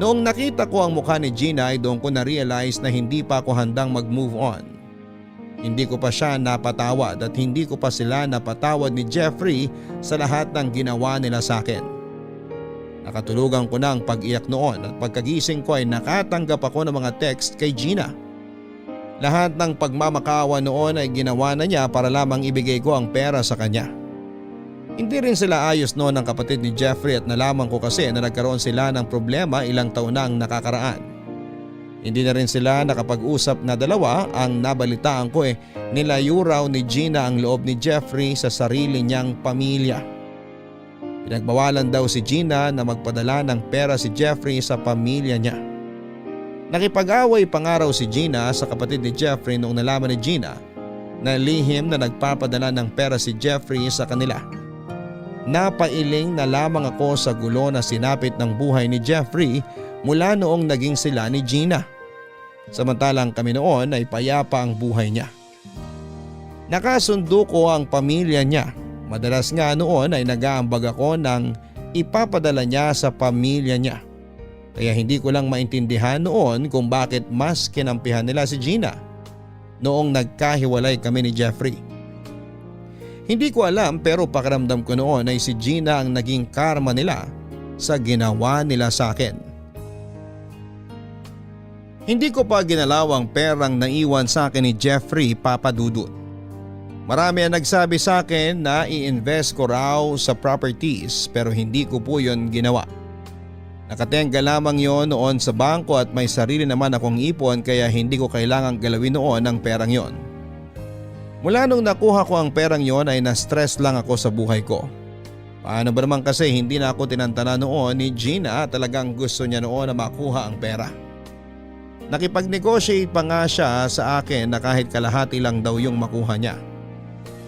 Noong nakita ko ang mukha ni Gina ay doon ko na-realize na hindi pa ako handang mag-move on. Hindi ko pa siya napatawad at hindi ko pa sila napatawad ni Jeffrey sa lahat ng ginawa nila sa akin. Nakatulugan ko na ang pag-iyak noon at pagkagising ko ay nakatanggap ako ng mga text kay Gina. Lahat ng pagmamakawa noon ay ginawa na niya para lamang ibigay ko ang pera sa kanya. Hindi rin sila ayos noon ng kapatid ni Jeffrey at nalaman ko kasi na nagkaroon sila ng problema ilang taon na ang nakakaraan. Hindi na rin sila nakapag-usap na dalawa. Ang nabalitaan ko nilayo raw ni Gina ang loob ni Jeffrey sa sarili niyang pamilya. Pinagbawalan daw si Gina na magpadala ng pera si Jeffrey sa pamilya niya. Nakipag-away pa nga raw si Gina sa kapatid ni Jeffrey noong nalaman ni Gina na lihim na nagpapadala ng pera si Jeffrey sa kanila. Napailing na lamang ako sa gulo na sinapit ng buhay ni Jeffrey mula noong naging sila ni Gina. Samantalang kami noon ay payapa ang buhay niya. Nakasundo ko ang pamilya niya. Madalas nga noon ay nag-aambag ako ng ipapadala niya sa pamilya niya. Kaya hindi ko lang maintindihan noon kung bakit mas kinampihan nila si Gina noong nagkahiwalay kami ni Jeffrey. Hindi ko alam pero pakiramdam ko noon ay si Gina ang naging karma nila sa ginawa nila sa akin. Hindi ko pa ginalaw ang perang naiwan sa akin ni Jeffrey, Papa Dudut. Marami ang nagsabi sa akin na i-invest ko raw sa properties pero hindi ko po yon ginawa. Nakatenga lamang yon noon sa bangko at may sarili naman akong ipon kaya hindi ko kailangang galawin noon ang perang yon. Mula nung nakuha ko ang perang yon ay na-stress lang ako sa buhay ko. Paano ba naman kasi hindi na ako tinantana noon ni Gina, talagang gusto niya noon na makuha ang pera. Nakipag-negotiate pa nga siya sa akin na kahit kalahati lang daw yung makuha niya.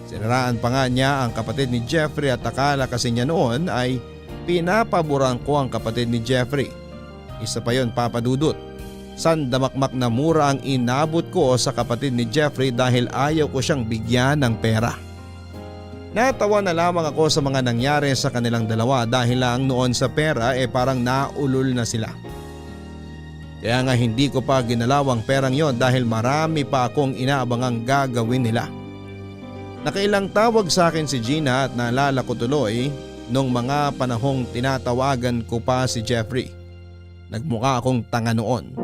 Sinaraan pa nga niya ang kapatid ni Jeffrey at akala kasi niya noon ay pinapaboran ko ang kapatid ni Jeffrey. Isa pa yon, Papa Dudut. Sandamakmak na mura ang inabot ko sa kapatid ni Jeffrey dahil ayaw ko siyang bigyan ng pera. Natawa na lamang ako sa mga nangyari sa kanilang dalawa dahil lang noon sa pera parang naulol na sila. Kaya nga hindi ko pa ginalaw ang perang yon dahil marami pa akong inaabangang gagawin nila. Nakailang tawag sa akin si Gina at naalala ko tuloy nung mga panahong tinatawagan ko pa si Jeffrey. Nagmukha akong tanga noon.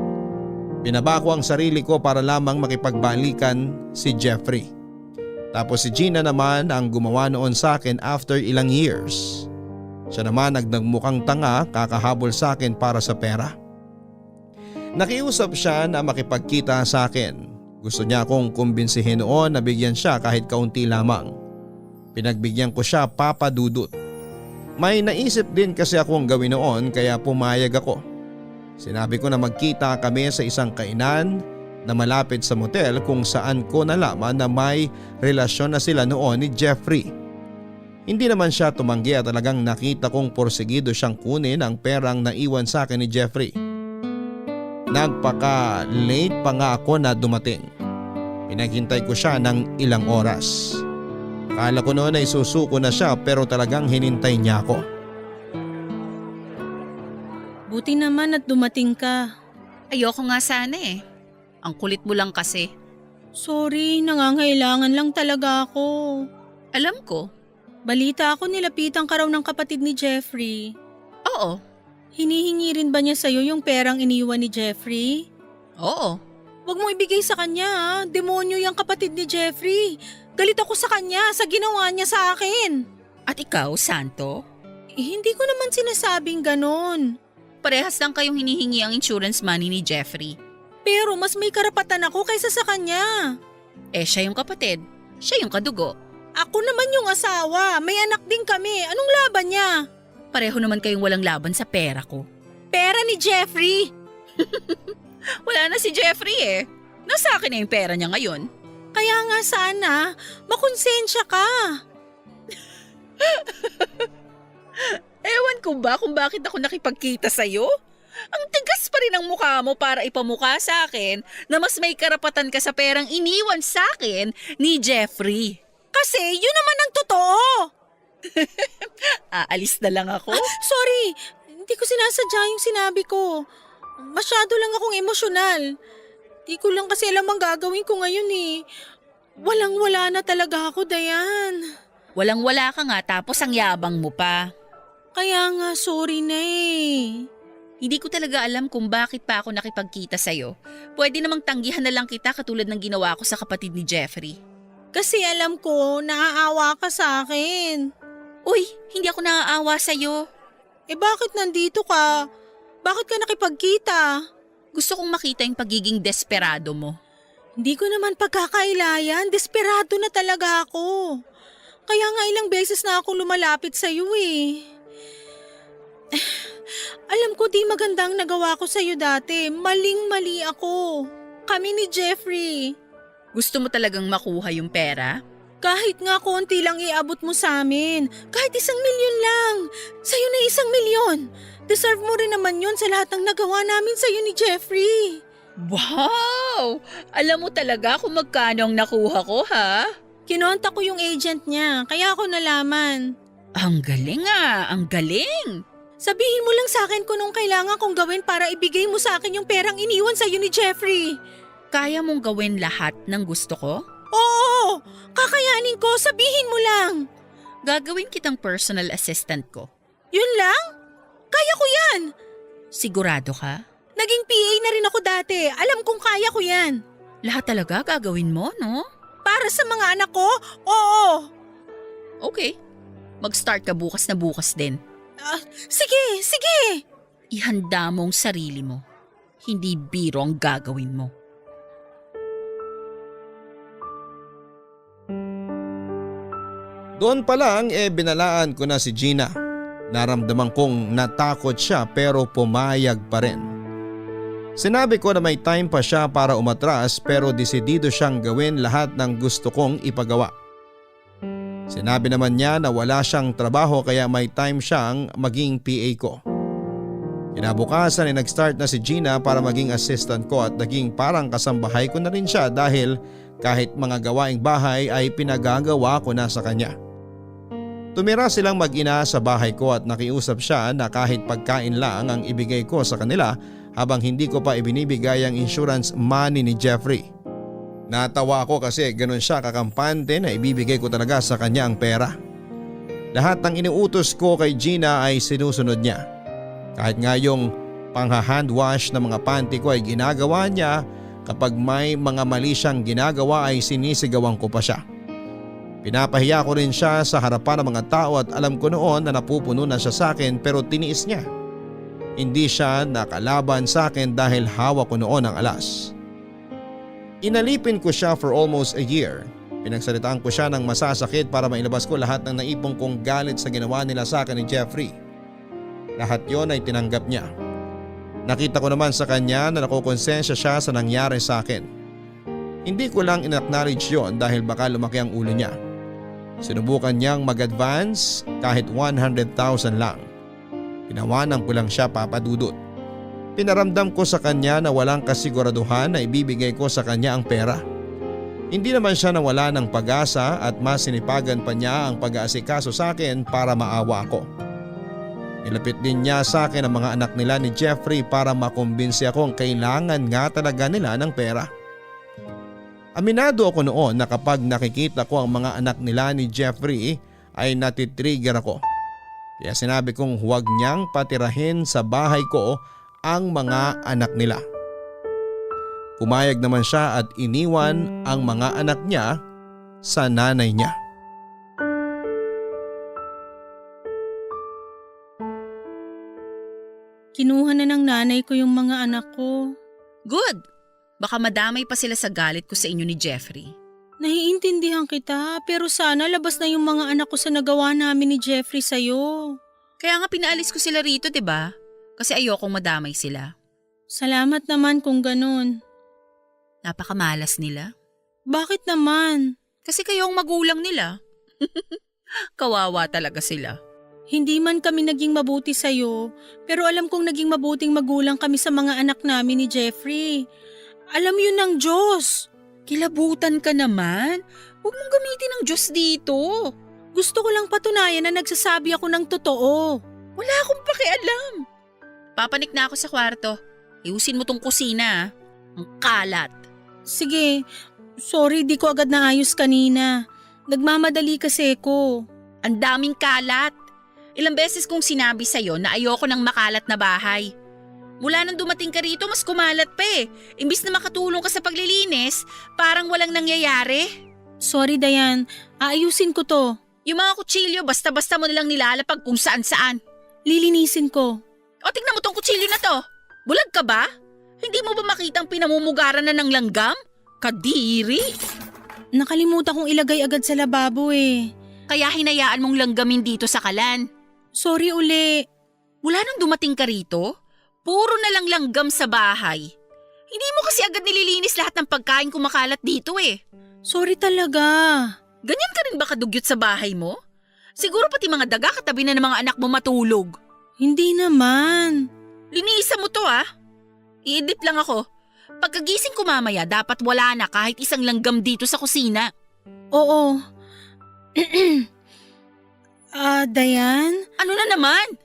Binaba ko ang sarili ko para lamang makipagbalikan si Jeffrey. Tapos si Gina naman ang gumawa noon sa akin after ilang years. Siya naman nagmukhang tanga kakahabol sa akin para sa pera. Nakiusap siya na makipagkita sa akin. Gusto niya akong kumbinsihin noon na bigyan siya kahit kaunti lamang. Pinagbigyan ko siya, Papa Dudut. May naisip din kasi akong gawin noon kaya pumayag ako. Sinabi ko na magkita kami sa isang kainan na malapit sa motel kung saan ko nalaman na may relasyon na sila noon ni Jeffrey. Hindi naman siya tumanggi at talagang nakita kong porsigido siyang kunin ang perang naiwan sa akin ni Jeffrey. Nagpaka-late pa nga ako na dumating. Pinaghintay ko siya ng ilang oras. Akala ko noon ay susuko na siya pero talagang hinintay niya ako. Buti naman at dumating ka. Ayoko nga sana eh. Ang kulit mo lang kasi. Sorry, nangangailangan lang talaga ako. Alam ko. Balita ako nilapitan ka raw ng kapatid ni Jeffrey. Oo. Hinihingi rin ba niya sa'yo yung perang iniwan ni Jeffrey? Oo. Huwag mo ibigay sa kanya ha. Demonyo yung kapatid ni Jeffrey. Galit ako sa kanya sa ginawa niya sa akin. At ikaw, Santo? Hindi ko naman sinasabing ganon. Parehas lang kayong hinihingi ang insurance money ni Jeffrey. Pero mas may karapatan ako kaysa sa kanya. Siya yung kapatid. Siya yung kadugo. Ako naman yung asawa. May anak din kami. Anong laban niya? Pareho naman kayong walang laban sa pera ko. Pera ni Jeffrey! Wala na si Jeffrey eh. Nasa akin na yung pera niya ngayon. Kaya nga sana, makonsensya ka. Ewan ko ba kung bakit ako nakipagkita sa'yo? Ang tigas pa rin ang mukha mo para ipamukha sa akin na mas may karapatan ka sa perang iniwan sa akin ni Jeffrey. Kasi yun naman ang totoo. Aalis na lang ako? Sorry, hindi ko sinasadya yung sinabi ko. Masyado lang akong emosyonal. Di ko lang kasi alam ang gagawin ko ngayon eh. Walang-wala na talaga ako, Dayan. Walang-wala ka nga tapos ang yabang mo pa. Kaya nga, sorry na eh. Hindi ko talaga alam kung bakit pa ako nakipagkita sa'yo. Pwede namang tanggihan na lang kita katulad ng ginawa ko sa kapatid ni Jeffrey. Kasi alam ko, naaawa ka sa akin. Uy, hindi ako naaawa sa'yo. Bakit nandito ka? Bakit ka nakipagkita? Gusto kong makita yung pagiging desperado mo. Hindi ko naman pagkakailayan. Desperado na talaga ako. Kaya nga ilang beses na akong lumalapit sa'yo eh. Alam ko di magandang nagawa ko sa'yo dati. Maling-mali ako. Kami ni Jeffrey. Gusto mo talagang makuha yung pera? Kahit nga konti lang iabot mo sa amin. Kahit 1 milyon lang. Sa'yo na 1 milyon. Deserve mo rin naman yun sa lahat ng nagawa namin sa'yo ni Jeffrey. Wow! Alam mo talaga kung magkano ang nakuha ko, ha? Kinonta ko yung agent niya, kaya ako nalaman. Ang galing ah! Ang galing! Sabihin mo lang sa akin kung anong kailangan kong gawin para ibigay mo sa akin yung perang iniwan sa'yo ni Jeffrey. Kaya mong gawin lahat ng gusto ko? Oo! Kakayanin ko, sabihin mo lang. Gagawin kitang personal assistant ko. Yun lang? Kaya ko yan. Sigurado ka? Naging PA na rin ako dati. Alam kong kaya ko yan. Lahat talaga gagawin mo, no? Para sa mga anak ko? Oo. Okay. Mag-start ka bukas na bukas din. Sige. Ihanda mo ang sarili mo. Hindi biro ang gagawin mo. Doon pa lang binalaan ko na si Gina. Naramdaman kong natakot siya pero pumayag pa rin. Sinabi ko na may time pa siya para umatras pero desidido siyang gawin lahat ng gusto kong ipagawa. Sinabi naman niya na wala siyang trabaho kaya may time siyang maging PA ko. Kinabukasan ay nag-start na si Gina para maging assistant ko at naging parang kasambahay ko na rin siya dahil kahit mga gawaing bahay ay pinagagawa ko na sa kanya. Tumira silang mag-ina sa bahay ko at nakiusap siya na kahit pagkain lang ang ibigay ko sa kanila habang hindi ko pa ibinibigay ang insurance money ni Jeffrey. Natawa ako kasi ganun siya kakampante na ibibigay ko talaga sa kanya ang pera. Lahat ng inuutos ko kay Gina ay sinusunod niya. Kahit nga yung pangha-hand wash ng mga panty ko ay ginagawa niya, kapag may mga mali siyang ginagawa ay sinisigawan ko pa siya. Pinapahiya ko rin siya sa harapan ng mga tao at alam ko noon na napupuno na siya sa akin pero tiniis niya. Hindi siya nakalaban sa akin dahil hawak ko noon ang alas. Inalipin ko siya for almost a year. Pinagsalitaan ko siya ng masasakit para mailabas ko lahat ng naipong kong galit sa ginawa nila sa akin ni Jeffrey. Lahat yon ay tinanggap niya. Nakita ko naman sa kanya na nakukonsensya siya sa nangyari sa akin. Hindi ko lang in-acknowledge yon dahil baka lumaki ang ulo niya. Sinubukan niyang mag-advance kahit 100,000 lang. Pinawanan ko lang siya, Papa Dudut. Pinaramdam ko sa kanya na walang kasiguraduhan na ibibigay ko sa kanya ang pera. Hindi naman siya nawala ng pag-asa at mas sinipagan pa niya ang pag-aasikaso sa akin para maawa ako. Nilapit din niya sa akin ang mga anak nila ni Jeffrey para makumbinsi akong kailangan nga talaga nila ng pera. Aminado ako noon na kapag nakikita ko ang mga anak nila ni Jeffrey ay natitrigger ako. Kaya sinabi kong huwag niyang patirahin sa bahay ko ang mga anak nila. Pumayag naman siya at iniwan ang mga anak niya sa nanay niya. Kinuha na ng nanay ko yung mga anak ko. Good! Baka madamay pa sila sa galit ko sa inyo ni Jeffrey. Naiintindihan kita, pero sana labas na yung mga anak ko sa nagawa namin ni Jeffrey sa'yo. Kaya nga pinaalis ko sila rito, 'di ba? Kasi ayokong madamay sila. Salamat naman kung ganun. Napakamalas nila. Bakit naman? Kasi kayo ang magulang nila. Kawawa talaga sila. Hindi man kami naging mabuti sa'yo, pero alam kong naging mabuting magulang kami sa mga anak namin ni Jeffrey. Alam yun ng Diyos. Kilabutan ka naman. Huwag mong gamitin ang Diyos dito. Gusto ko lang patunayan na nagsasabi ako ng totoo. Wala akong pakialam. Papanik na ako sa kwarto. Iusin mo tong kusina. Ang kalat. Sige, sorry di ko agad naayos kanina. Nagmamadali kasi ko. Ang daming kalat. Ilang beses kong sinabi sa'yo na ayoko ng makalat na bahay. Mula nang dumating ka rito, mas kumalat pa eh. Imbis na makatulong ka sa paglilinis, parang walang nangyayari. Sorry Dayan, aayusin ko to. Yung mga kutsilyo, basta-basta mo nilang nilalapag kung saan-saan. Lilinisin ko. O tignan mo tong kutsilyo na to. Bulag ka ba? Hindi mo ba makitang pinamumugaran na ng langgam? Kadiri! Nakalimutan kong ilagay agad sa lababo eh. Kaya hinayaan mong langgamin dito sa kalan. Sorry uli. Mula nang dumating ka rito, puro na lang langgam sa bahay. Hindi mo kasi agad nililinis lahat ng pagkain kumakalat dito eh. Sorry talaga. Ganyan ka rin ba kadugyot sa bahay mo? Siguro pati mga daga katabi na ng mga anak mo matulog. Hindi naman. Linisan mo to ah. I-edit lang ako. Pagkagising ko mamaya, dapat wala na kahit isang langgam dito sa kusina. Oo. Dayan? Ano na naman?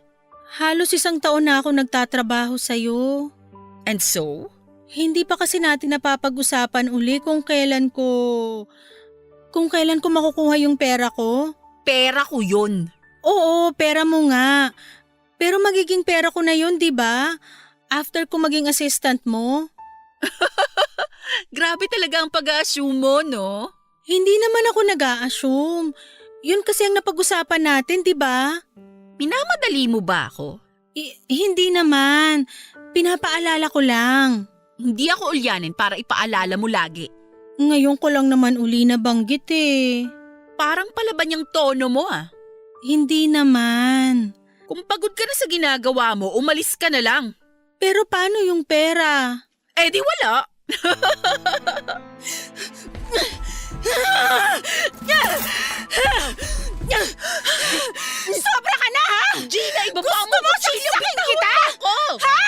Halos 1 taon na ako nagtatrabaho sa'yo. And so? Hindi pa kasi natin napapag-usapan uli kung kailan ko makukuha yung pera ko. Pera ko yun. Oo, pera mo nga. Pero magiging pera ko na yun, di ba? After ko maging assistant mo. Grabe talaga ang pag-a-assume mo, no? Hindi naman ako nag-a-assume. Yun kasi ang napag-usapan natin, di ba? Minamadali mo ba ako? Hindi naman. Pinapaalala ko lang. Hindi ako ulyanin para ipaalala mo lagi. Ngayon ko lang naman uli nabanggit eh. Parang palaban yung tono mo ah. Hindi naman. Kung pagod ka na sa ginagawa mo, umalis ka na lang. Pero paano yung pera? Eh di wala. Sobra ka na ha? Gina, ibaba Gusto mo mo saksakin kita? Ha?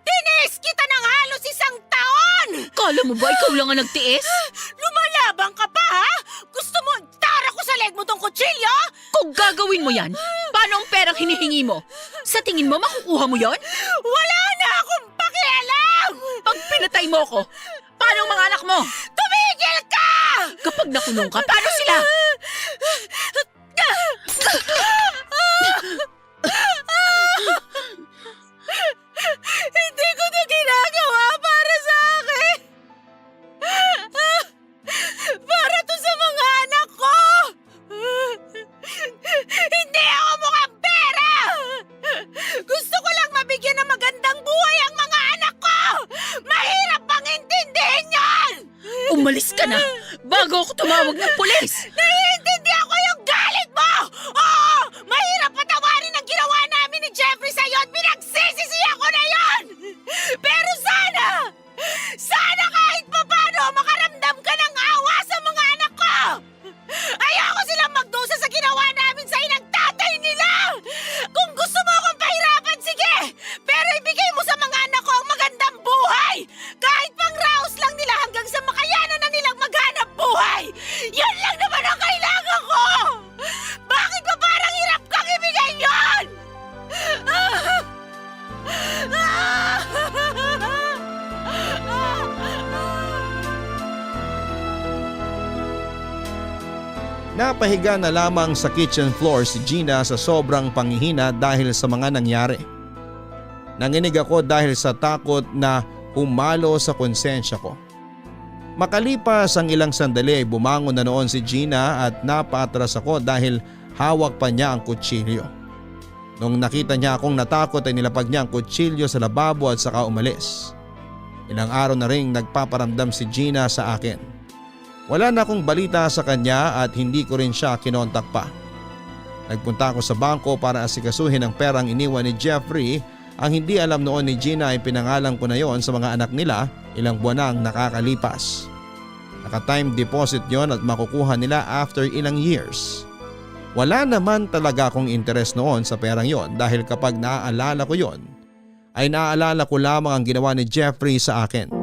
Tinis kita ng halos 1 taon! Kala mo ba ikaw lang ang nagtiis? Lumalabang ka pa ha? Gusto mo tara ko sa leg mo tong kutsilyo? Kung gagawin mo yan, paano ang perang hinihingi mo? Sa tingin mo makukuha mo yon? Wala na akong pakialam! Pag pinatay mo ako, paano ang mga anak mo? Tumigil ka! Kapag nakulong ka, paano sila? Hindi ko na ginagawa para sa akin! Para to sa mga anak ko! Hindi ako mukhang pera! Gusto ko lang mabigyan ng magandang buhay ang mga anak ko! Mahirap bang intindihin yan! Umalis ka na bago ako tumawag ng pulis! Naiintindihan ko yung galit mo! Oo! Mahirap patawarin ang ginawa namin ni Jeffrey sa'yo at pinagsisisihan ko na yon! Pero sana kahit papano makaramdam ka ng awa sa mga anak ko! Ayoko silang magdusa sa ginawa namin sa inang tatay nila! Kung gusto mo akong pahirapan, sige! Pero ibigay mo sa mga anak ko ang magandang buhay! Kahit pang raos lang nila hanggang sa makayanan na nila Napahiga na lamang sa kitchen floor si Gina sa sobrang panghihina dahil sa mga nangyari. Nanginig ako dahil sa takot na humalo sa konsensya ko. Makalipas ang ilang sandali ay bumangon na noon si Gina at napaatras ako dahil hawak pa niya ang kutsilyo. Nung nakita niya akong natakot ay nilapag niya ang kutsilyo sa lababo at saka umalis. Ilang araw na ring nagpaparamdam si Gina sa akin. Wala na akong balita sa kanya at hindi ko rin siya kinontak pa. Nagpunta ako sa bangko para asikasuhin ang perang iniwan ni Jeffrey. Ang hindi alam noon ni Gina ay pinangalan ko na yon sa mga anak nila ilang buwan nang nakakalipas. Naka-time deposit yon at makukuha nila after ilang years. Wala naman talaga akong interes noon sa perang yon dahil kapag naaalala ko yon ay naaalala ko lamang ang ginawa ni Jeffrey sa akin.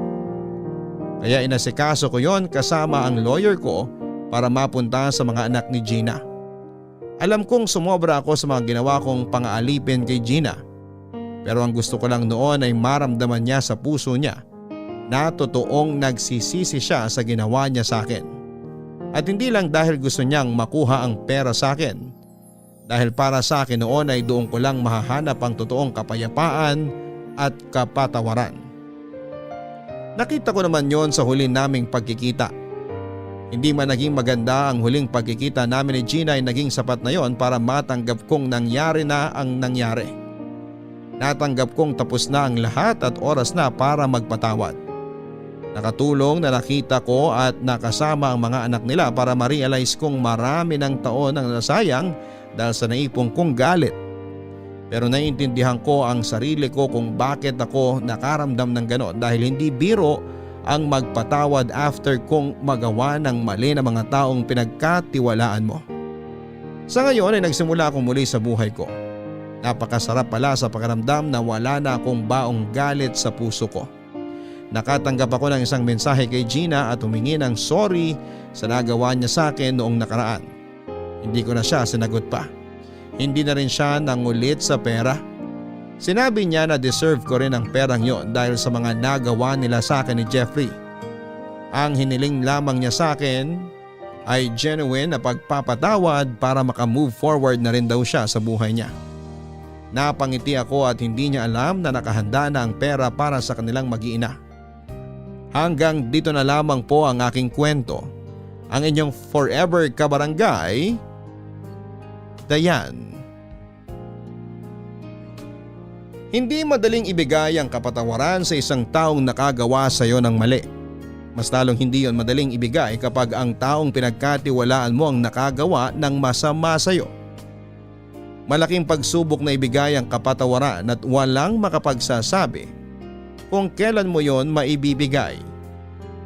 Kaya inasikaso ko yon kasama ang lawyer ko para mapunta sa mga anak ni Gina. Alam kong sumobra ako sa mga ginawa kong pang-aalipin kay Gina. Pero ang gusto ko lang noon ay maramdaman niya sa puso niya na totoong nagsisisi siya sa ginawa niya sa akin. At hindi lang dahil gusto niyang makuha ang pera sa akin. Dahil para sa akin noon ay doon ko lang mahahanap ang totoong kapayapaan at kapatawaran. Nakita ko naman yon sa huli naming pagkikita. Hindi man naging maganda ang huling pagkikita namin ni Gina ay naging sapat na yon para matanggap kong nangyari na ang nangyari. Natanggap kong tapos na ang lahat at oras na para magpatawad. Nakatulong na nakita ko at nakasama ang mga anak nila para ma-realize kong marami ng taon ang nasayang dahil sa naipong kong galit. Pero naiintindihan ko ang sarili ko kung bakit ako nakaramdam ng ganon dahil hindi biro ang magpatawad after kong magawa ng mali na mga taong pinagkatiwalaan mo. Sa ngayon ay nagsimula akong muli sa buhay ko. Napakasarap pala sa pakiramdam na wala na akong baong galit sa puso ko. Nakatanggap ako ng isang mensahe kay Gina at humingi ng sorry sa nagawa niya sa akin noong nakaraan. Hindi ko na siya sinagot pa. Hindi na rin siya nangulit sa pera. Sinabi niya na deserve ko rin ang perang yon dahil sa mga nagawa nila sa akin ni Jeffrey. Ang hiniling lamang niya sa akin ay genuine na pagpapatawad para makamove forward na rin daw siya sa buhay niya. Napangiti ako at hindi niya alam na nakahanda na ang pera para sa kanilang mag-iina. Hanggang dito na lamang po ang aking kwento. Ang inyong forever kabarangay, Dayan. Hindi madaling ibigay ang kapatawaran sa isang taong nakagawa sa iyo ng mali. Mas lalong hindi yon madaling ibigay kapag ang taong pinagkatiwalaan mo ang nakagawa ng masama sa iyo. Malaking pagsubok na ibigay ang kapatawaran at walang makapagsasabi kung kailan mo yon maibibigay.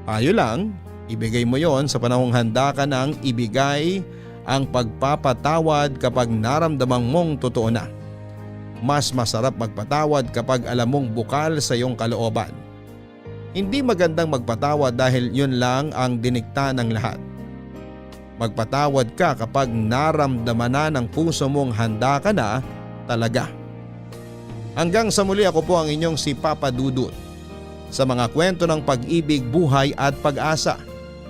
Payo lang, ibigay mo yon sa panahong handa ka nang ibigay ang pagpapatawad kapag naramdamang mong totoo na. Mas masarap magpatawad kapag alam mong bukal sa iyong kalooban. Hindi magandang magpatawad dahil yun lang ang dinikta ng lahat. Magpatawad ka kapag naramdaman na ng puso mong handa ka na talaga. Hanggang sa muli, ako po ang inyong si Papa Dudut sa mga kwento ng pag-ibig, buhay at pag-asa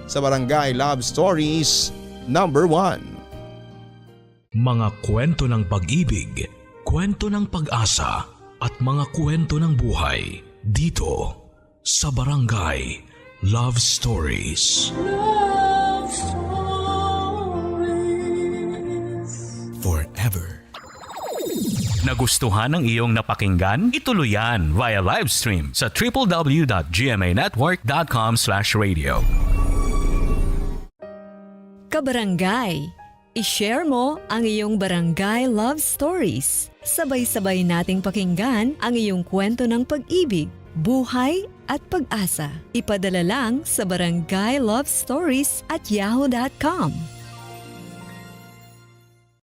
sa Barangay Love Stories Number 1. Mga kwento ng pag-ibig, kwento ng pag-asa at mga kwento ng buhay dito sa Barangay Love Stories. Love Stories. Forever. Nagustuhan ng iyong napakinggan? Ituloy yan via live stream sa www.gmanetwork.com/radio. Kabarangay, i-share mo ang iyong barangay love stories. Sabay-sabay nating pakinggan ang iyong kwento ng pag-ibig, buhay at pag-asa. Ipadala lang sa barangaylovestories@yahoo.com.